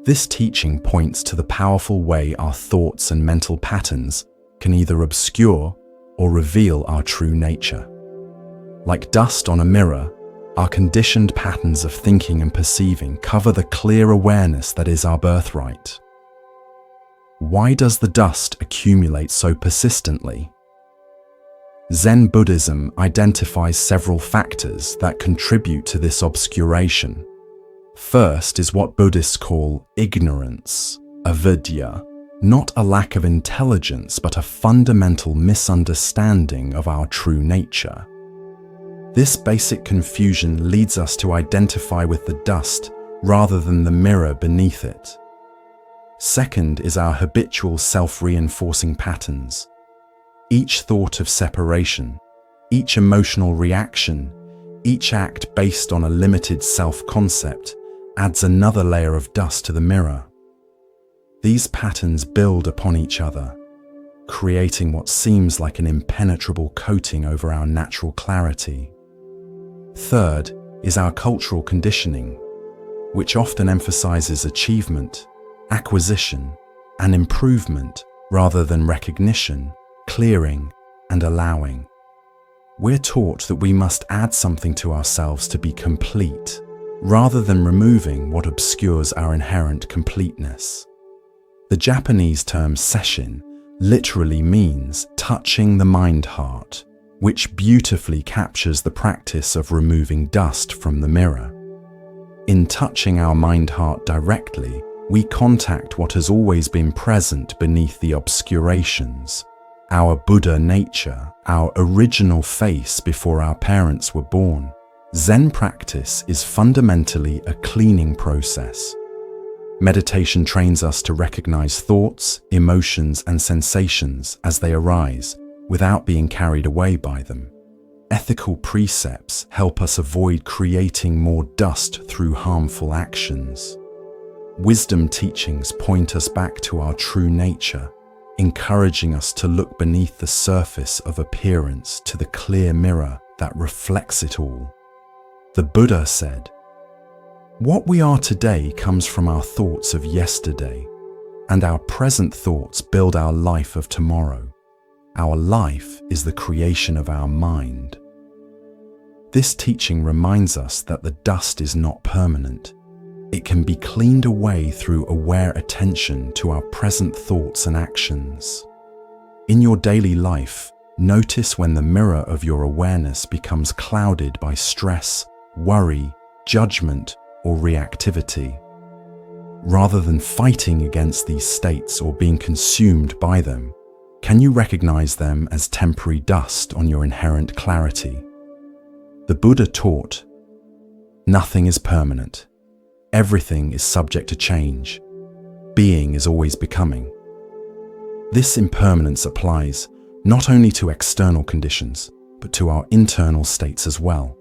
This teaching points to the powerful way our thoughts and mental patterns can either obscure or reveal our true nature. Like dust on a mirror, our conditioned patterns of thinking and perceiving cover the clear awareness that is our birthright. Why does the dust accumulate so persistently? Zen Buddhism identifies several factors that contribute to this obscuration. First is what Buddhists call ignorance, avidya, not a lack of intelligence, but a fundamental misunderstanding of our true nature. This basic confusion leads us to identify with the dust rather than the mirror beneath it. Second is our habitual self-reinforcing patterns. Each thought of separation, each emotional reaction, each act based on a limited self-concept adds another layer of dust to the mirror. These patterns build upon each other, creating what seems like an impenetrable coating over our natural clarity. Third is our cultural conditioning, which often emphasizes achievement, acquisition, and improvement rather than recognition, clearing, and allowing. We're taught that we must add something to ourselves to be complete, rather than removing what obscures our inherent completeness. The Japanese term sesshin literally means touching the mind-heart, which beautifully captures the practice of removing dust from the mirror. In touching our mind-heart directly, we contact what has always been present beneath the obscurations, our Buddha nature, our original face before our parents were born. Zen practice is fundamentally a cleaning process. Meditation trains us to recognize thoughts, emotions, and sensations as they arise without being carried away by them. Ethical precepts help us avoid creating more dust through harmful actions. Wisdom teachings point us back to our true nature, encouraging us to look beneath the surface of appearance to the clear mirror that reflects it all. The Buddha said, "What we are today comes from our thoughts of yesterday, and our present thoughts build our life of tomorrow. Our life is the creation of our mind." This teaching reminds us that the dust is not permanent. It can be cleaned away through aware attention to our present thoughts and actions. In your daily life, notice when the mirror of your awareness becomes clouded by stress, worry, judgment, or reactivity. Rather than fighting against these states or being consumed by them, can you recognize them as temporary dust on your inherent clarity? The Buddha taught, "Nothing is permanent. Everything is subject to change. Being is always becoming. This impermanence applies not only to external conditions, but to our internal states as well,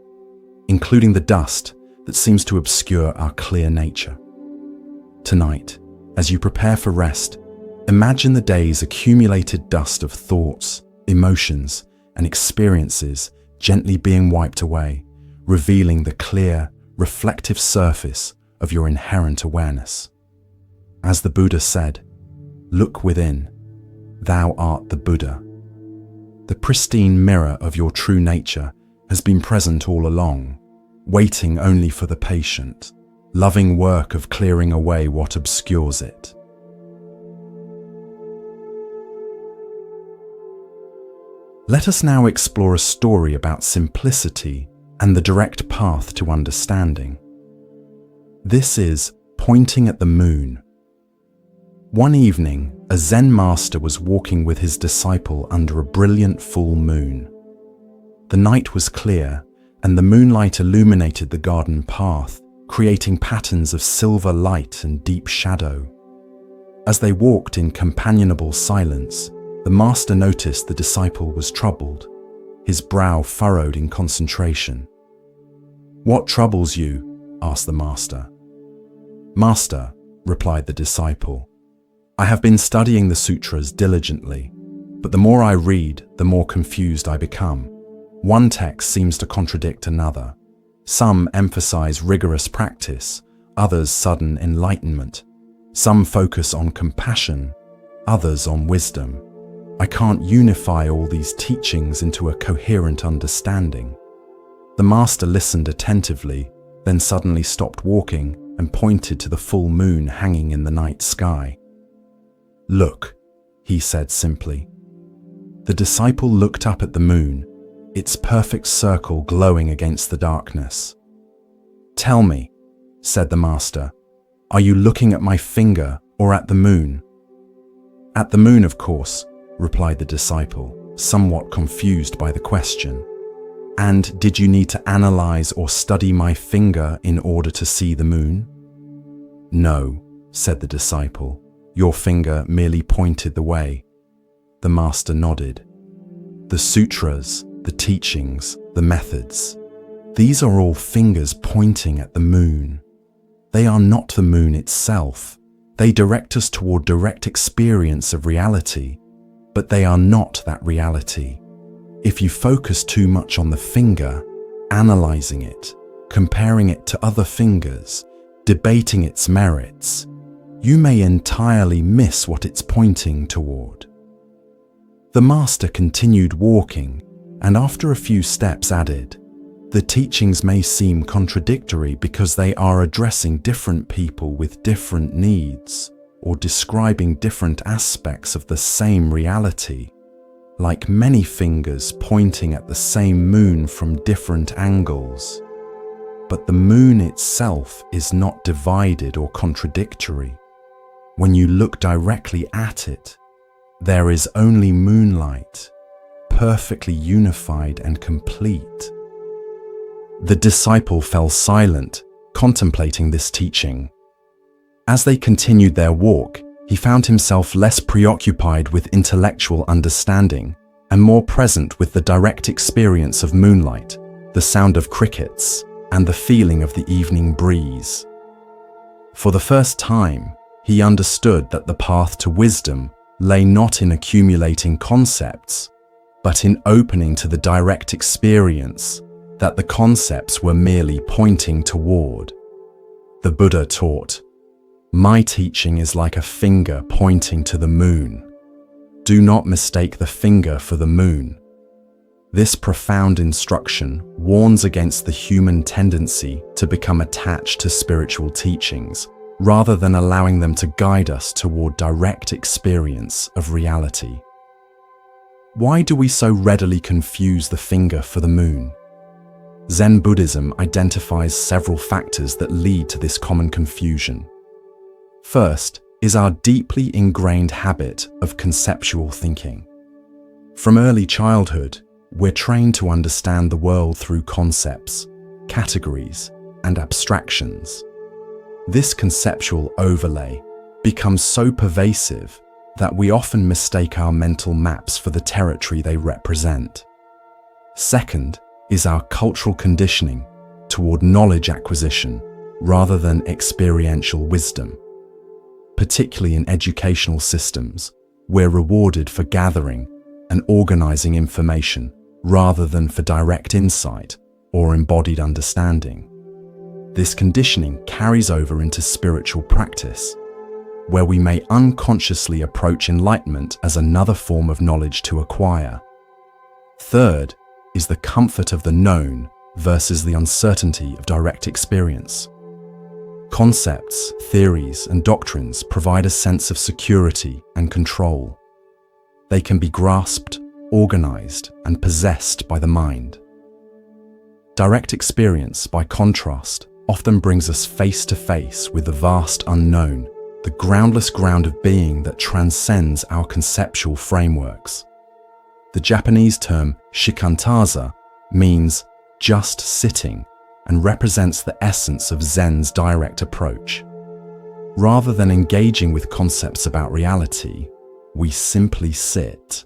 including the dust that seems to obscure our clear nature. Tonight, as you prepare for rest, imagine the day's accumulated dust of thoughts, emotions, and experiences gently being wiped away, revealing the clear, reflective surface of your inherent awareness. As the Buddha said, "Look within, thou art the Buddha." The pristine mirror of your true nature has been present all along, waiting only for the patient, loving work of clearing away what obscures it. Let us now explore a story about simplicity and the direct path to understanding. This is Pointing at the Moon. One evening, a Zen master was walking with his disciple under a brilliant full moon. The night was clear, and the moonlight illuminated the garden path, creating patterns of silver light and deep shadow. As they walked in companionable silence, the master noticed the disciple was troubled, his brow furrowed in concentration. "What troubles you?" asked the master. "Master," replied the disciple, "I have been studying the sutras diligently, but the more I read, the more confused I become. One text seems to contradict another. Some emphasize rigorous practice, others sudden enlightenment. Some focus on compassion, others on wisdom. I can't unify all these teachings into a coherent understanding." The master listened attentively, then suddenly stopped walking and pointed to the full moon hanging in the night sky. "Look," he said simply. The disciple looked up at the moon, its perfect circle glowing against the darkness. "Tell me," said the master, "are you looking at my finger or at the moon?" "At the moon, of course," replied the disciple, somewhat confused by the question. "And did you need to analyze or study my finger in order to see the moon?" "No," said the disciple. "Your finger merely pointed the way." The master nodded. "The sutras, the teachings, the methods, these are all fingers pointing at the moon. They are not the moon itself. They direct us toward direct experience of reality, but they are not that reality. If you focus too much on the finger, analyzing it, comparing it to other fingers, debating its merits, you may entirely miss what it's pointing toward." The master continued walking, and after a few steps added, "The teachings may seem contradictory because they are addressing different people with different needs, or describing different aspects of the same reality, like many fingers pointing at the same moon from different angles. But the moon itself is not divided or contradictory. When you look directly at it, there is only moonlight, perfectly unified and complete." The disciple fell silent, contemplating this teaching. As they continued their walk, he found himself less preoccupied with intellectual understanding and more present with the direct experience of moonlight, the sound of crickets, and the feeling of the evening breeze. For the first time, he understood that the path to wisdom lay not in accumulating concepts, but in opening to the direct experience that the concepts were merely pointing toward. The Buddha taught, "My teaching is like a finger pointing to the moon. Do not mistake the finger for the moon." This profound instruction warns against the human tendency to become attached to spiritual teachings, rather than allowing them to guide us toward direct experience of reality. Why do we so readily confuse the finger for the moon? Zen Buddhism identifies several factors that lead to this common confusion. First is our deeply ingrained habit of conceptual thinking. From early childhood, we're trained to understand the world through concepts, categories, and abstractions. This conceptual overlay becomes so pervasive that we often mistake our mental maps for the territory they represent. Second is our cultural conditioning toward knowledge acquisition rather than experiential wisdom. Particularly in educational systems, we're rewarded for gathering and organizing information rather than for direct insight or embodied understanding. This conditioning carries over into spiritual practice, where we may unconsciously approach enlightenment as another form of knowledge to acquire. Third is the comfort of the known versus the uncertainty of direct experience. Concepts, theories, and doctrines provide a sense of security and control. They can be grasped, organized, and possessed by the mind. Direct experience, by contrast, often brings us face to face with the vast unknown, the groundless ground of being that transcends our conceptual frameworks. The Japanese term shikantaza means just sitting and represents the essence of Zen's direct approach. Rather than engaging with concepts about reality, we simply sit,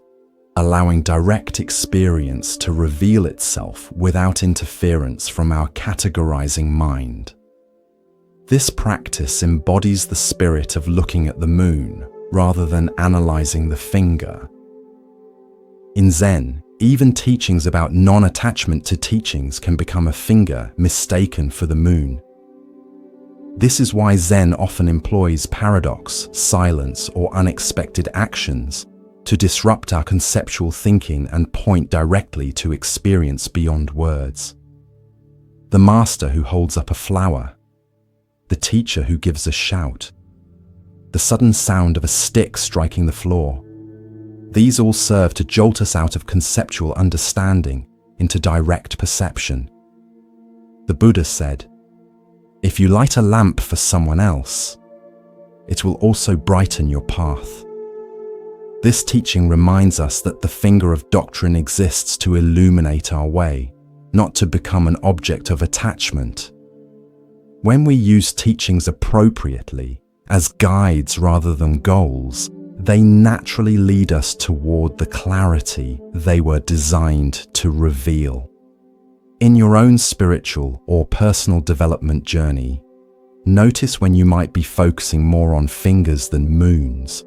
allowing direct experience to reveal itself without interference from our categorizing mind. This practice embodies the spirit of looking at the moon rather than analyzing the finger. In Zen, even teachings about non-attachment to teachings can become a finger mistaken for the moon. This is why Zen often employs paradox, silence, or unexpected actions to disrupt our conceptual thinking and point directly to experience beyond words. The master who holds up a flower, the teacher who gives a shout, the sudden sound of a stick striking the floor. These all serve to jolt us out of conceptual understanding into direct perception. The Buddha said, "If you light a lamp for someone else, it will also brighten your path." This teaching reminds us that the finger of doctrine exists to illuminate our way, not to become an object of attachment. When we use teachings appropriately, as guides rather than goals, they naturally lead us toward the clarity they were designed to reveal. In your own spiritual or personal development journey, notice when you might be focusing more on fingers than moons.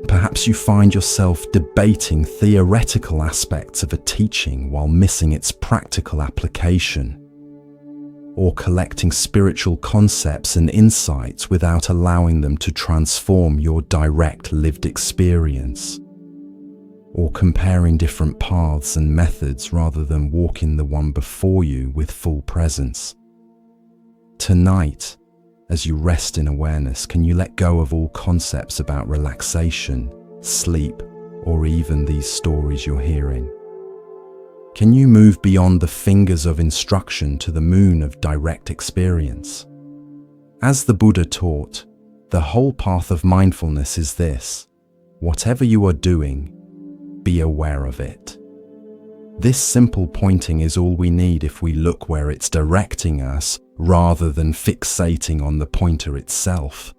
Perhaps you find yourself debating theoretical aspects of a teaching while missing its practical application, or collecting spiritual concepts and insights without allowing them to transform your direct lived experience, or comparing different paths and methods rather than walking the one before you with full presence. Tonight, as you rest in awareness, can you let go of all concepts about relaxation, sleep, or even these stories you're hearing? Can you move beyond the fingers of instruction to the moon of direct experience? As the Buddha taught, the whole path of mindfulness is this: whatever you are doing, be aware of it. This simple pointing is all we need if we look where it's directing us rather than fixating on the pointer itself.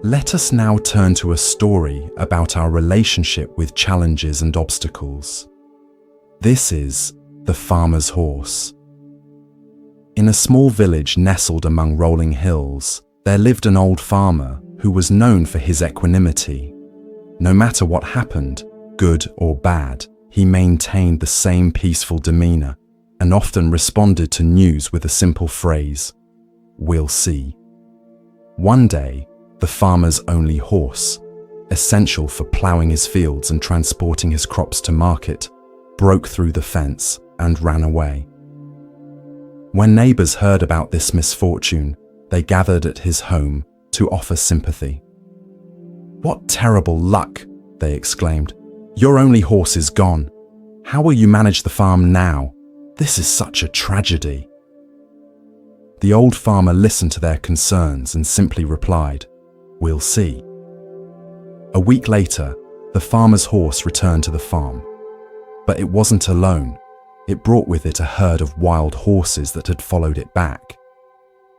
Let us now turn to a story about our relationship with challenges and obstacles. This is The Farmer's Horse. In a small village nestled among rolling hills, there lived an old farmer who was known for his equanimity. No matter what happened, good or bad, he maintained the same peaceful demeanor and often responded to news with a simple phrase, "We'll see." One day, the farmer's only horse, essential for ploughing his fields and transporting his crops to market, broke through the fence and ran away. When neighbors heard about this misfortune, they gathered at his home to offer sympathy. "What terrible luck!" they exclaimed. "Your only horse is gone. How will you manage the farm now? This is such a tragedy." The old farmer listened to their concerns and simply replied, "We'll see." A week later, the farmer's horse returned to the farm. But it wasn't alone. It brought with it a herd of wild horses that had followed it back.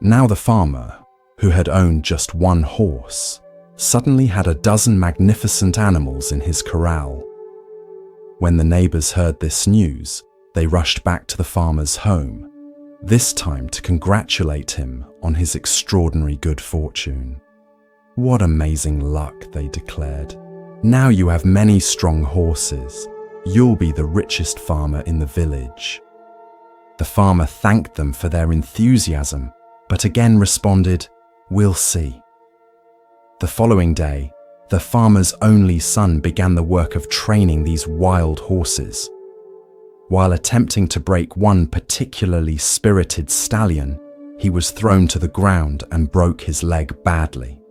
Now the farmer, who had owned just one horse, suddenly had a dozen magnificent animals in his corral. When the neighbors heard this news, they rushed back to the farmer's home, this time to congratulate him on his extraordinary good fortune. "What amazing luck," they declared. "Now you have many strong horses. You'll be the richest farmer in the village." The farmer thanked them for their enthusiasm, but again responded, "We'll see." The following day, the farmer's only son began the work of training these wild horses. While attempting to break one particularly spirited stallion, he was thrown to the ground and broke his leg badly.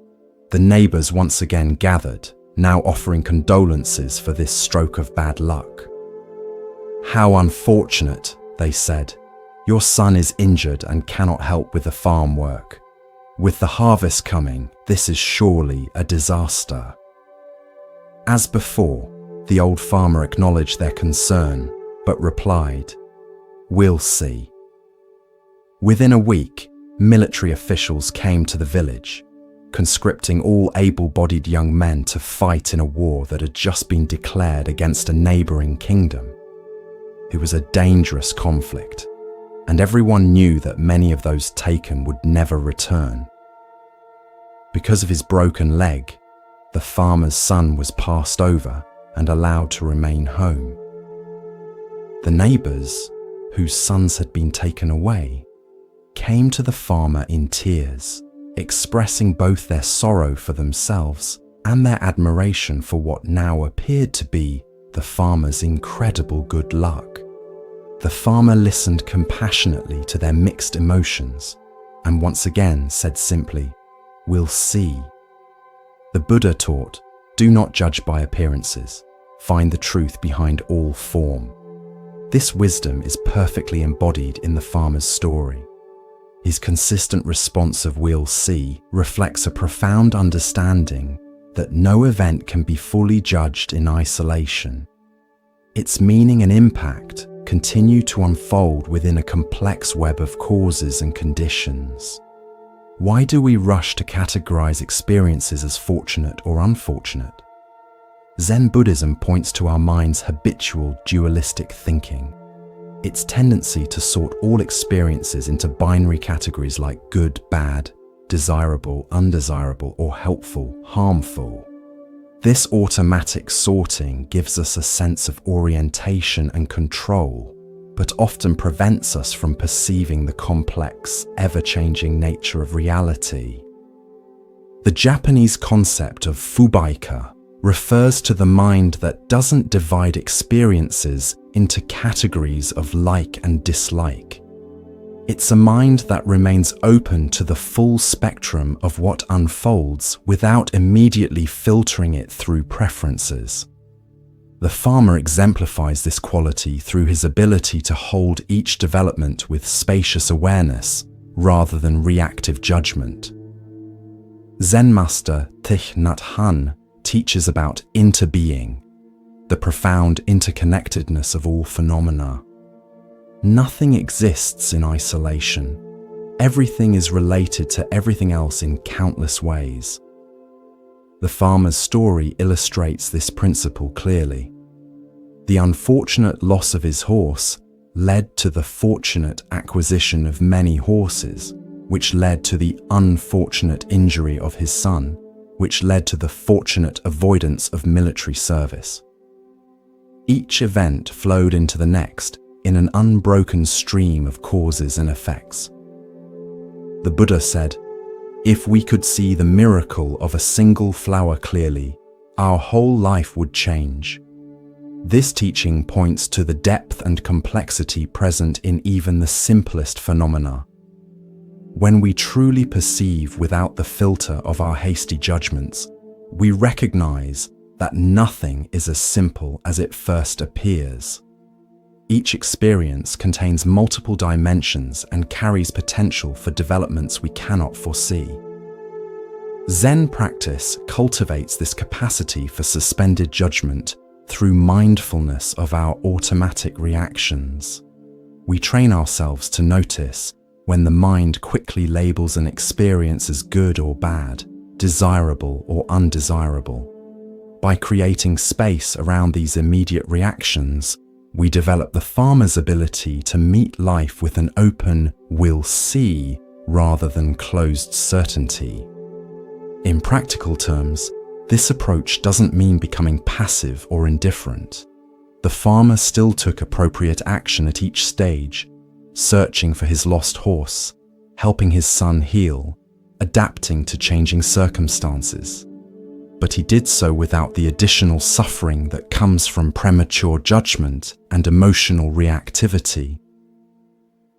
The neighbors once again gathered, now offering condolences for this stroke of bad luck. "How unfortunate," they said. "Your son is injured and cannot help with the farm work. With the harvest coming, this is surely a disaster." As before, the old farmer acknowledged their concern, but replied, "We'll see." Within a week, military officials came to the village, conscripting all able-bodied young men to fight in a war that had just been declared against a neighboring kingdom. It was a dangerous conflict, and everyone knew that many of those taken would never return. Because of his broken leg, the farmer's son was passed over and allowed to remain home. The neighbors, whose sons had been taken away, came to the farmer in tears, expressing both their sorrow for themselves and their admiration for what now appeared to be the farmer's incredible good luck. The farmer listened compassionately to their mixed emotions and once again said simply, "We'll see." The Buddha taught, "Do not judge by appearances. Find the truth behind all form." This wisdom is perfectly embodied in the farmer's story. His consistent response of "we'll see" reflects a profound understanding that no event can be fully judged in isolation. Its meaning and impact continue to unfold within a complex web of causes and conditions. Why do we rush to categorize experiences as fortunate or unfortunate? Zen Buddhism points to our mind's habitual dualistic thinking. Its tendency to sort all experiences into binary categories like good, bad, desirable, undesirable, or helpful, harmful. This automatic sorting gives us a sense of orientation and control, but often prevents us from perceiving the complex, ever-changing nature of reality. The Japanese concept of fubaika refers to the mind that doesn't divide experiences into categories of like and dislike. It's a mind that remains open to the full spectrum of what unfolds without immediately filtering it through preferences. The farmer exemplifies this quality through his ability to hold each development with spacious awareness rather than reactive judgment. Zen master Thich Nhat Hanh teaches about interbeing, the profound interconnectedness of all phenomena. Nothing exists in isolation. Everything is related to everything else in countless ways. The farmer's story illustrates this principle clearly. The unfortunate loss of his horse led to the fortunate acquisition of many horses, which led to the unfortunate injury of his son, which led to the fortunate avoidance of military service. Each event flowed into the next in an unbroken stream of causes and effects. The Buddha said, "If we could see the miracle of a single flower clearly, our whole life would change." This teaching points to the depth and complexity present in even the simplest phenomena. When we truly perceive without the filter of our hasty judgments, we recognize that nothing is as simple as it first appears. Each experience contains multiple dimensions and carries potential for developments we cannot foresee. Zen practice cultivates this capacity for suspended judgment through mindfulness of our automatic reactions. We train ourselves to notice when the mind quickly labels an experience as good or bad, desirable or undesirable. By creating space around these immediate reactions, we develop the farmer's ability to meet life with an open "we'll see" rather than closed certainty. In practical terms, this approach doesn't mean becoming passive or indifferent. The farmer still took appropriate action at each stage, searching for his lost horse, helping his son heal, adapting to changing circumstances. But he did so without the additional suffering that comes from premature judgment and emotional reactivity.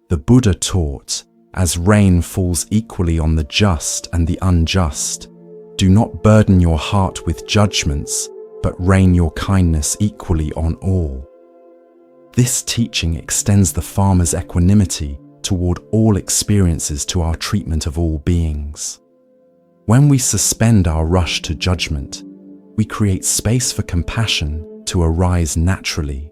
The Buddha taught, as rain falls equally on the just and the unjust, do not burden your heart with judgments, but rain your kindness equally on all. This teaching extends the farmer's equanimity toward all experiences to our treatment of all beings. When we suspend our rush to judgment, we create space for compassion to arise naturally.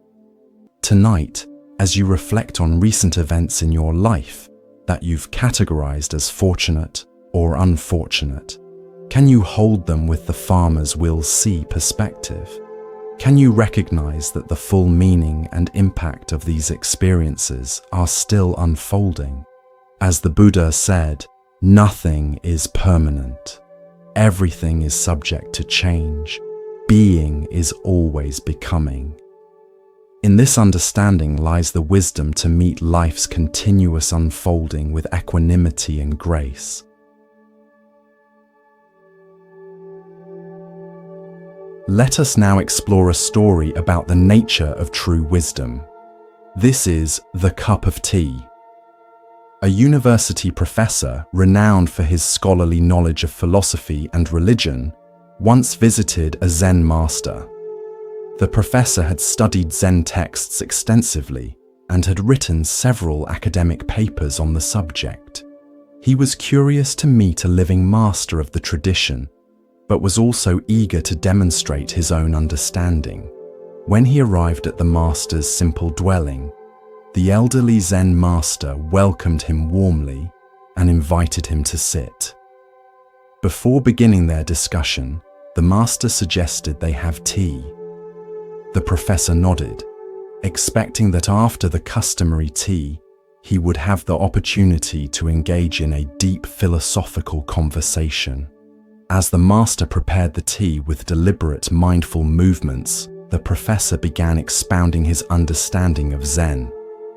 Tonight, as you reflect on recent events in your life that you've categorized as fortunate or unfortunate, can you hold them with the farmer's "we'll see" perspective? Can you recognize that the full meaning and impact of these experiences are still unfolding? As the Buddha said, nothing is permanent. Everything is subject to change. Being is always becoming. In this understanding lies the wisdom to meet life's continuous unfolding with equanimity and grace. Let us now explore a story about the nature of true wisdom. This is The Cup of Tea. A university professor renowned for his scholarly knowledge of philosophy and religion once visited a Zen master. The professor had studied Zen texts extensively and had written several academic papers on the subject. He was curious to meet a living master of the tradition, but was also eager to demonstrate his own understanding. When he arrived at the master's simple dwelling, the elderly Zen master welcomed him warmly and invited him to sit. Before beginning their discussion, the master suggested they have tea. The professor nodded, expecting that after the customary tea, he would have the opportunity to engage in a deep philosophical conversation. As the master prepared the tea with deliberate, mindful movements, the professor began expounding his understanding of Zen.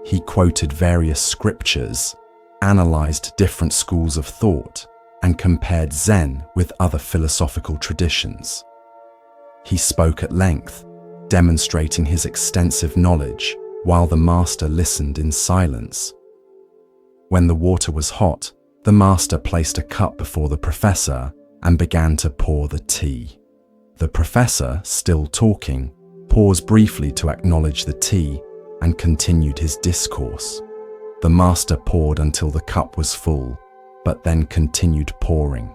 He quoted various scriptures, analyzed different schools of thought, and compared Zen with other philosophical traditions. He spoke at length, demonstrating his extensive knowledge, while the master listened in silence. When the water was hot, the master placed a cup before the professor and began to pour the tea. The professor, still talking, paused briefly to acknowledge the tea and continued his discourse. The master poured until the cup was full, but then continued pouring.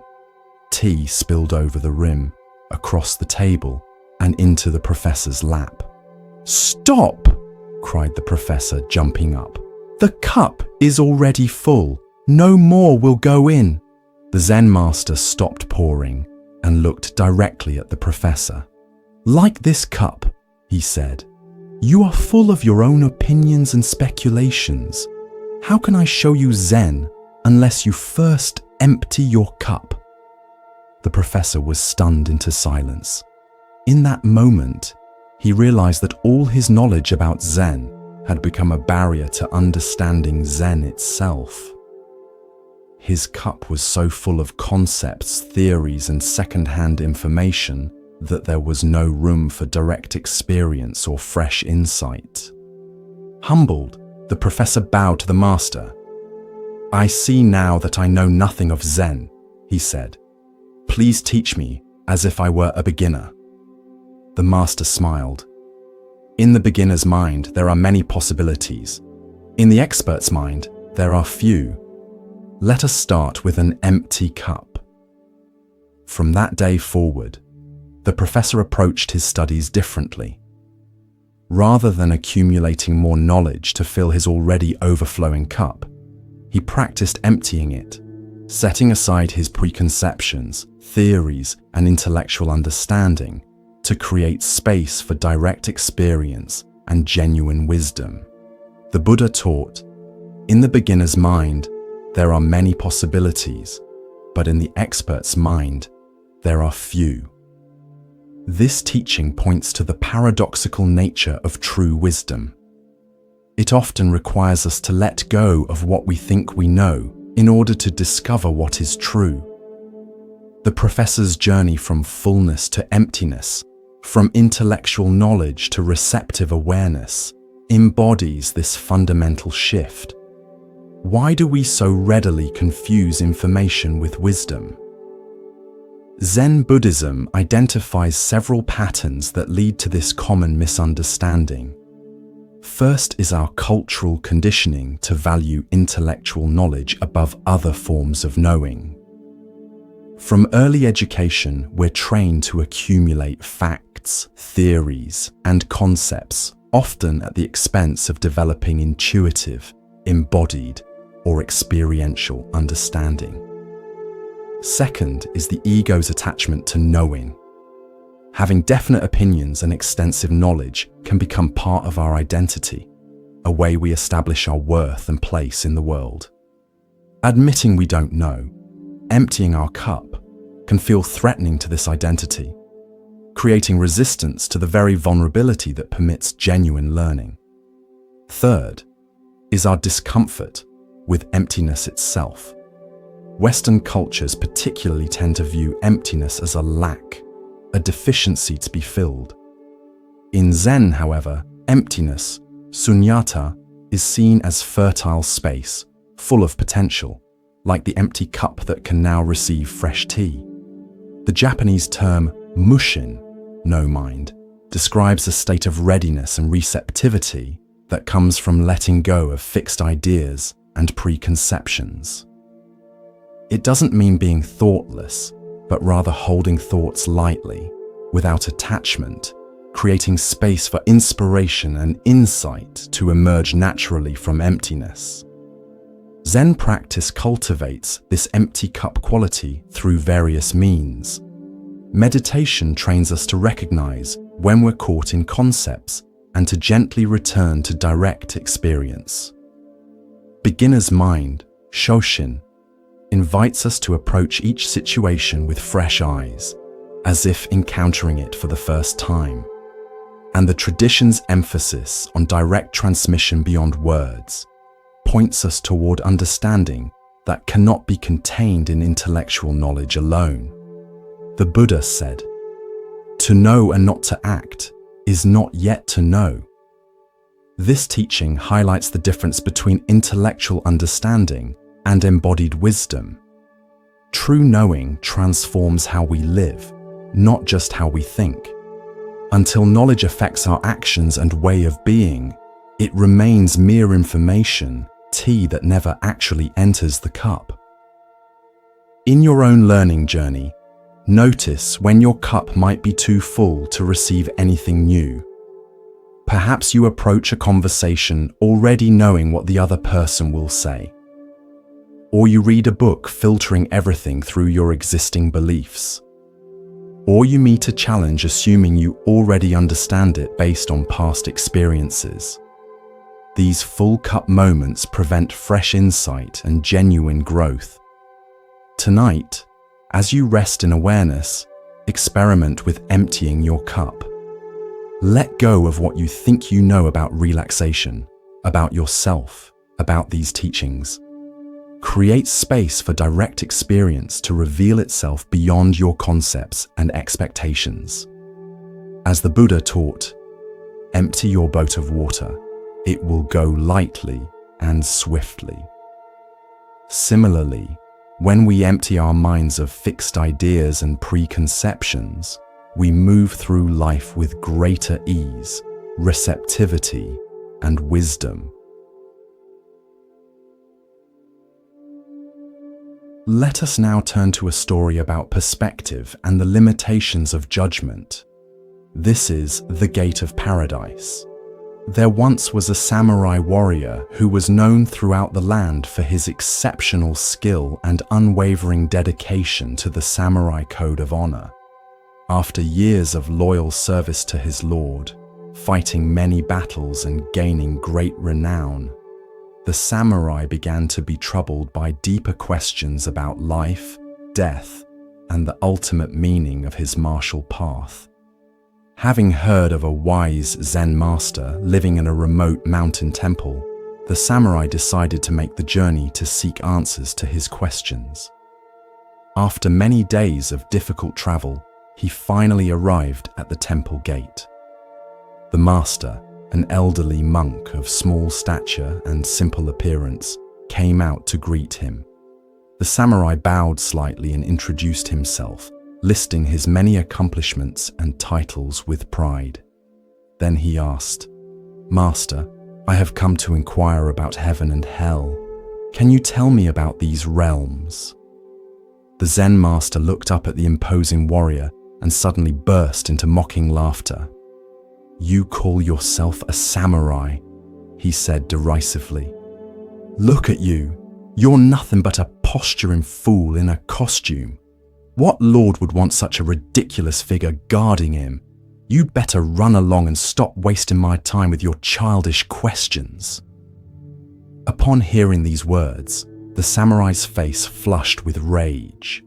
Tea spilled over the rim, across the table, and into the professor's lap. "Stop!" cried the professor, jumping up. "The cup is already full. No more will go in." The Zen master stopped pouring and looked directly at the professor. "Like this cup," he said, "you are full of your own opinions and speculations. How can I show you Zen unless you first empty your cup?" The professor was stunned into silence. In that moment, he realized that all his knowledge about Zen had become a barrier to understanding Zen itself. His cup was so full of concepts, theories, and second-hand information that there was no room for direct experience or fresh insight. Humbled, the professor bowed to the master. "I see now that I know nothing of Zen," he said. "Please teach me as if I were a beginner." The master smiled. "In the beginner's mind, there are many possibilities. In the expert's mind, there are few. Let us start with an empty cup." From that day forward, the professor approached his studies differently. Rather than accumulating more knowledge to fill his already overflowing cup, he practiced emptying it, setting aside his preconceptions, theories, and intellectual understanding to create space for direct experience and genuine wisdom. The Buddha taught, "In the beginner's mind, there are many possibilities, but in the expert's mind, there are few." This teaching points to the paradoxical nature of true wisdom. It often requires us to let go of what we think we know in order to discover what is true. The professor's journey from fullness to emptiness, from intellectual knowledge to receptive awareness, embodies this fundamental shift. Why do we so readily confuse information with wisdom? Zen Buddhism identifies several patterns that lead to this common misunderstanding. First is our cultural conditioning to value intellectual knowledge above other forms of knowing. From early education, we're trained to accumulate facts, theories, and concepts, often at the expense of developing intuitive, embodied, or experiential understanding. Second is the ego's attachment to knowing. Having definite opinions and extensive knowledge can become part of our identity, a way we establish our worth and place in the world. Admitting we don't know, emptying our cup, can feel threatening to this identity, creating resistance to the very vulnerability that permits genuine learning. Third is our discomfort with emptiness itself. Western cultures particularly tend to view emptiness as a lack, a deficiency to be filled. In Zen, however, emptiness, sunyata, is seen as fertile space, full of potential, like the empty cup that can now receive fresh tea. The Japanese term mushin, no mind, describes a state of readiness and receptivity that comes from letting go of fixed ideas and preconceptions. It doesn't mean being thoughtless, but rather holding thoughts lightly, without attachment, creating space for inspiration and insight to emerge naturally from emptiness. Zen practice cultivates this empty cup quality through various means. Meditation trains us to recognize when we're caught in concepts and to gently return to direct experience. Beginner's mind, Shoshin, invites us to approach each situation with fresh eyes, as if encountering it for the first time. And the tradition's emphasis on direct transmission beyond words points us toward understanding that cannot be contained in intellectual knowledge alone. The Buddha said, "To know and not to act is not yet to know." This teaching highlights the difference between intellectual understanding and embodied wisdom. True knowing transforms how we live, not just how we think. Until knowledge affects our actions and way of being, it remains mere information, tea that never actually enters the cup. In your own learning journey, notice when your cup might be too full to receive anything new. Perhaps you approach a conversation already knowing what the other person will say. Or you read a book filtering everything through your existing beliefs. Or you meet a challenge assuming you already understand it based on past experiences. These full cup moments prevent fresh insight and genuine growth. Tonight, as you rest in awareness, experiment with emptying your cup. Let go of what you think you know about relaxation, about yourself, about these teachings. Create space for direct experience to reveal itself beyond your concepts and expectations. As the Buddha taught, empty your boat of water. It will go lightly and swiftly. Similarly, when we empty our minds of fixed ideas and preconceptions, we move through life with greater ease, receptivity, and wisdom. Let us now turn to a story about perspective and the limitations of judgment. This is The Gate of Paradise. There once was a samurai warrior who was known throughout the land for his exceptional skill and unwavering dedication to the samurai code of honor. After years of loyal service to his lord, fighting many battles and gaining great renown, the samurai began to be troubled by deeper questions about life, death, and the ultimate meaning of his martial path. Having heard of a wise Zen master living in a remote mountain temple, the samurai decided to make the journey to seek answers to his questions. After many days of difficult travel, he finally arrived at the temple gate. The master, an elderly monk of small stature and simple appearance, came out to greet him. The samurai bowed slightly and introduced himself, listing his many accomplishments and titles with pride. Then he asked, "Master, I have come to inquire about heaven and hell. Can you tell me about these realms?" The Zen master looked up at the imposing warrior and suddenly burst into mocking laughter. "You call yourself a samurai," he said derisively. "Look at you. You're nothing but a posturing fool in a costume. What lord would want such a ridiculous figure guarding him? You'd better run along and stop wasting my time with your childish questions." Upon hearing these words, the samurai's face flushed with rage.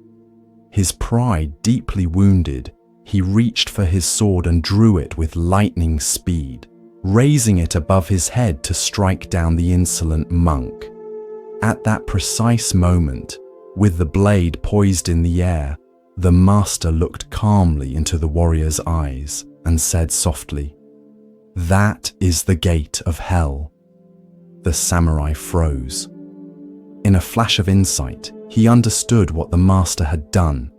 His pride deeply wounded, he reached for his sword and drew it with lightning speed, raising it above his head to strike down the insolent monk. At that precise moment, with the blade poised in the air, the master looked calmly into the warrior's eyes and said softly, "That is the gate of hell." The samurai froze. In a flash of insight, he understood what the master had done,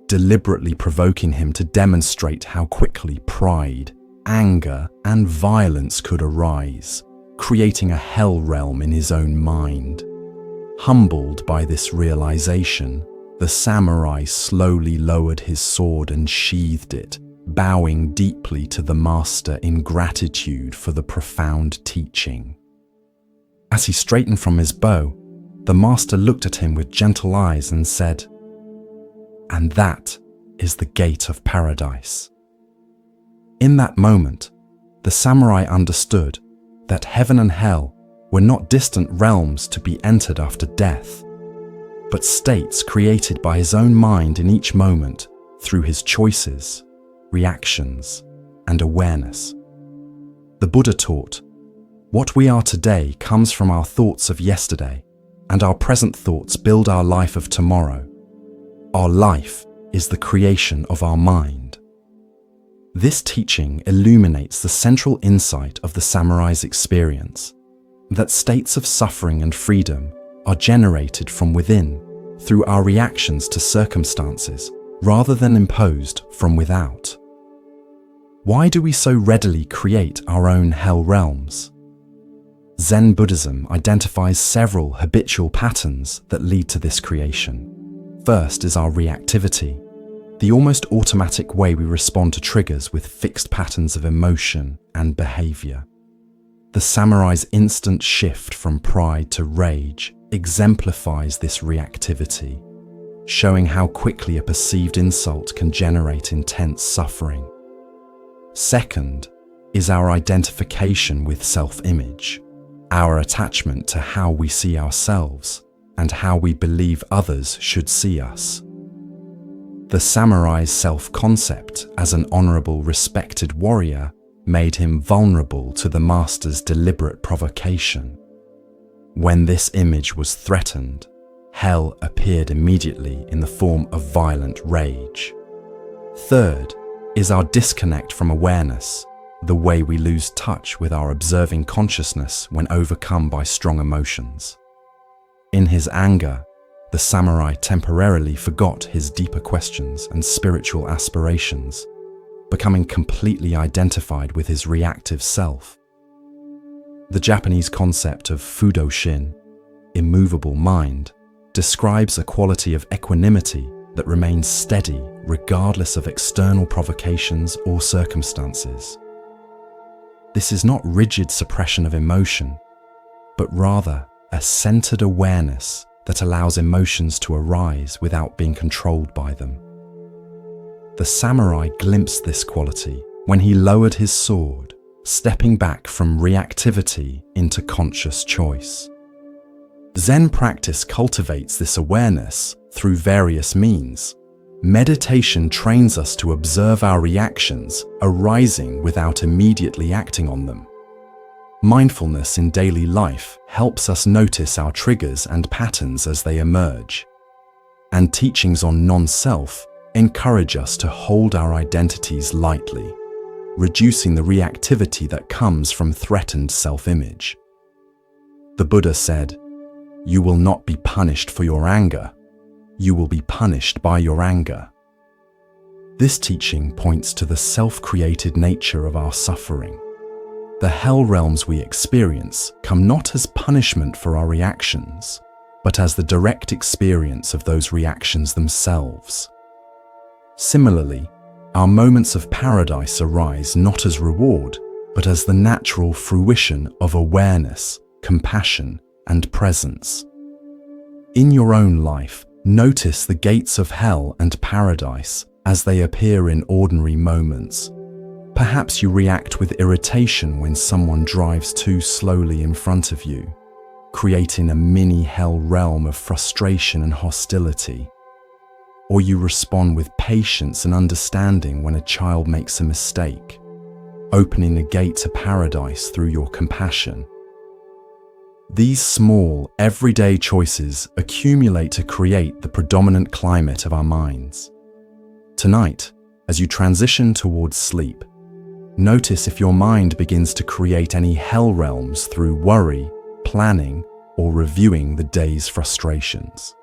deliberately provoking him to demonstrate how quickly pride, anger, and violence could arise, creating a hell realm in his own mind. Humbled by this realization, the samurai slowly lowered his sword and sheathed it, bowing deeply to the master in gratitude for the profound teaching. As he straightened from his bow, the master looked at him with gentle eyes and said, "And that is the gate of paradise." In that moment, the samurai understood that heaven and hell were not distant realms to be entered after death, but states created by his own mind in each moment through his choices, reactions, and awareness. The Buddha taught, "What we are today comes from our thoughts of yesterday, and our present thoughts build our life of tomorrow. Our life is the creation of our mind." This teaching illuminates the central insight of the samurai's experience, that states of suffering and freedom are generated from within through our reactions to circumstances rather than imposed from without. Why do we so readily create our own hell realms? Zen Buddhism identifies several habitual patterns that lead to this creation. First is our reactivity, the almost automatic way we respond to triggers with fixed patterns of emotion and behavior. The samurai's instant shift from pride to rage exemplifies this reactivity, showing how quickly a perceived insult can generate intense suffering. Second is our identification with self-image, our attachment to how we see ourselves and how we believe others should see us. The samurai's self-concept as an honorable, respected warrior made him vulnerable to the master's deliberate provocation. When this image was threatened, hell appeared immediately in the form of violent rage. Third is our disconnect from awareness, the way we lose touch with our observing consciousness when overcome by strong emotions. In his anger, the samurai temporarily forgot his deeper questions and spiritual aspirations, becoming completely identified with his reactive self. The Japanese concept of fudoshin, immovable mind, describes a quality of equanimity that remains steady regardless of external provocations or circumstances. This is not rigid suppression of emotion, but rather a centered awareness that allows emotions to arise without being controlled by them. The samurai glimpsed this quality when he lowered his sword, stepping back from reactivity into conscious choice. Zen practice cultivates this awareness through various means. Meditation trains us to observe our reactions arising without immediately acting on them. Mindfulness in daily life helps us notice our triggers and patterns as they emerge. And teachings on non-self encourage us to hold our identities lightly, reducing the reactivity that comes from threatened self-image. The Buddha said, "You will not be punished for your anger. You will be punished by your anger." This teaching points to the self-created nature of our suffering. The hell realms we experience come not as punishment for our reactions, but as the direct experience of those reactions themselves. Similarly, our moments of paradise arise not as reward, but as the natural fruition of awareness, compassion, and presence. In your own life, notice the gates of hell and paradise as they appear in ordinary moments. Perhaps you react with irritation when someone drives too slowly in front of you, creating a mini hell realm of frustration and hostility. Or you respond with patience and understanding when a child makes a mistake, opening a gate to paradise through your compassion. These small, everyday choices accumulate to create the predominant climate of our minds. Tonight, as you transition towards sleep, notice if your mind begins to create any hell realms through worry, planning, or reviewing the day's frustrations.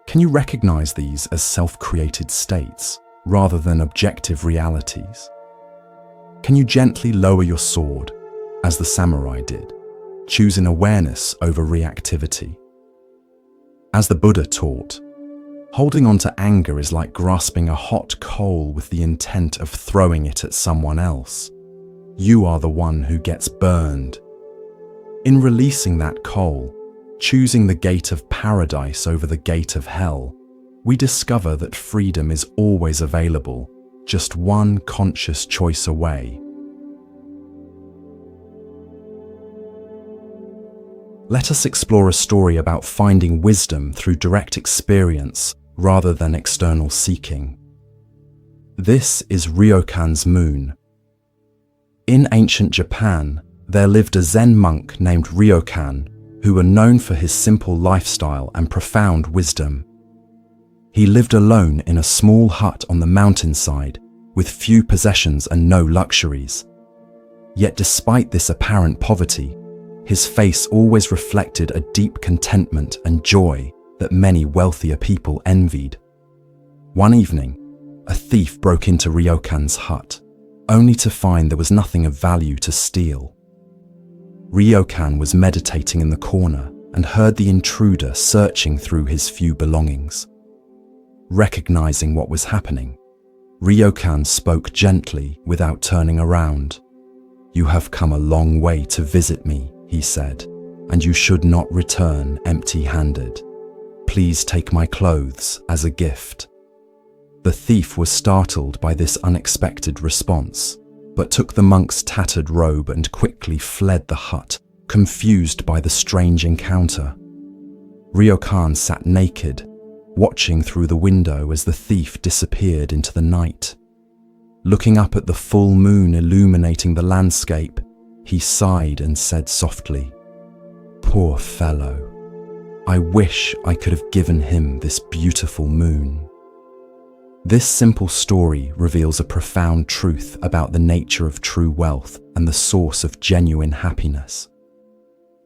Can you recognize these as self-created states rather than objective realities? Can you gently lower your sword, as the samurai did, choosing awareness over reactivity? As the Buddha taught, holding on to anger is like grasping a hot coal with the intent of throwing it at someone else. You are the one who gets burned. In releasing that coal, choosing the gate of paradise over the gate of hell, we discover that freedom is always available, just one conscious choice away. Let us explore a story about finding wisdom through direct experience rather than external seeking. This is Ryokan's moon. In ancient Japan, there lived a Zen monk named Ryokan, who were known for his simple lifestyle and profound wisdom. He lived alone in a small hut on the mountainside, with few possessions and no luxuries. Yet despite this apparent poverty, his face always reflected a deep contentment and joy that many wealthier people envied. One evening, a thief broke into Ryokan's hut, only to find there was nothing of value to steal. Ryokan was meditating in the corner and heard the intruder searching through his few belongings. Recognizing what was happening, Ryokan spoke gently without turning around. "You have come a long way to visit me," he said, "and you should not return empty-handed. Please take my clothes as a gift." The thief was startled by this unexpected response, but took the monk's tattered robe and quickly fled the hut, confused by the strange encounter. Ryokan sat naked, watching through the window as the thief disappeared into the night. Looking up at the full moon illuminating the landscape, he sighed and said softly, "Poor fellow. I wish I could have given him this beautiful moon." This simple story reveals a profound truth about the nature of true wealth and the source of genuine happiness.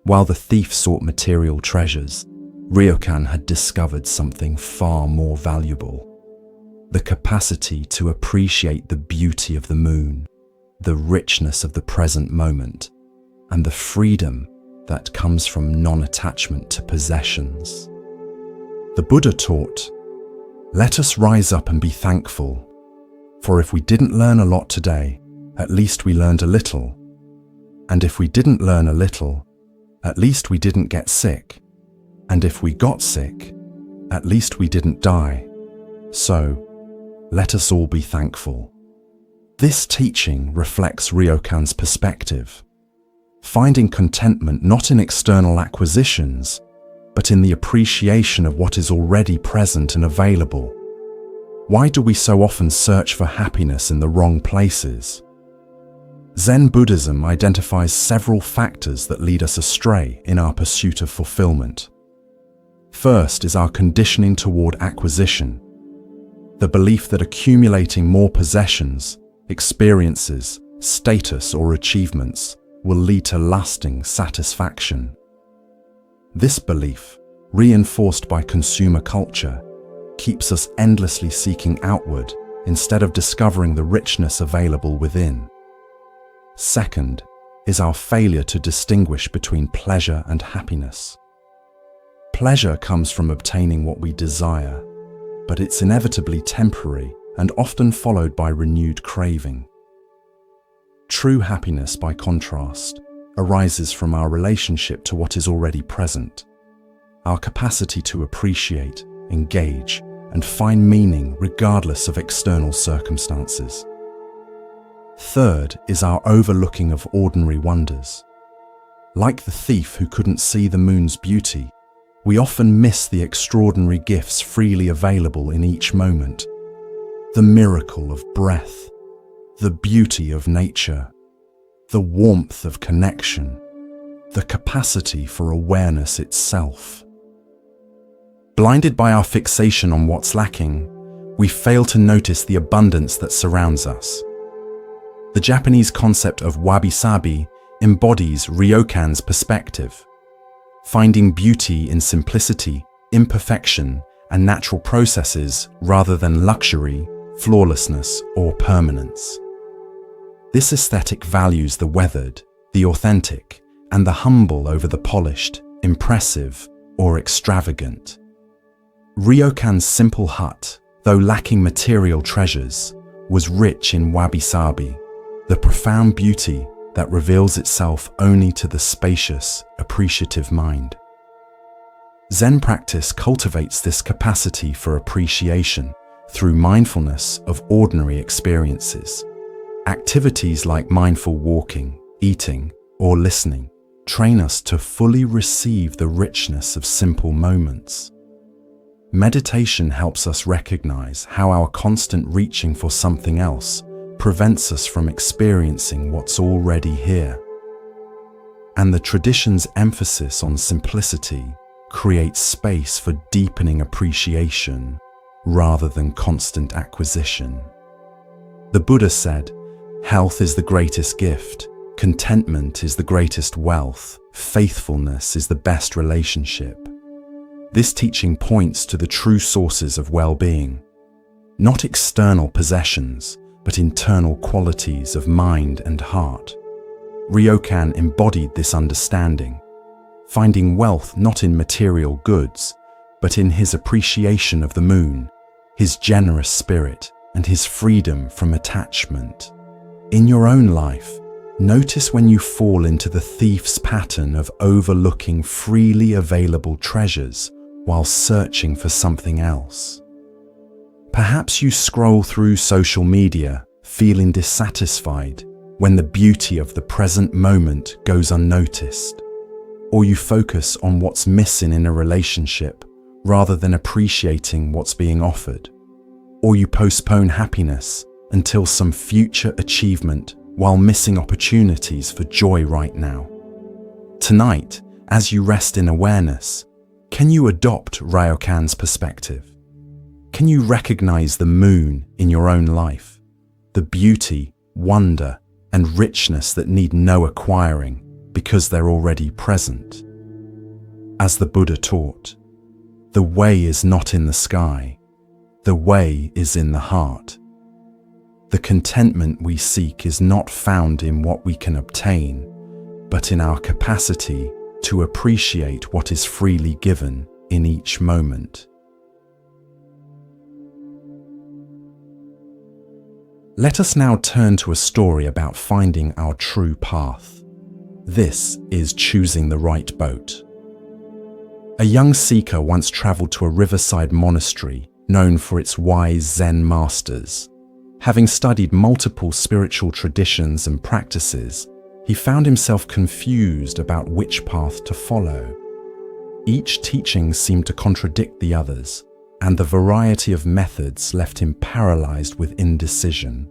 While the thief sought material treasures, Ryokan had discovered something far more valuable: the capacity to appreciate the beauty of the moon, the richness of the present moment, and the freedom that comes from non-attachment to possessions. The Buddha taught, "Let us rise up and be thankful, for if we didn't learn a lot today, at least we learned a little, And if we didn't learn a little, at least we didn't get sick. And if we got sick, at least we didn't die. So, let us all be thankful. This teaching reflects Ryokan's perspective, finding contentment not in external acquisitions, but in the appreciation of what is already present and available. Why do we so often search for happiness in the wrong places? Zen Buddhism identifies several factors that lead us astray in our pursuit of fulfillment. First is our conditioning toward acquisition, the belief that accumulating more possessions, experiences, status, or achievements will lead to lasting satisfaction. This belief, reinforced by consumer culture, keeps us endlessly seeking outward instead of discovering the richness available within. Second is our failure to distinguish between pleasure and happiness. Pleasure comes from obtaining what we desire, but it's inevitably temporary and often followed by renewed craving. True happiness, by contrast, arises from our relationship to what is already present, our capacity to appreciate, engage, and find meaning regardless of external circumstances. Third is our overlooking of ordinary wonders. Like the thief who couldn't see the moon's beauty, we often miss the extraordinary gifts freely available in each moment. The miracle of breath, the beauty of nature, the warmth of connection, the capacity for awareness itself. Blinded by our fixation on what's lacking, we fail to notice the abundance that surrounds us. The Japanese concept of wabi-sabi embodies Ryokan's perspective, finding beauty in simplicity, imperfection, and natural processes rather than luxury, flawlessness, or permanence. This aesthetic values the weathered, the authentic, and the humble over the polished, impressive, or extravagant. Ryokan's simple hut, though lacking material treasures, was rich in wabi-sabi, the profound beauty that reveals itself only to the spacious, appreciative mind. Zen practice cultivates this capacity for appreciation through mindfulness of ordinary experiences. Activities like mindful walking, eating, or listening train us to fully receive the richness of simple moments. Meditation helps us recognize how our constant reaching for something else prevents us from experiencing what's already here. And the tradition's emphasis on simplicity creates space for deepening appreciation rather than constant acquisition. The Buddha said, "Health is the greatest gift, contentment is the greatest wealth, faithfulness is the best relationship." This teaching points to the true sources of well-being, not external possessions, but internal qualities of mind and heart. Ryokan embodied this understanding, finding wealth not in material goods, but in his appreciation of the moon, his generous spirit, and his freedom from attachment. In your own life, notice when you fall into the thief's pattern of overlooking freely available treasures while searching for something else. Perhaps you scroll through social media, feeling dissatisfied when the beauty of the present moment goes unnoticed. Or you focus on what's missing in a relationship rather than appreciating what's being offered. Or you postpone happiness until some future achievement while missing opportunities for joy right now. Tonight, as you rest in awareness, can you adopt Ryokan's perspective? Can you recognize the moon in your own life, the beauty, wonder, and richness that need no acquiring because they're already present? As the Buddha taught, the way is not in the sky, the way is in the heart. The contentment we seek is not found in what we can obtain, but in our capacity to appreciate what is freely given in each moment. Let us now turn to a story about finding our true path. This is choosing the right boat. A young seeker once traveled to a riverside monastery known for its wise Zen masters. Having studied multiple spiritual traditions and practices, he found himself confused about which path to follow. Each teaching seemed to contradict the others, and the variety of methods left him paralyzed with indecision.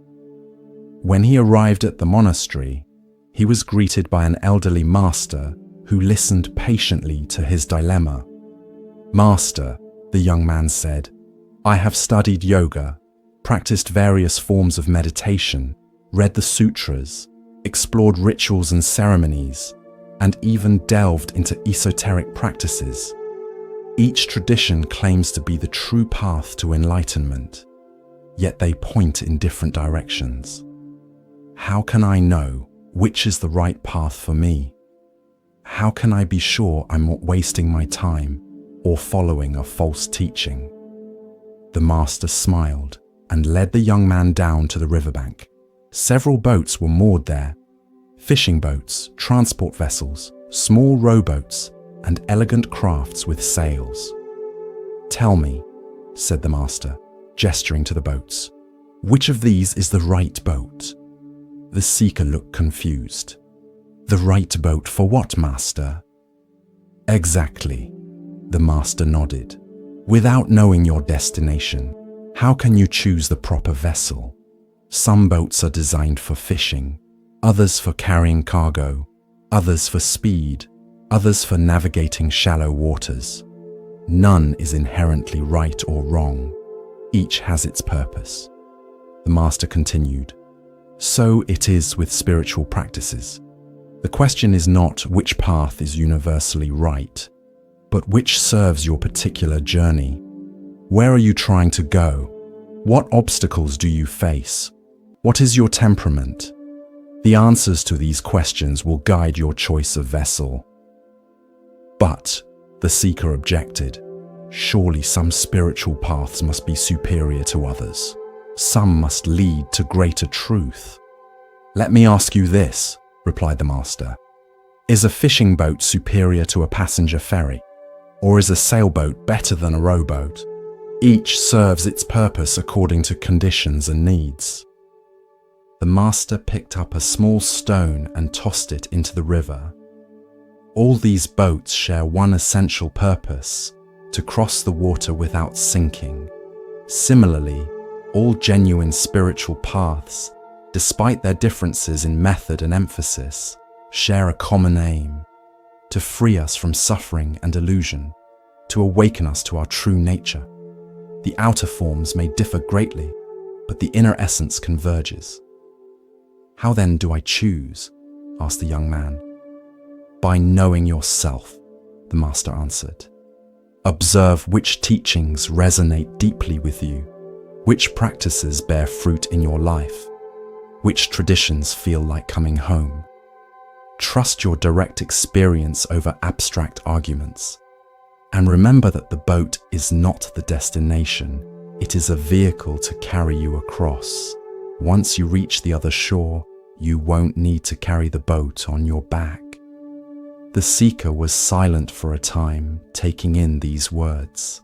When he arrived at the monastery, he was greeted by an elderly master who listened patiently to his dilemma. "Master," the young man said, "I have studied yoga, practiced various forms of meditation, read the sutras, explored rituals and ceremonies, and even delved into esoteric practices. Each tradition claims to be the true path to enlightenment, yet they point in different directions. How can I know which is the right path for me? How can I be sure I'm not wasting my time or following a false teaching?" The master smiled and led the young man down to the riverbank. Several boats were moored there: fishing boats, transport vessels, small rowboats, and elegant crafts with sails. "Tell me," said the master, gesturing to the boats, "which of these is the right boat?" The seeker looked confused. "The right boat for what, master?" "Exactly," the master nodded. "Without knowing your destination, how can you choose the proper vessel? Some boats are designed for fishing, others for carrying cargo, others for speed, others for navigating shallow waters. None is inherently right or wrong. Each has its purpose." The master continued, "So it is with spiritual practices. The question is not which path is universally right, but which serves your particular journey. Where are you trying to go? What obstacles do you face? What is your temperament? The answers to these questions will guide your choice of vessel." "But," the seeker objected, "surely some spiritual paths must be superior to others. Some must lead to greater truth." "Let me ask you this," replied the master. "Is a fishing boat superior to a passenger ferry? Or is a sailboat better than a rowboat? Each serves its purpose according to conditions and needs." The master picked up a small stone and tossed it into the river. "All these boats share one essential purpose: to cross the water without sinking. Similarly, all genuine spiritual paths, despite their differences in method and emphasis, share a common aim: to free us from suffering and illusion, to awaken us to our true nature. The outer forms may differ greatly, but the inner essence converges." "How then do I choose?" asked the young man. "By knowing yourself," the master answered. "Observe which teachings resonate deeply with you, which practices bear fruit in your life, which traditions feel like coming home. Trust your direct experience over abstract arguments. And remember that the boat is not the destination, it is a vehicle to carry you across. Once you reach the other shore, you won't need to carry the boat on your back." The seeker was silent for a time, taking in these words.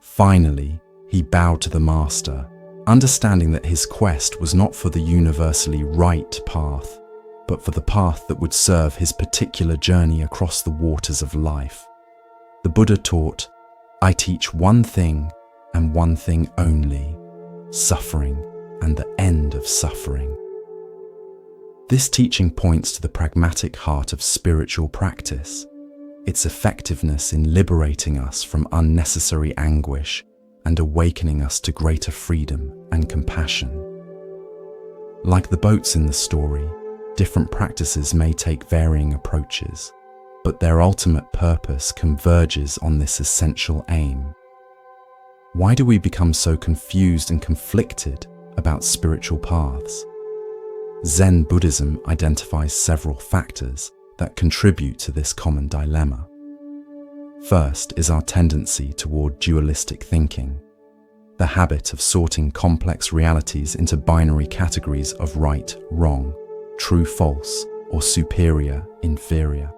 Finally, he bowed to the master, understanding that his quest was not for the universally right path, but for the path that would serve his particular journey across the waters of life. The Buddha taught, "I teach one thing and one thing only: suffering and the end of suffering." This teaching points to the pragmatic heart of spiritual practice, its effectiveness in liberating us from unnecessary anguish and awakening us to greater freedom and compassion. Like the boats in the story, different practices may take varying approaches, but their ultimate purpose converges on this essential aim. Why do we become so confused and conflicted about spiritual paths? Zen Buddhism identifies several factors that contribute to this common dilemma. First is our tendency toward dualistic thinking, the habit of sorting complex realities into binary categories of right, wrong, true, false, or superior, inferior.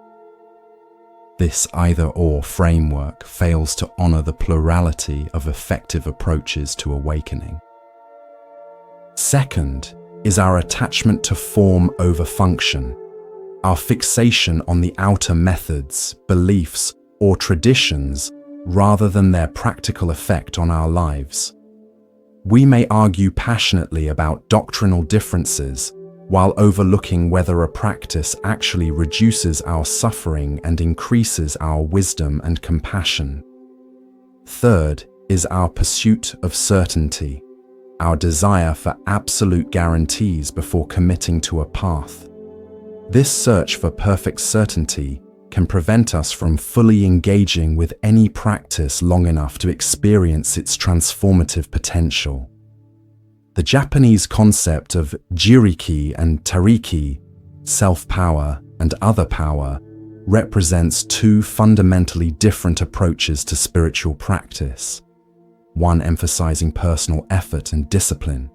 This either-or framework fails to honor the plurality of effective approaches to awakening. Second is our attachment to form over function, our fixation on the outer methods, beliefs, or traditions rather than their practical effect on our lives. We may argue passionately about doctrinal differences while overlooking whether a practice actually reduces our suffering and increases our wisdom and compassion. Third is our pursuit of certainty, our desire for absolute guarantees before committing to a path. This search for perfect certainty can prevent us from fully engaging with any practice long enough to experience its transformative potential. The Japanese concept of jiriki and tariki, self-power and other power, represents two fundamentally different approaches to spiritual practice, one emphasizing personal effort and discipline,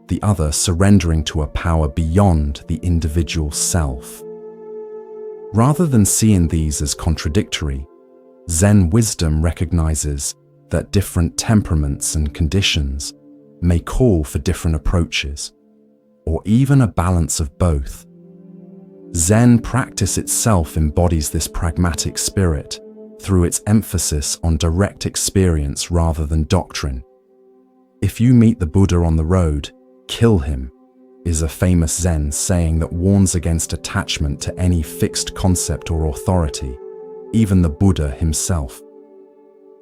the other surrendering to a power beyond the individual self. Rather than seeing these as contradictory, Zen wisdom recognizes that different temperaments and conditions may call for different approaches, or even a balance of both. Zen practice itself embodies this pragmatic spirit through its emphasis on direct experience rather than doctrine. "If you meet the Buddha on the road, kill him," is a famous Zen saying that warns against attachment to any fixed concept or authority, even the Buddha himself.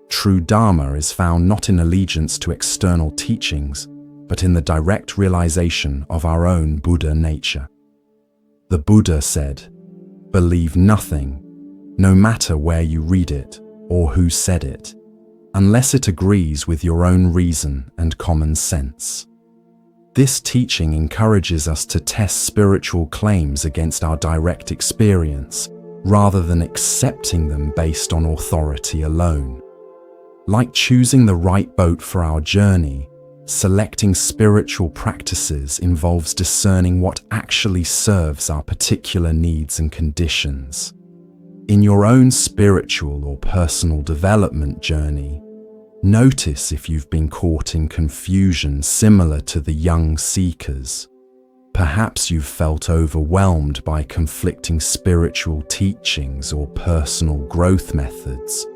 True Dharma is found not in allegiance to external teachings, but in the direct realization of our own Buddha nature. The Buddha said, "Believe nothing, no matter where you read it or who said it, unless it agrees with your own reason and common sense." This teaching encourages us to test spiritual claims against our direct experience, rather than accepting them based on authority alone. Like choosing the right boat for our journey, selecting spiritual practices involves discerning what actually serves our particular needs and conditions. In your own spiritual or personal development journey, notice if you've been caught in confusion similar to the young seekers. Perhaps you've felt overwhelmed by conflicting spiritual teachings or personal growth methods,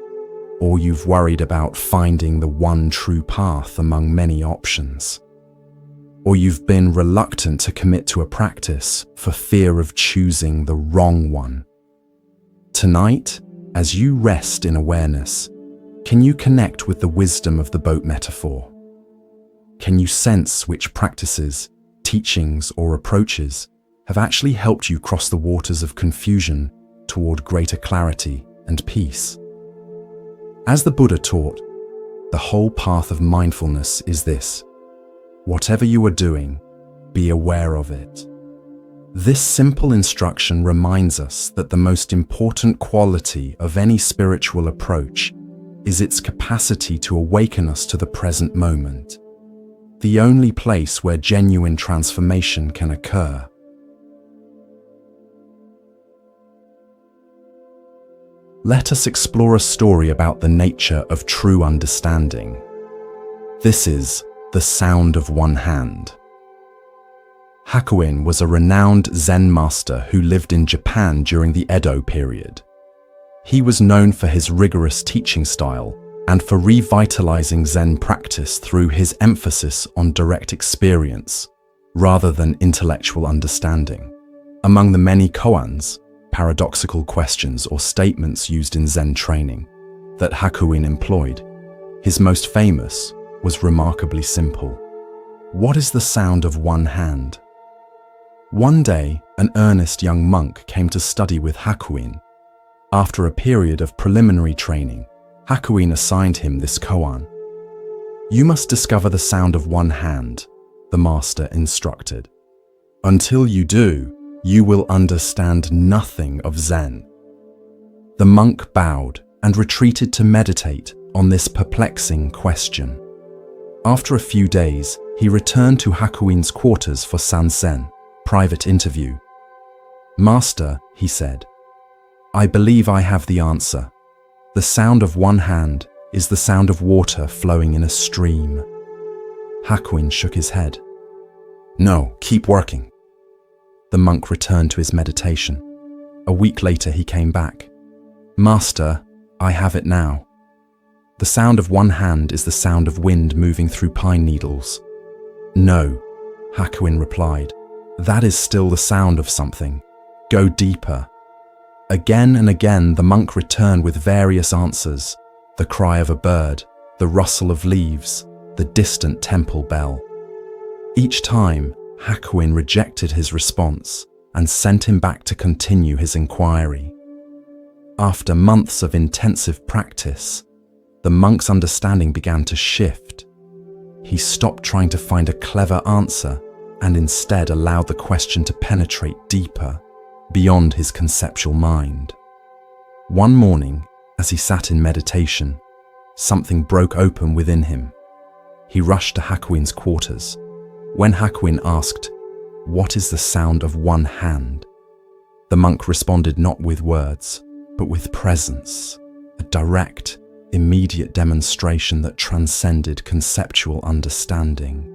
or you've worried about finding the one true path among many options. Or you've been reluctant to commit to a practice for fear of choosing the wrong one. Tonight, as you rest in awareness, can you connect with the wisdom of the boat metaphor? Can you sense which practices, teachings, or approaches have actually helped you cross the waters of confusion toward greater clarity and peace? As the Buddha taught, the whole path of mindfulness is this: whatever you are doing, be aware of it. This simple instruction reminds us that the most important quality of any spiritual approach is its capacity to awaken us to the present moment, the only place where genuine transformation can occur. Let us explore a story about the nature of true understanding. This is The Sound of One Hand. Hakuin was a renowned Zen master who lived in Japan during the Edo period. He was known for his rigorous teaching style and for revitalizing Zen practice through his emphasis on direct experience rather than intellectual understanding. Among the many koans, paradoxical questions or statements used in Zen training, that Hakuin employed, his most famous was remarkably simple. What is the sound of one hand? One day, an earnest young monk came to study with Hakuin. After a period of preliminary training, Hakuin assigned him this koan. "You must discover the sound of one hand," the master instructed. "Until you do, you will understand nothing of Zen." The monk bowed and retreated to meditate on this perplexing question. After a few days, he returned to Hakuin's quarters for sanzen, private interview. "Master," he said, "I believe I have the answer. The sound of one hand is the sound of water flowing in a stream." Hakuin shook his head. "No, keep working." The monk returned to his meditation. A week later he came back. "Master, I have it now. The sound of one hand is the sound of wind moving through pine needles." "No," Hakuin replied. "That is still the sound of something. Go deeper." Again and again the monk returned with various answers: the cry of a bird, the rustle of leaves, the distant temple bell. Each time, Hakuin rejected his response and sent him back to continue his inquiry. After months of intensive practice, the monk's understanding began to shift. He stopped trying to find a clever answer and instead allowed the question to penetrate deeper, beyond his conceptual mind. One morning, as he sat in meditation, something broke open within him. He rushed to Hakuin's quarters. When Hakuin asked, "What is the sound of one hand?" the monk responded not with words, but with presence, a direct, immediate demonstration that transcended conceptual understanding.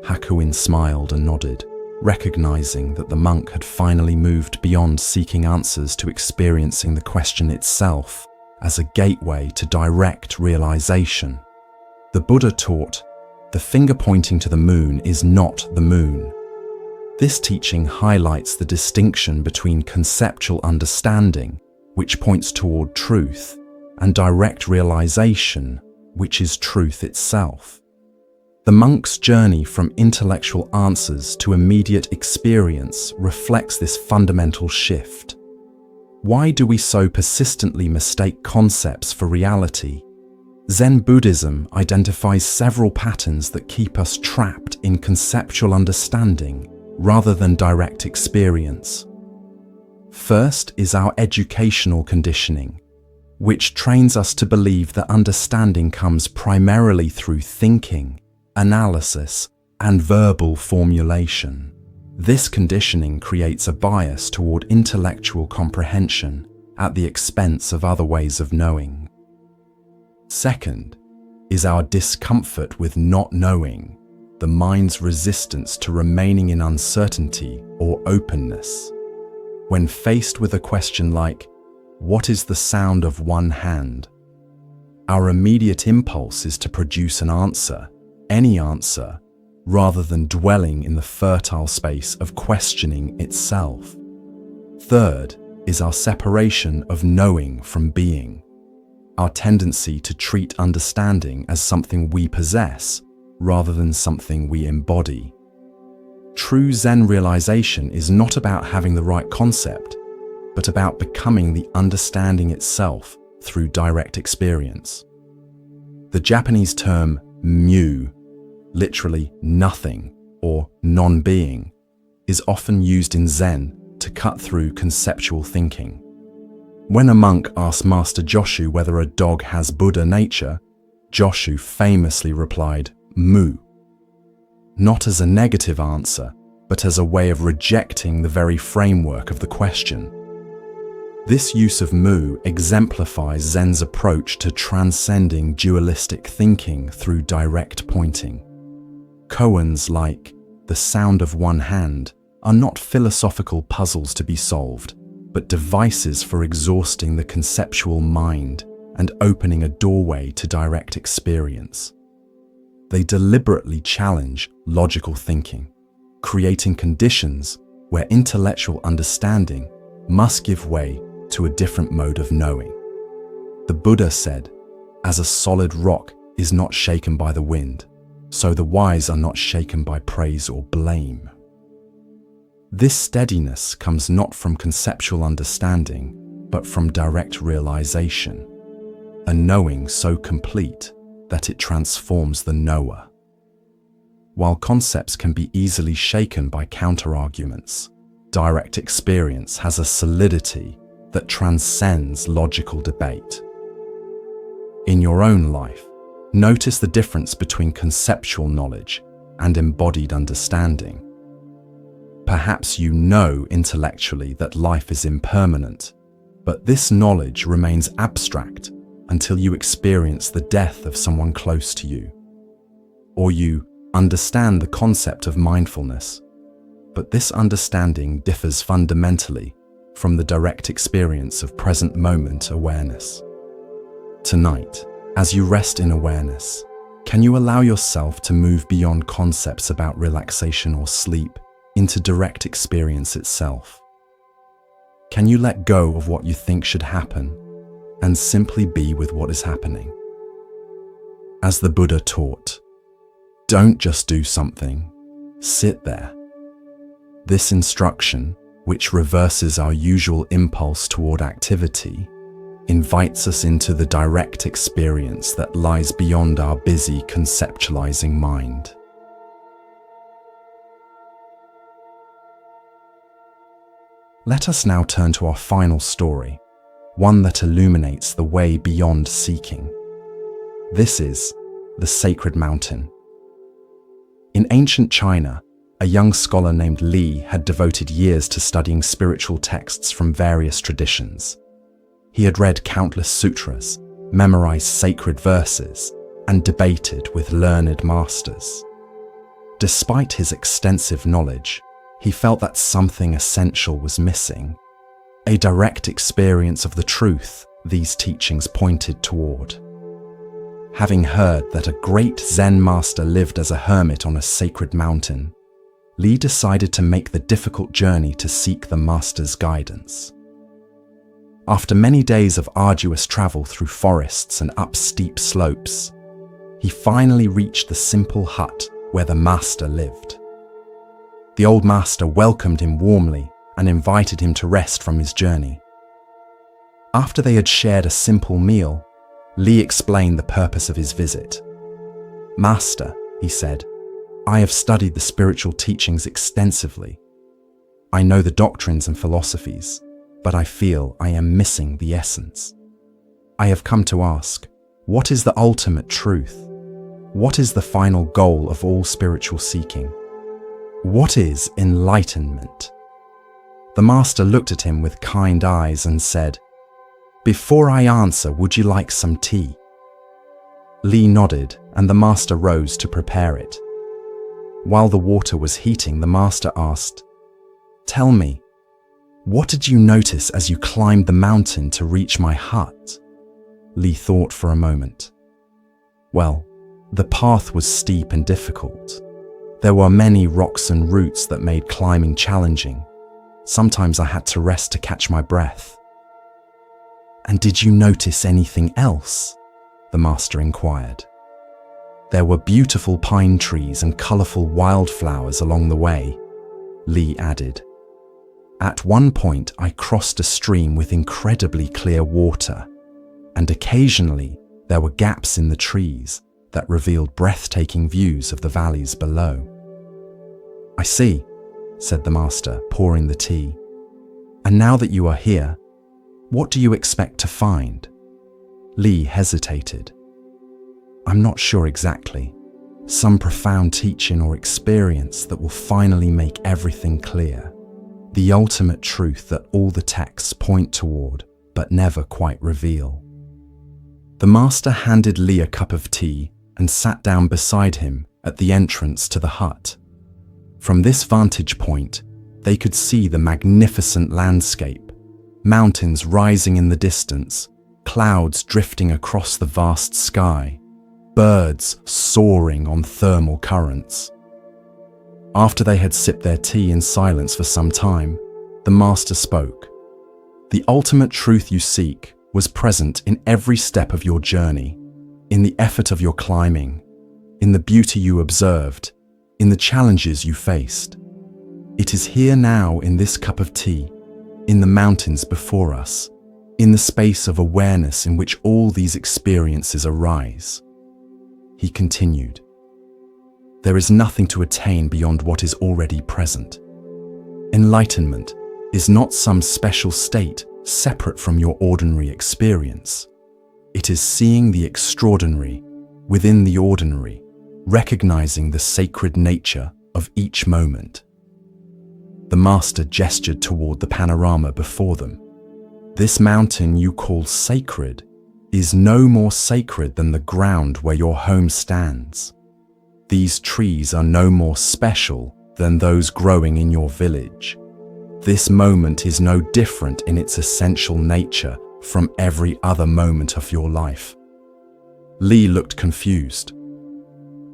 Hakuin smiled and nodded, recognizing that the monk had finally moved beyond seeking answers to experiencing the question itself as a gateway to direct realization. The Buddha taught, "The finger pointing to the moon is not the moon." This teaching highlights the distinction between conceptual understanding, which points toward truth, and direct realization, which is truth itself. The monk's journey from intellectual answers to immediate experience reflects this fundamental shift. Why do we so persistently mistake concepts for reality? Zen Buddhism identifies several patterns that keep us trapped in conceptual understanding rather than direct experience. First is our educational conditioning, which trains us to believe that understanding comes primarily through thinking, analysis, and verbal formulation. This conditioning creates a bias toward intellectual comprehension at the expense of other ways of knowing. Second is our discomfort with not knowing, the mind's resistance to remaining in uncertainty or openness. When faced with a question like, "What is the sound of one hand?" our immediate impulse is to produce an answer, any answer, rather than dwelling in the fertile space of questioning itself. Third is our separation of knowing from being, our tendency to treat understanding as something we possess rather than something we embody. True Zen realization is not about having the right concept, but about becoming the understanding itself through direct experience. The Japanese term mu, literally nothing or non-being, is often used in Zen to cut through conceptual thinking. When a monk asked Master Joshu whether a dog has Buddha nature, Joshu famously replied, "Mu." Not as a negative answer, but as a way of rejecting the very framework of the question. This use of mu exemplifies Zen's approach to transcending dualistic thinking through direct pointing. Koans like "the sound of one hand" are not philosophical puzzles to be solved, but devices for exhausting the conceptual mind and opening a doorway to direct experience. They deliberately challenge logical thinking, creating conditions where intellectual understanding must give way to a different mode of knowing. The Buddha said, "As a solid rock is not shaken by the wind, so the wise are not shaken by praise or blame." This steadiness comes not from conceptual understanding, but from direct realization, a knowing so complete that it transforms the knower. While concepts can be easily shaken by counter-arguments, direct experience has a solidity that transcends logical debate. In your own life, notice the difference between conceptual knowledge and embodied understanding. Perhaps you know intellectually that life is impermanent, but this knowledge remains abstract until you experience the death of someone close to you. Or you understand the concept of mindfulness, but this understanding differs fundamentally from the direct experience of present moment awareness. Tonight, as you rest in awareness, can you allow yourself to move beyond concepts about relaxation or sleep into direct experience itself? Can you let go of what you think should happen and simply be with what is happening? As the Buddha taught, don't just do something, sit there. This instruction, which reverses our usual impulse toward activity, invites us into the direct experience that lies beyond our busy conceptualizing mind. Let us now turn to our final story, one that illuminates the way beyond seeking. This is the Sacred Mountain. In ancient China, a young scholar named Li had devoted years to studying spiritual texts from various traditions. He had read countless sutras, memorized sacred verses, and debated with learned masters. Despite his extensive knowledge, he felt that something essential was missing, a direct experience of the truth these teachings pointed toward. Having heard that a great Zen master lived as a hermit on a sacred mountain, Li decided to make the difficult journey to seek the master's guidance. After many days of arduous travel through forests and up steep slopes, he finally reached the simple hut where the master lived. The old master welcomed him warmly and invited him to rest from his journey. After they had shared a simple meal, Li explained the purpose of his visit. "Master," he said, "I have studied the spiritual teachings extensively. I know the doctrines and philosophies, but I feel I am missing the essence. I have come to ask, what is the ultimate truth? What is the final goal of all spiritual seeking? What is enlightenment?" The master looked at him with kind eyes and said, "Before I answer, would you like some tea?" Li nodded, and the master rose to prepare it. While the water was heating, the master asked, "Tell me, what did you notice as you climbed the mountain to reach my hut?" Li thought for a moment. "Well, the path was steep and difficult. There were many rocks and roots that made climbing challenging. Sometimes I had to rest to catch my breath." "And did you notice anything else?" the master inquired. "There were beautiful pine trees and colorful wildflowers along the way," Li added. "At one point I crossed a stream with incredibly clear water, and occasionally there were gaps in the trees that revealed breathtaking views of the valleys below." "I see," said the master, pouring the tea. "And now that you are here, what do you expect to find?" Li hesitated. "I'm not sure exactly. Some profound teaching or experience that will finally make everything clear. The ultimate truth that all the texts point toward, but never quite reveal." The master handed Li a cup of tea and sat down beside him at the entrance to the hut. From this vantage point, they could see the magnificent landscape, mountains rising in the distance, clouds drifting across the vast sky, birds soaring on thermal currents. After they had sipped their tea in silence for some time, the master spoke. "The ultimate truth you seek was present in every step of your journey, in the effort of your climbing, in the beauty you observed, in the challenges you faced. It is here now in this cup of tea, in the mountains before us, in the space of awareness in which all these experiences arise." He continued, "There is nothing to attain beyond what is already present. Enlightenment is not some special state separate from your ordinary experience. It is seeing the extraordinary within the ordinary, recognizing the sacred nature of each moment." The master gestured toward the panorama before them. This mountain you call sacred is no more sacred than the ground where your home stands. These trees are no more special than those growing in your village. This moment is no different in its essential nature from every other moment of your life. Li looked confused.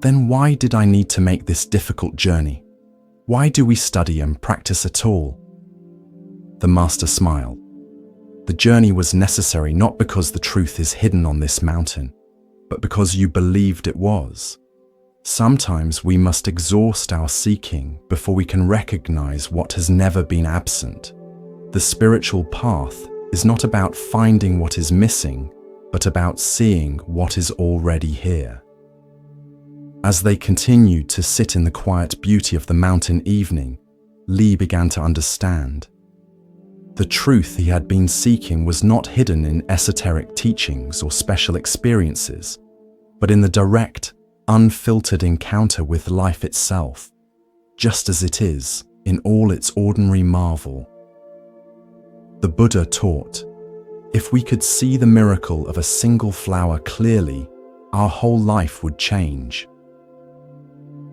Then why did I need to make this difficult journey? Why do we study and practice at all? The master smiled. The journey was necessary not because the truth is hidden on this mountain, but because you believed it was. Sometimes we must exhaust our seeking before we can recognize what has never been absent. The spiritual path is not about finding what is missing, but about seeing what is already here. As they continued to sit in the quiet beauty of the mountain evening, Li began to understand. The truth he had been seeking was not hidden in esoteric teachings or special experiences, but in the direct, unfiltered encounter with life itself, just as it is in all its ordinary marvel. The Buddha taught, if we could see the miracle of a single flower clearly, our whole life would change.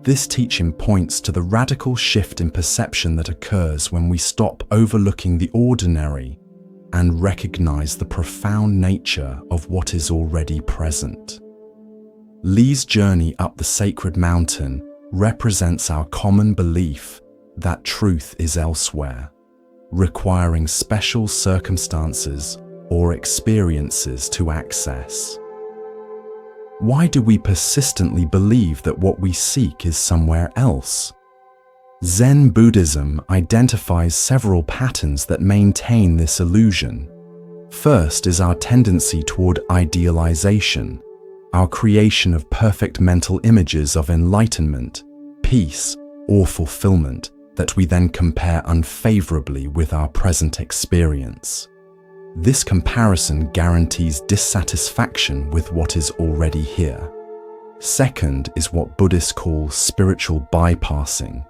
This teaching points to the radical shift in perception that occurs when we stop overlooking the ordinary and recognize the profound nature of what is already present. Li's journey up the sacred mountain represents our common belief that truth is elsewhere, requiring special circumstances or experiences to access. Why do we persistently believe that what we seek is somewhere else? Zen Buddhism identifies several patterns that maintain this illusion. First is our tendency toward idealization, our creation of perfect mental images of enlightenment, peace, or fulfillment that we then compare unfavorably with our present experience. This comparison guarantees dissatisfaction with what is already here. Second is what Buddhists call spiritual bypassing,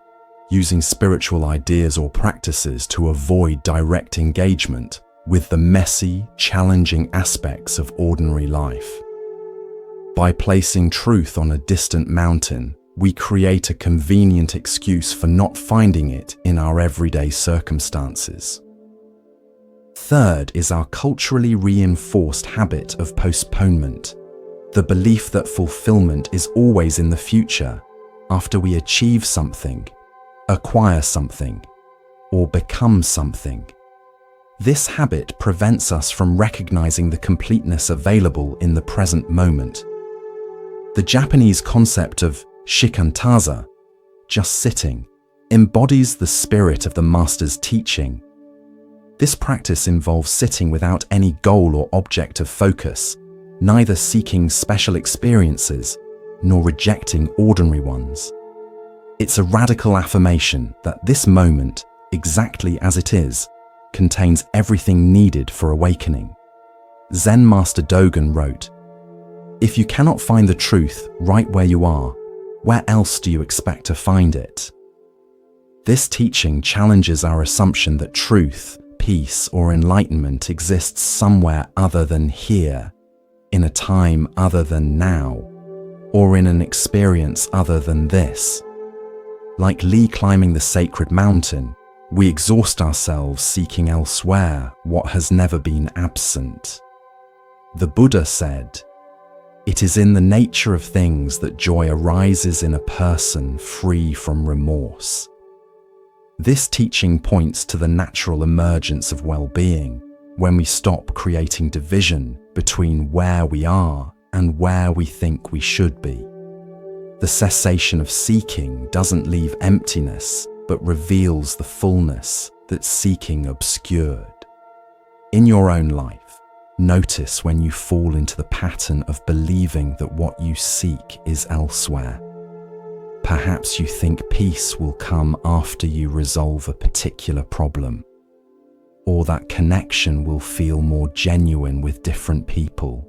using spiritual ideas or practices to avoid direct engagement with the messy, challenging aspects of ordinary life. By placing truth on a distant mountain, we create a convenient excuse for not finding it in our everyday circumstances. Third is our culturally reinforced habit of postponement, the belief that fulfillment is always in the future, after we achieve something, acquire something, or become something. This habit prevents us from recognizing the completeness available in the present moment. The Japanese concept of shikantaza, just sitting, embodies the spirit of the master's teaching. This practice involves sitting without any goal or object of focus, neither seeking special experiences nor rejecting ordinary ones. It's a radical affirmation that this moment, exactly as it is, contains everything needed for awakening. Zen Master Dogen wrote, "If you cannot find the truth right where you are, where else do you expect to find it?" This teaching challenges our assumption that truth, peace, or enlightenment exists somewhere other than here, in a time other than now, or in an experience other than this. Like Li climbing the sacred mountain, we exhaust ourselves seeking elsewhere what has never been absent. The Buddha said, "It is in the nature of things that joy arises in a person free from remorse." This teaching points to the natural emergence of well-being when we stop creating division between where we are and where we think we should be. The cessation of seeking doesn't leave emptiness, but reveals the fullness that seeking obscured. In your own life, notice when you fall into the pattern of believing that what you seek is elsewhere. Perhaps you think peace will come after you resolve a particular problem, or that connection will feel more genuine with different people,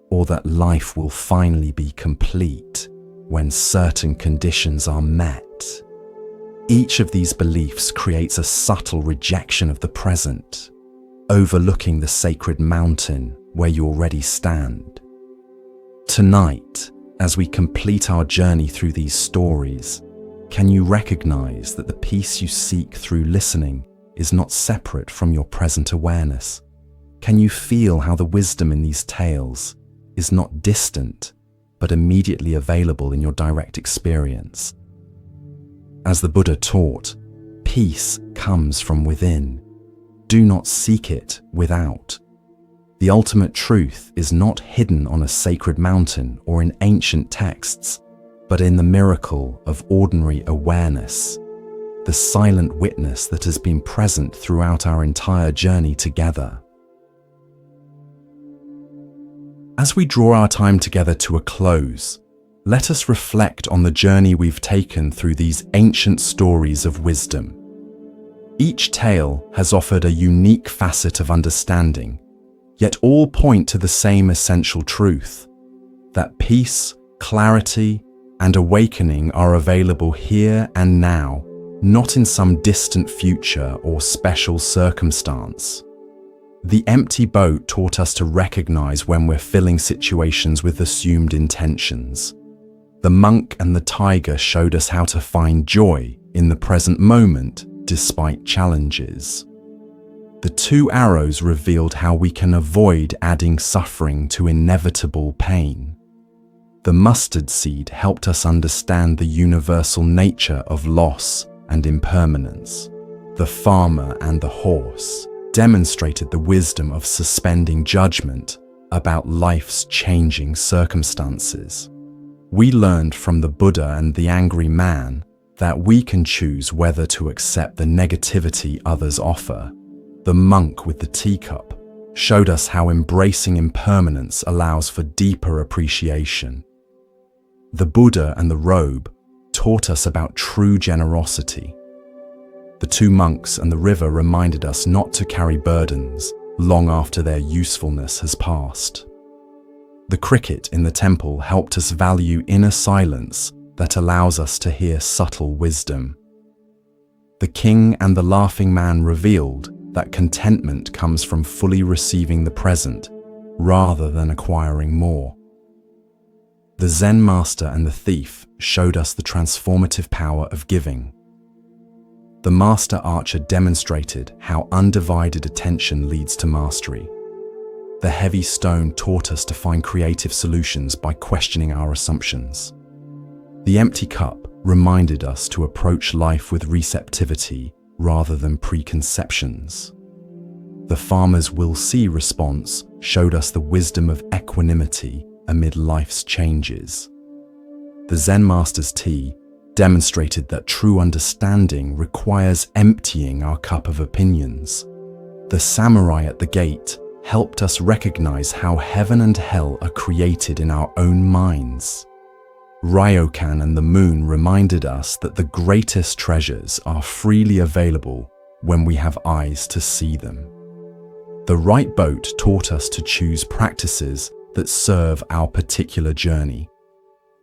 or that life will finally be complete when certain conditions are met. Each of these beliefs creates a subtle rejection of the present, overlooking the sacred mountain where you already stand. Tonight, as we complete our journey through these stories, can you recognize that the peace you seek through listening is not separate from your present awareness? Can you feel how the wisdom in these tales is not distant, but immediately available in your direct experience? As the Buddha taught, peace comes from within. Do not seek it without. The ultimate truth is not hidden on a sacred mountain or in ancient texts, but in the miracle of ordinary awareness, the silent witness that has been present throughout our entire journey together. As we draw our time together to a close, let us reflect on the journey we've taken through these ancient stories of wisdom. Each tale has offered a unique facet of understanding, yet all point to the same essential truth, that peace, clarity, and awakening are available here and now, not in some distant future or special circumstance. The empty boat taught us to recognize when we're filling situations with assumed intentions. The monk and the tiger showed us how to find joy in the present moment despite challenges. The two arrows revealed how we can avoid adding suffering to inevitable pain. The mustard seed helped us understand the universal nature of loss and impermanence. The farmer and the horse demonstrated the wisdom of suspending judgment about life's changing circumstances. We learned from the Buddha and the angry man that we can choose whether to accept the negativity others offer. The monk with the teacup showed us how embracing impermanence allows for deeper appreciation. The Buddha and the robe taught us about true generosity. The two monks and the river reminded us not to carry burdens long after their usefulness has passed. The cricket in the temple helped us value inner silence that allows us to hear subtle wisdom. The king and the laughing man revealed that contentment comes from fully receiving the present rather than acquiring more. The Zen master and the thief showed us the transformative power of giving. The master archer demonstrated how undivided attention leads to mastery. The heavy stone taught us to find creative solutions by questioning our assumptions. The empty cup reminded us to approach life with receptivity rather than preconceptions. The farmer's "will see" response showed us the wisdom of equanimity amid life's changes. The Zen master's tea demonstrated that true understanding requires emptying our cup of opinions. The samurai at the gate helped us recognize how heaven and hell are created in our own minds. Ryokan and the moon reminded us that the greatest treasures are freely available when we have eyes to see them. The right boat taught us to choose practices that serve our particular journey.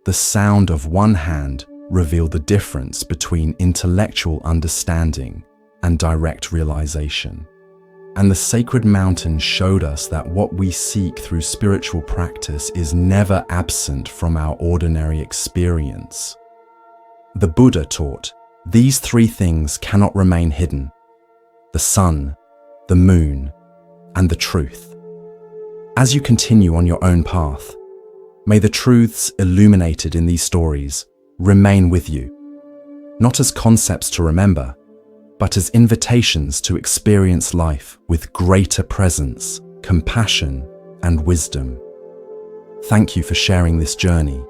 The sound of one hand revealed the difference between intellectual understanding and direct realization. And the sacred mountain showed us that what we seek through spiritual practice is never absent from our ordinary experience. The Buddha taught, these three things cannot remain hidden: the sun, the moon, and the truth. As you continue on your own path, may the truths illuminated in these stories remain with you, not as concepts to remember, but as invitations to experience life with greater presence, compassion, and wisdom. Thank you for sharing this journey.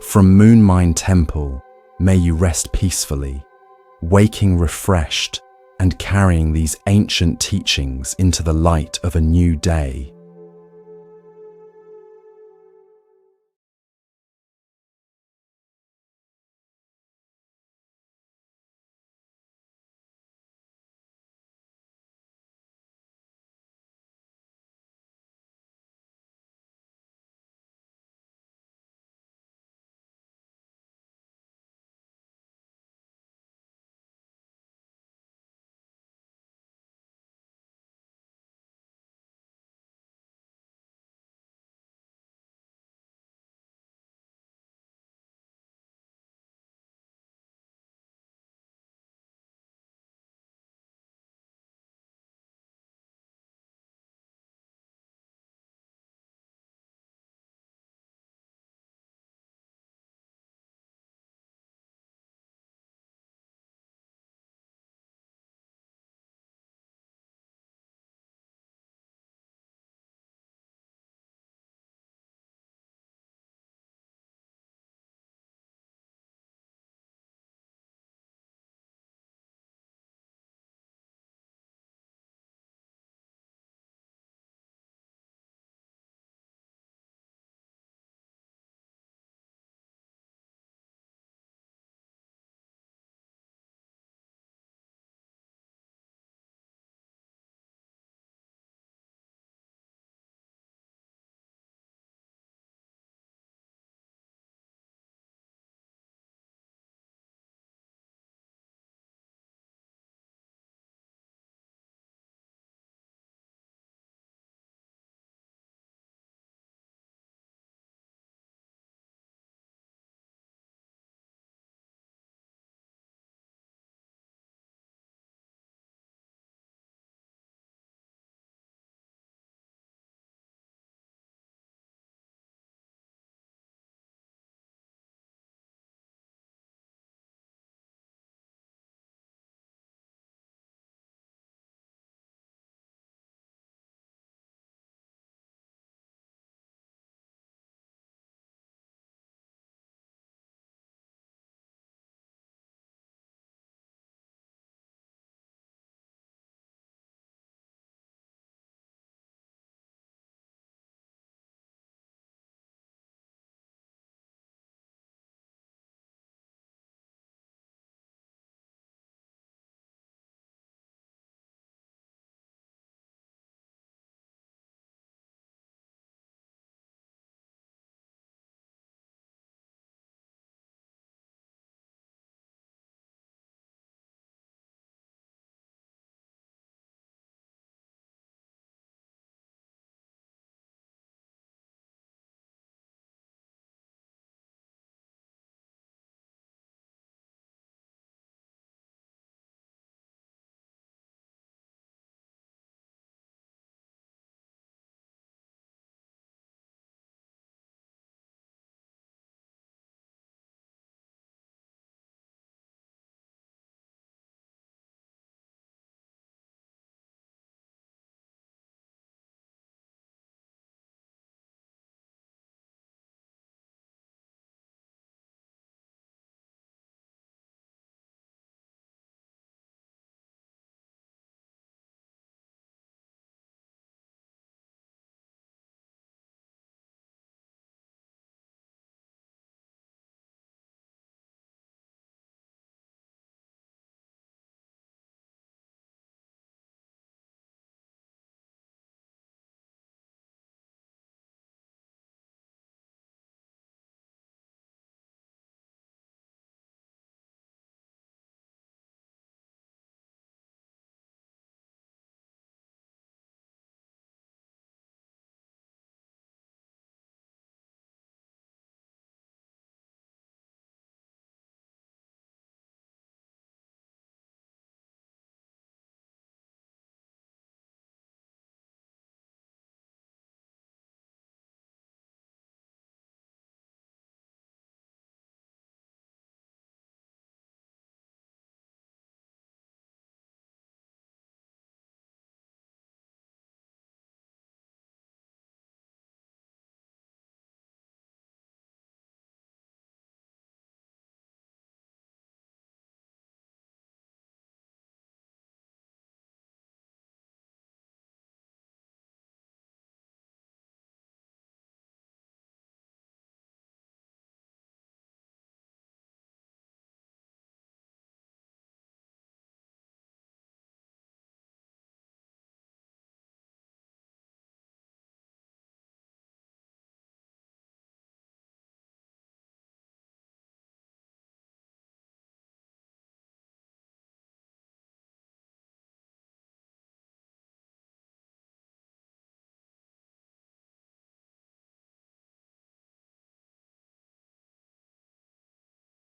From Moon Mind Temple, may you rest peacefully, waking refreshed and carrying these ancient teachings into the light of a new day.